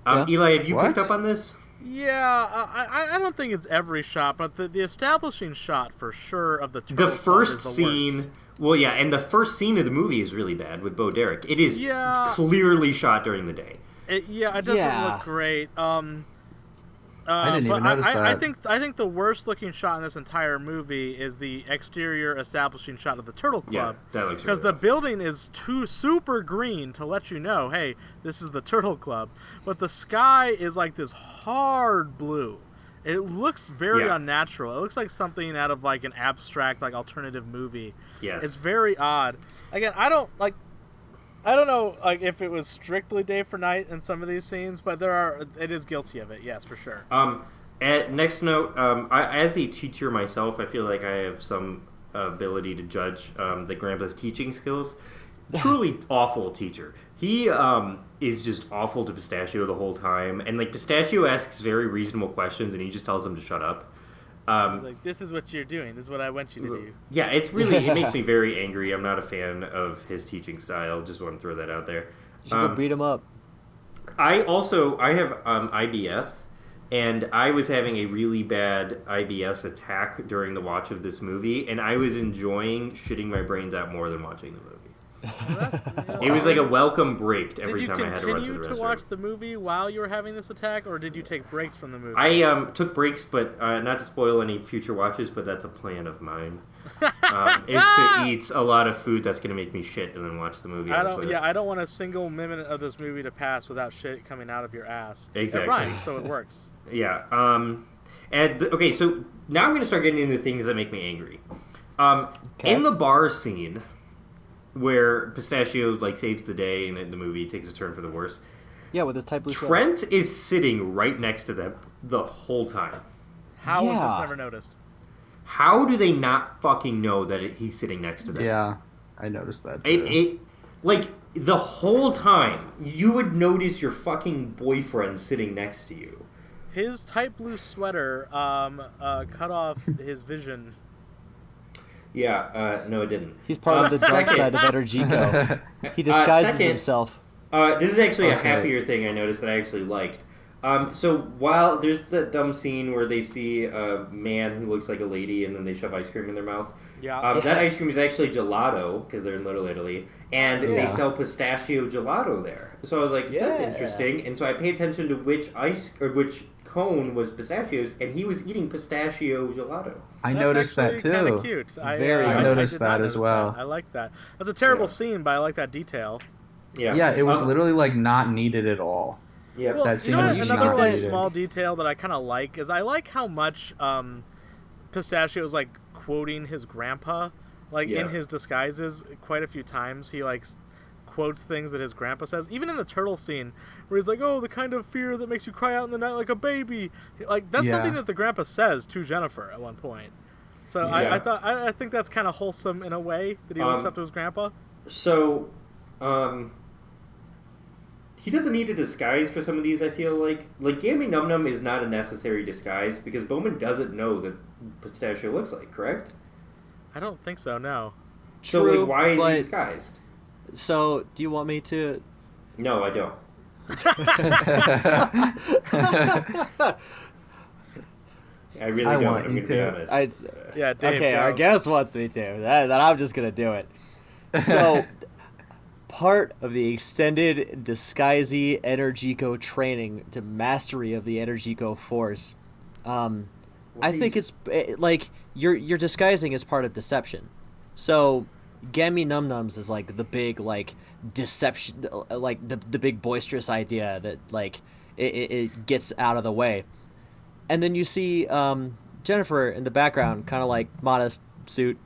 Eli, have you picked up on this? Yeah, I don't think it's every shot, but the establishing shot for sure of the turtle the first is the scene. Worst. Well, yeah, and the first scene of the movie is really bad with Bo Derek. It is clearly shot during the day. It doesn't look great. I didn't even notice that. I think the worst looking shot in this entire movie is the exterior establishing shot of the Turtle Club. Yeah, that looks because really the building is too super green to let you know, hey, this is the Turtle Club. But the sky is like this hard blue. It looks very unnatural. It looks like something out of like an abstract, like alternative movie. Yes, it's very odd. Again, I don't know, like, if it was strictly day for night in some of these scenes, but it is guilty of it, yes, for sure. Next note, as a teacher myself, I feel like I have some ability to judge the grandpa's teaching skills. truly awful teacher. He is just awful to Pistachio the whole time, and like Pistachio asks very reasonable questions, and he just tells him to shut up. He's like, "This is what you're doing. This is what I want you to do." Yeah, it makes me very angry. I'm not a fan of his teaching style. Just want to throw that out there. You should go beat him up. I have IBS, and I was having a really bad IBS attack during the watch of this movie, and I was enjoying shitting my brains out more than watching the movie. It was like a welcome break every time I had to run to the restroom. Did you continue to watch the movie while you were having this attack, or did you take breaks from the movie? I took breaks, but not to spoil any future watches, but that's a plan of mine. Is to eat a lot of food that's going to make me shit and then watch the movie. I don't want a single minute of this movie to pass without shit coming out of your ass. Exactly. It rhymes, so it works. Yeah. Okay, so now I'm going to start getting into things that make me angry. In the bar scene, where Pistachio like saves the day and in the movie takes a turn for the worse. Yeah, with his tight blue shirt. Trent is sitting right next to them the whole time. How was this never noticed? How do they not fucking know that he's sitting next to them? Yeah, I noticed that too. Like, the whole time, you would notice your fucking boyfriend sitting next to you. His tight blue sweater cut off his vision. Yeah, no, it didn't. He's part of the dark side of Energy Go. He disguises himself. This is actually a happier thing I noticed that I actually liked. So while there's that dumb scene where they see a man who looks like a lady and then they shove ice cream in their mouth. Yeah. That ice cream is actually gelato because they're in Little Italy, and they sell pistachio gelato there. So I was like, that's interesting. And so I pay attention to which cone was pistachios, and he was eating pistachio gelato. I noticed that too. Kind of cute. I noticed that as well. I like that. That's a terrible scene, but I like that detail. Yeah. Yeah, it was literally like not needed at all. Yeah. Well, that scene was another not needed. small detail that I kind of like is I like how much Pistachio is like quoting his grandpa, in his disguises quite a few times. He like quotes things that his grandpa says, even in the turtle scene where he's like, "Oh, the kind of fear that makes you cry out in the night like a baby." Like that's something that the grandpa says to Jennifer at one point. So I think that's kind of wholesome in a way that he looks up to his grandpa. So, he doesn't need a disguise for some of these. I feel like Gammy Num Num is not a necessary disguise because Bowman doesn't know that Pistachio looks like, correct? I don't think so. No. True, so why is he disguised? So, do you want me to... No, I don't. I really don't. I'm going to be honest. Yeah, Dave, okay, our guest wants me to. Then I'm just going to do it. So, part of the extended Disguisey Energico training to mastery of the Energico force, I think it's like you're disguising as part of deception. So, Gammy Num Nums is like the big like deception, like the big boisterous idea that like it gets out of the way, and then you see Jennifer in the background, kind of like modest suit,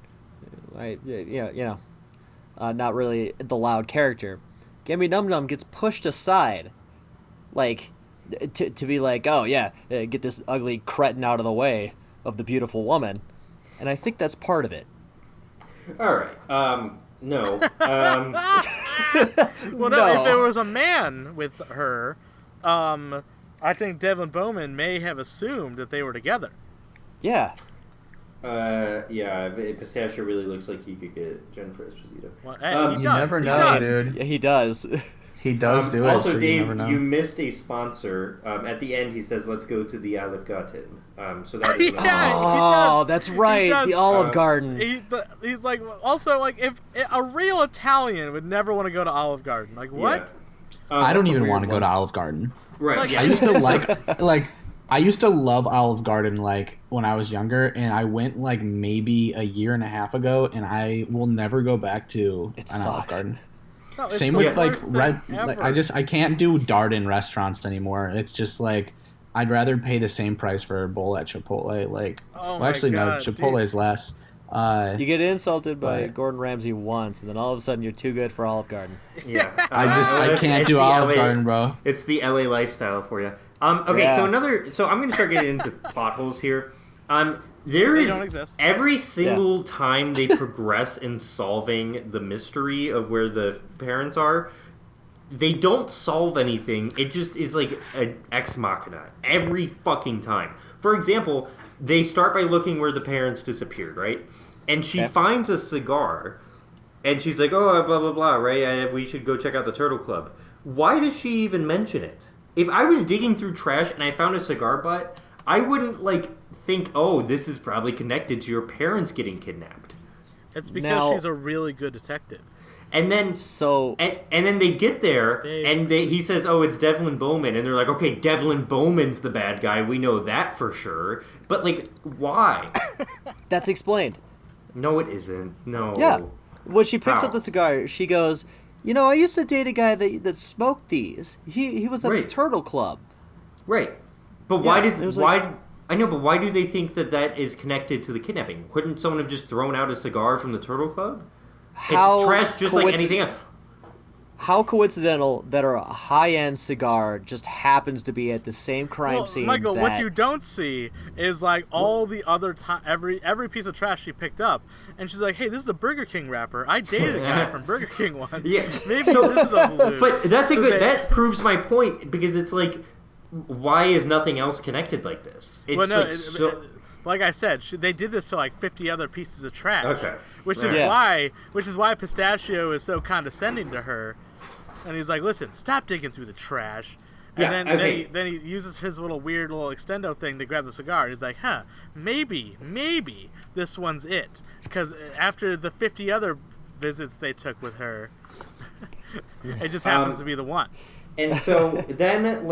not really the loud character. Gammy Num Num gets pushed aside, like to be like, oh yeah, get this ugly cretin out of the way of the beautiful woman, and I think that's part of it. All right. No. Well, no. If it was a man with her, I think Devlin Bowman may have assumed that they were together. Yeah. Yeah. Pistachio really looks like he could get Jennifer Esposito. Well, he you does. never He know, does. dude. Yeah, he does. He does do also, it. So Dave, you never know. you missed a sponsor. At the end, he says, "Let's go to the Olive Garden." So that is that's right. The Olive Garden. He's like, also like, if a real Italian would never want to go to Olive Garden. Like what? Yeah. I don't even want to go to Olive Garden. Right. Like, yeah. I used to I used to love Olive Garden like when I was younger, and I went like maybe a year and a half ago, and I will never go back to Olive Garden. No, Same with like I can't do Darden restaurants anymore. It's just like I'd rather pay the same price for a bowl at Chipotle. Like, no, Chipotle is less. You get insulted by Gordon Ramsay once, and then all of a sudden you're too good for Olive Garden. Yeah, I can't do Olive Garden, bro. It's the LA lifestyle for you. Okay, so I'm going to start getting into plot holes here. There is don't exist. every single time they progress in solving the mystery of where the parents are, they don't solve anything. It just is like an ex machina every fucking time. For example, they start by looking where the parents disappeared, right? And she finds a cigar, and she's like, "Oh, blah blah blah, right? We should go check out the Turtle Club." Why does she even mention it? If I was digging through trash and I found a cigar butt, I wouldn't think, "Oh, this is probably connected to your parents getting kidnapped." It's because she's a really good detective. And then and then they get there, and he says, "Oh, it's Devlin Bowman," and they're like, "Okay, Devlin Bowman's the bad guy. We know that for sure." But why? That's explained. No, it isn't. No. Yeah. When she picks up the cigar, she goes, "I used to date a guy that smoked these. He was at the Turtle Club." Right. But I know, but why do they think that is connected to the kidnapping? Couldn't someone have just thrown out a cigar from the Turtle Club? It's trash just like anything else. How coincidental that a high-end cigar just happens to be at the same crime scene. Michael, what you don't see is all the other time, every piece of trash she picked up, and she's like, "Hey, this is a Burger King wrapper. I dated a guy from Burger King once. Yeah, maybe this is a balloon." But that's that proves my point, because it's why is nothing else connected like this? It's like I said, they did this to 50 other pieces of trash. Okay. Which is why Pistachio is so condescending to her, and he's like, "Listen, stop digging through the trash." And then he uses his weird little extendo thing to grab the cigar. And he's like, maybe this one's it, because after the 50 other visits they took with her, it just happens to be the one. And so then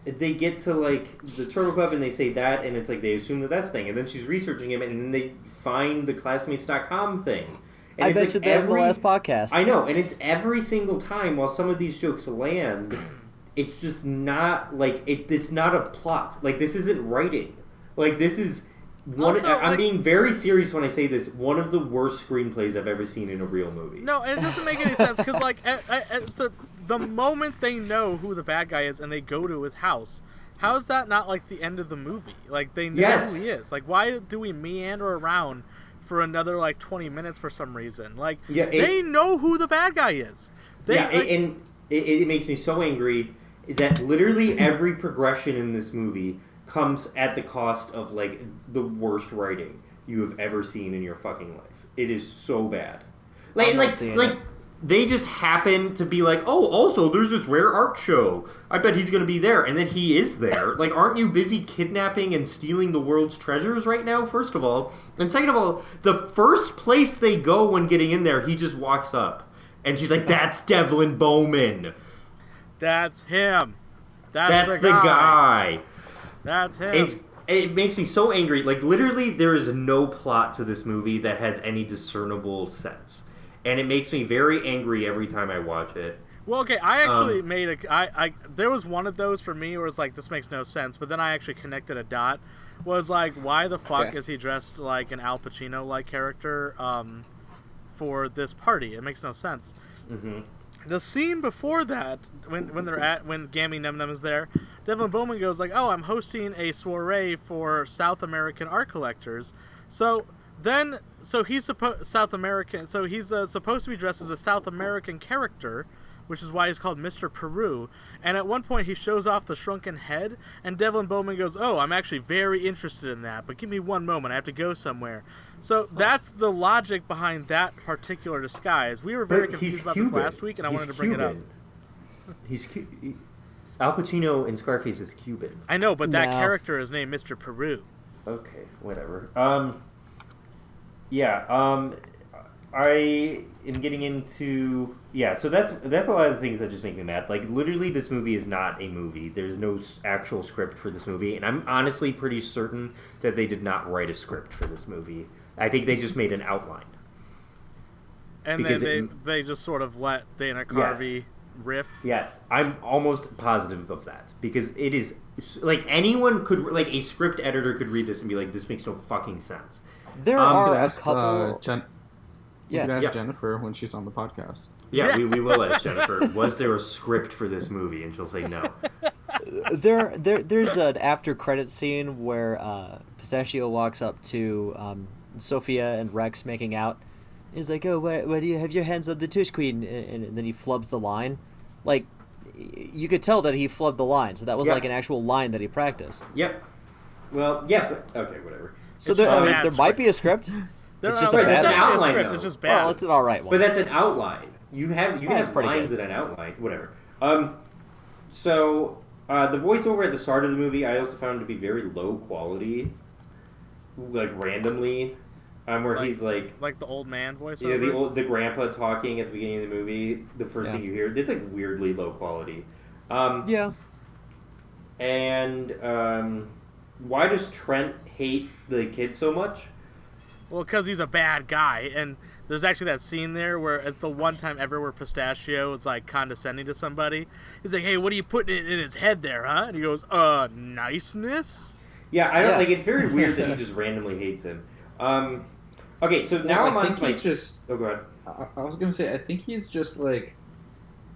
they get to the Turtle Club, and they say that, and it's they assume that's thing, and then she's researching him, and then they find the Classmates.com thing. And I mentioned that in the last podcast. I know, and it's every single time. While some of these jokes land, it's just not it's not a plot. This isn't writing. This is one. I'm being very serious when I say this. One of the worst screenplays I've ever seen in a real movie. No, and it doesn't make any sense, because at the moment they know who the bad guy is and they go to his house, how is that not the end of the movie? They know who he is. Why do we meander around for another 20 minutes for some reason? They know who the bad guy is. And it makes me so angry that literally every progression in this movie comes at the cost of the worst writing you have ever seen in your fucking life. It is so bad. They just happen to be "Oh, also, there's this rare art show. I bet he's going to be there." And then he is there. Aren't you busy kidnapping and stealing the world's treasures right now, first of all? And second of all, the first place they go when getting in there, he just walks up. And she's like, "That's Devlin Bowman. That's him. That's the guy. That's him." It makes me so angry. Literally, there is no plot to this movie that has any discernible sense. And it makes me very angry every time I watch it. Well, okay, I actually made there was one of those for me where it was this makes no sense, but then I actually connected a dot. Was why the fuck is he dressed like an Al Pacino-like character for this party? It makes no sense. Mm-hmm. The scene before that, when Gammy Num Num is there, Devlin Bowman goes "Oh, I'm hosting a soiree for South American art collectors." So he's South American. So he's supposed to be dressed as a South American character, which is why he's called Mr. Peru. And at one point he shows off the shrunken head, and Devlin Bowman goes, "Oh, I'm actually very interested in that, but give me one moment. I have to go somewhere." So that's the logic behind that particular disguise. We were very confused about this last week, and I wanted to bring it up. Al Pacino in Scarface is Cuban. I know, but that character is named Mr. Peru. Okay, whatever. I am getting into so that's a lot of things that just make me mad. Literally, this movie is not a movie. There's no actual script for this movie, and I'm honestly pretty certain that they did not write a script for this movie. I think they just made an outline. And then they just sort of let Dana Carvey riff. Yes, I'm almost positive of that, because it is anyone could a script editor could read this and be like, "This makes no fucking sense." There are a couple. You could ask Jennifer when she's on the podcast. Yeah, we will ask Jennifer. Was there a script for this movie? And she'll say no. There's an after credit scene where Pistachio walks up to Sophia and Rex making out. He's like, "Oh, why do you have your hands on the tush queen?" And then he flubs the line. Like, you could tell that he flubbed the line, so that was like an actual line that he practiced. Yep. Well, yeah, but okay, whatever. So there might be a script. It's just a bad outline. script. It's just bad. Well, it's an all right one. But that's an outline. You can have pretty lines good. in an outline. Whatever. So the voiceover at the start of the movie, I also found to be very low quality, like randomly, where he's like the old man voiceover. Yeah, the grandpa talking at the beginning of the movie. The first thing you hear, it's like weirdly low quality. Yeah. And why does Trent hate the kid so much? Well, because he's a bad guy, and there's actually that scene there where it's the one time ever where Pistachio is like condescending to somebody. He's like, "Hey, what are you putting in his head there, huh?" And he goes, niceness." Yeah, I don't like. It's very weird that he just randomly hates him. Okay, so now I'm on to my. Oh, go ahead. I was gonna say, I think he's just like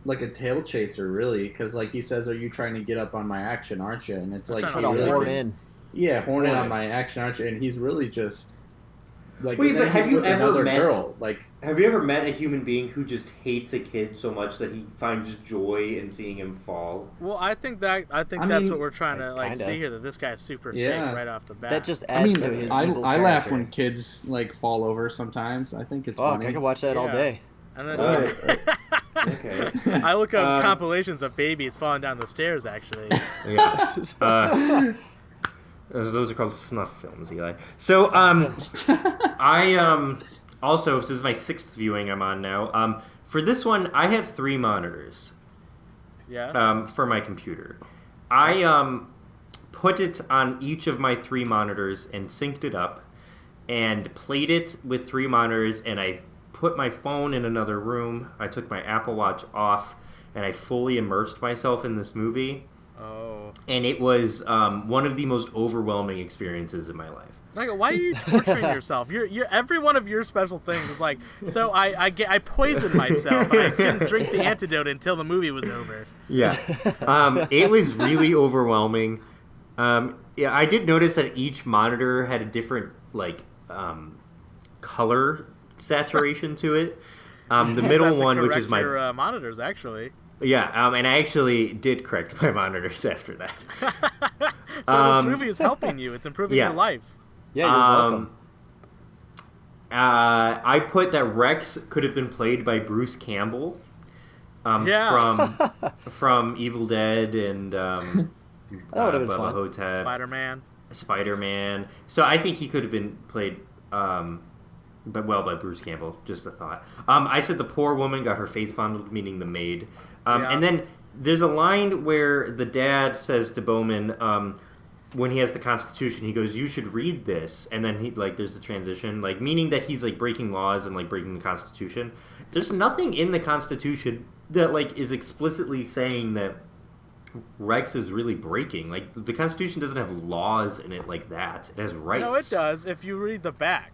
a tail chaser, really, because like he says, "Are you trying to get up on my action, aren't you?" And it's like trying to horn in. Yeah, horn in on my action, aren't you? And he's really just like. Wait, but have you ever met girl? Like, have you ever met a human being who just hates a kid so much that he finds joy in seeing him fall? Well, I think that's what we're trying to like see here. That this guy's super fake right off the bat. That just adds to his. Evil I laugh when kids like fall over sometimes. I think it's funny. I can watch that all day. And then okay. I look up compilations of babies falling down the stairs. Actually, yeah. Those are called snuff films, Eli. So, I also, this is my 6th viewing I'm on now. For this one, I have 3 monitors. Yeah. For my computer, I put it on each of my 3 monitors and synced it up, and played it with 3 monitors, and I put my phone in another room. I took my Apple Watch off, and I fully immersed myself in this movie. Oh. And it was one of the most overwhelming experiences in my life. Michael, why are you torturing yourself? You're every one of your special things is like, so I poisoned myself and I couldn't drink the antidote until the movie was over. Yeah. It was really overwhelming. Yeah, I did notice that each monitor had a different color saturation to it. The middle one, which is my your monitors, actually. Yeah, and I actually did correct my monitors after that. So this movie is helping you. It's improving your life. Yeah, you're welcome. I put that Rex could have been played by Bruce Campbell from Evil Dead and that would have been fun. Hotep, Spider-Man. So I think he could have been played by Bruce Campbell. Just a thought. I said the poor woman got her face fondled, meaning the maid. And then there's a line where the dad says to Bowman, when he has the Constitution, he goes, "You should read this." And then there's the transition, meaning that he's breaking laws and breaking the Constitution. There's nothing in the Constitution that is explicitly saying that Rex is really breaking. The Constitution doesn't have laws in it like that. It has rights. No, it does. If you read the back.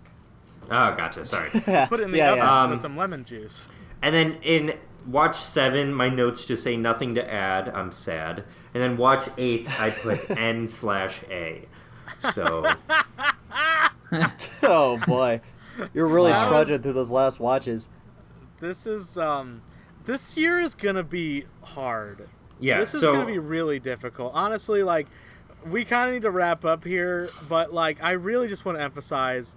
Oh, gotcha. Sorry. Put it in the oven with some lemon juice. And then in Watch 7, my notes just say nothing to add. I'm sad. And then Watch 8, I put N/A. So. Oh boy, you're really trudging through those last watches. This is this year is gonna be hard. Yeah. This is gonna be really difficult. Honestly, we kind of need to wrap up here, but I really just want to emphasize.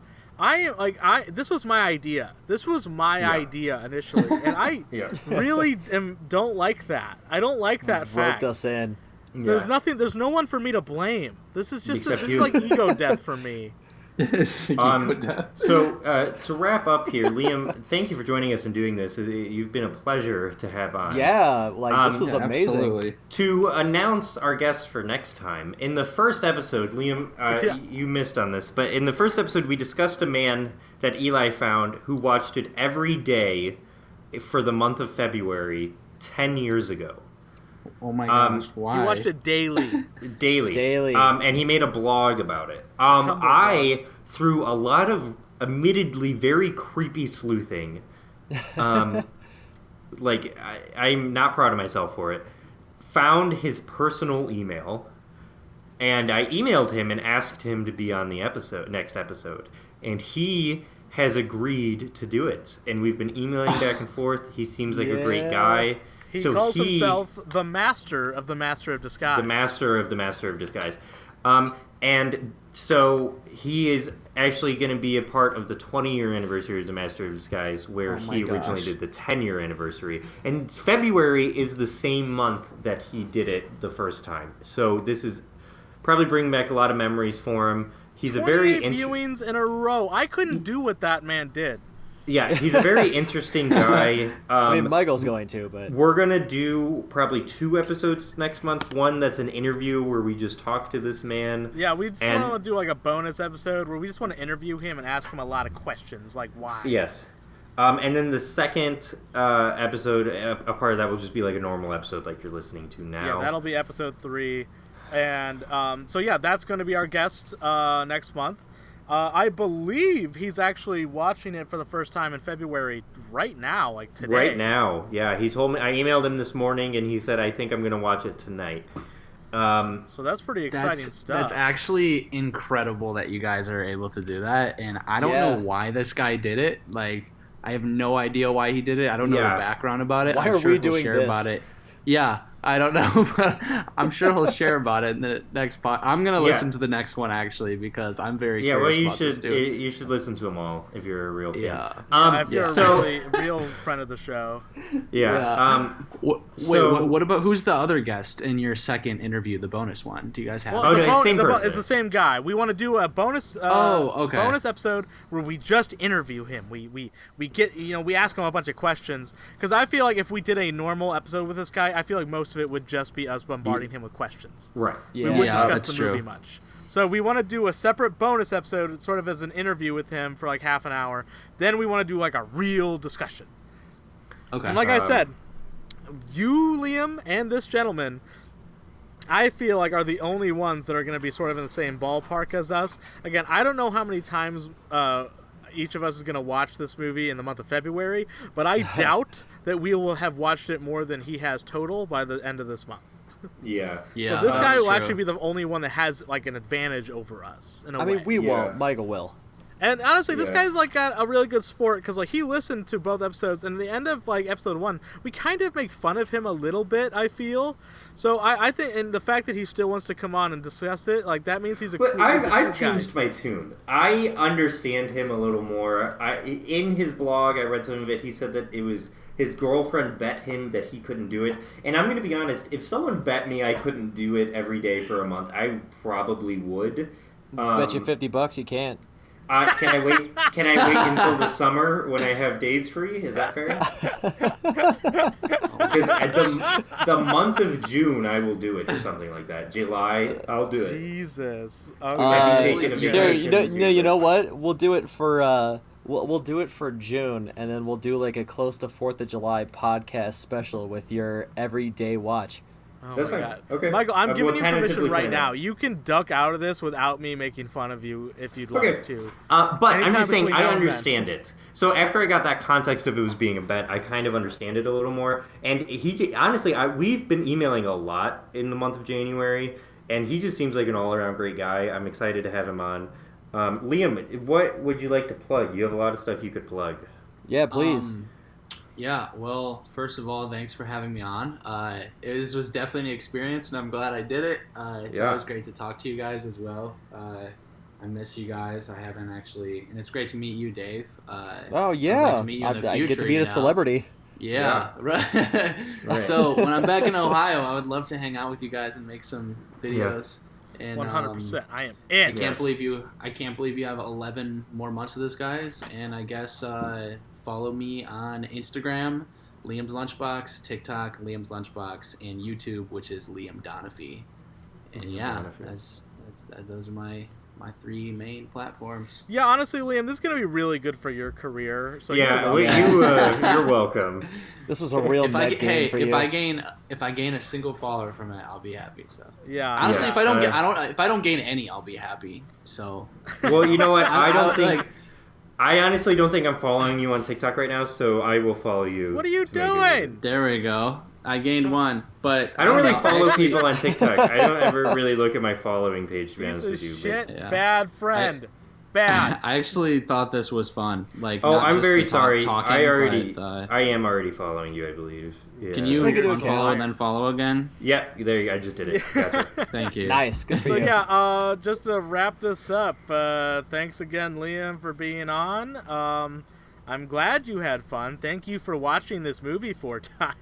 This was my idea. This was my idea initially, and I really don't like that. I don't like that fact. Roped us in. There's nothing. There's no one for me to blame. This is just this is like ego death for me. So to wrap up here, Liam, thank you for joining us and doing this. You've been a pleasure to have on. Yeah, this was amazing. Absolutely. To announce our guests for next time, in the first episode, Liam, you missed on this, but in the first episode we discussed a man that Eli found who watched it every day for the month of February 10 years ago. Oh my gosh, why? He watched it daily. Daily. And he made a blog about it. I, through a lot of admittedly very creepy sleuthing, I'm not proud of myself for it, found his personal email, and I emailed him and asked him to be on the next episode, and he has agreed to do it. And we've been emailing back and forth. He seems like a great guy. He calls himself the Master of Disguise. The Master of the Master of Disguise. And so he is actually going to be a part of the 20-year anniversary of the Master of Disguise, where he originally did the 10-year anniversary. And February is the same month that he did it the first time. So this is probably bringing back a lot of memories for him. He's a very viewings in a row. I couldn't do what that man did. Yeah, he's a very interesting guy. I mean, Michael's going to, but... We're going to do probably 2 episodes next month. One that's an interview where we just talk to this man. Yeah, we just want to do like a bonus episode where we just want to interview him and ask him a lot of questions, like why. Yes. And then the second episode, a part of that will just be like a normal episode like you're listening to now. Yeah, that'll be episode 3. And so, yeah, that's going to be our guest next month. I believe he's actually watching it for the first time in February right now, like today. Right now, yeah. He told me, I emailed him this morning, and he said, I think I'm going to watch it tonight. So that's pretty exciting stuff. That's actually incredible that you guys are able to do that, and I don't know why this guy did it. Like, I have no idea why he did it. I don't know the background about it. Why are we doing this? About it. Yeah. I don't know, but I'm sure he'll share about it in the next pod. I'm going to listen to the next one, actually, because I'm very curious about this, too. You should listen to them all if you're a real fan. If you're a really real friend of the show. What about, who's the other guest in your second interview, the bonus one? Do you guys have it's the same guy. We want to do a bonus bonus episode where we just interview him. We get, we ask him a bunch of questions, because I feel like if we did a normal episode with this guy, I feel like most of it would just be us bombarding him with questions. Right. We wouldn't discuss the movie much. So we want to do a separate bonus episode, sort of as an interview with him for like half an hour. Then we want to do like a real discussion. Okay. And like I said, you, Liam, and this gentleman, I feel like are the only ones that are going to be sort of in the same ballpark as us. Again, I don't know how many times each of us is going to watch this movie in the month of February, but I doubt that we will have watched it more than he has total by the end of this month. Yeah. So this guy will actually be the only one that has like an advantage over us in a way. I mean, we won't. Michael will. And honestly, this guy's like got a really good sport, because like he listened to both episodes, and at the end of like episode 1, we kind of make fun of him a little bit, I feel. So I think, and the fact that he still wants to come on and discuss it, like that means he's a. But cool, I've changed my tune. I understand him a little more. In his blog, I read some of it. He said that it was his girlfriend bet him that he couldn't do it. And I'm going to be honest. If someone bet me I couldn't do it every day for a month, I probably would. Bet you $50 you can't. Can I wait? Can I wait until the summer when I have days free? Is that fair? Because the month of June, I will do it or something like that. July, I'll do it. Jesus. You know what? We'll do it for we'll do it for June, and then we'll do like a close to 4th of July podcast special with your everyday watch. Oh That's fine. God. Okay. Michael, I'm giving you permission right now. You can duck out of this without me making fun of you if you'd like to. But I'm just saying, I understand it. So after I got that context of it was being a bet, I kind of understand it a little more. And he honestly, we've been emailing a lot in the month of January, and he just seems like an all-around great guy. I'm excited to have him on. Liam, what would you like to plug? You have a lot of stuff you could plug. Yeah, please. Yeah, well, first of all, thanks for having me on. It was definitely an experience, and I'm glad I did it. It's always great to talk to you guys as well. I miss you guys. I haven't actually, and it's great to meet you, Dave. Oh yeah, to meet you in the I get to meet a now. celebrity. Yeah, right. So when I'm back in Ohio, I would love to hang out with you guys and make some videos. And 100%, I am in. I can't believe you have 11 more months of this, guys. And I guess follow me on Instagram, Liam's Lunchbox, TikTok, Liam's Lunchbox, and YouTube, which is Liam Donafee. And those are my 3 main platforms. Yeah, honestly, Liam, this is gonna be really good for your career. So you're welcome. This was a real game for you. If I gain a single follower from it, I'll be happy. So yeah, honestly, if I don't gain any, I'll be happy. So well, you know what? I honestly don't think I'm following you on TikTok right now, so I will follow you. What are you doing? There we go. I gained one, but I don't really know, follow actually, people on TikTok. I don't ever really look at my following page, to be honest with you. Shit, Yeah. bad friend. Bad. I actually thought this was fun. Like, Oh, not I'm just very the sorry. talking, I am already following you, I believe. Yeah. Can you make it unfollow and then follow again? Yeah, there you go. I just did it. Gotcha. Thank you. Nice. Good for So you. yeah, just to wrap this up, thanks again, Liam, for being on. I'm glad you had fun. Thank you for watching this movie 4 times.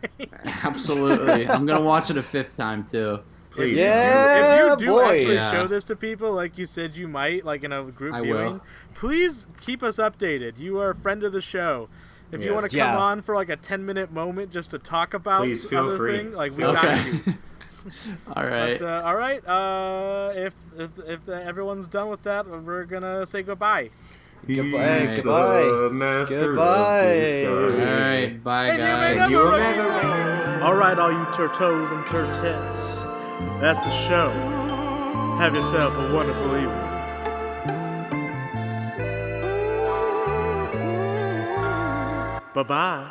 Absolutely. I'm gonna watch it a 5th time too. Please. Yeah, if you do boy. actually Yeah. show this to people, like you said you might, like in a group I viewing, will. please keep us updated. You are a friend of the show. If you Yes. want to come Yeah. on for like a 10-minute moment just to talk about Please feel other free. thing, like we Okay. got you. All right. But, all right. If everyone's done with that, we're gonna say goodbye. Goodbye. He's Goodbye. the master of Goodbye. disguise. All right. Bye, And you may guys. You will never never recognize- All right, all you turtos and turtets. That's the show. Have yourself a wonderful evening. Bye-bye.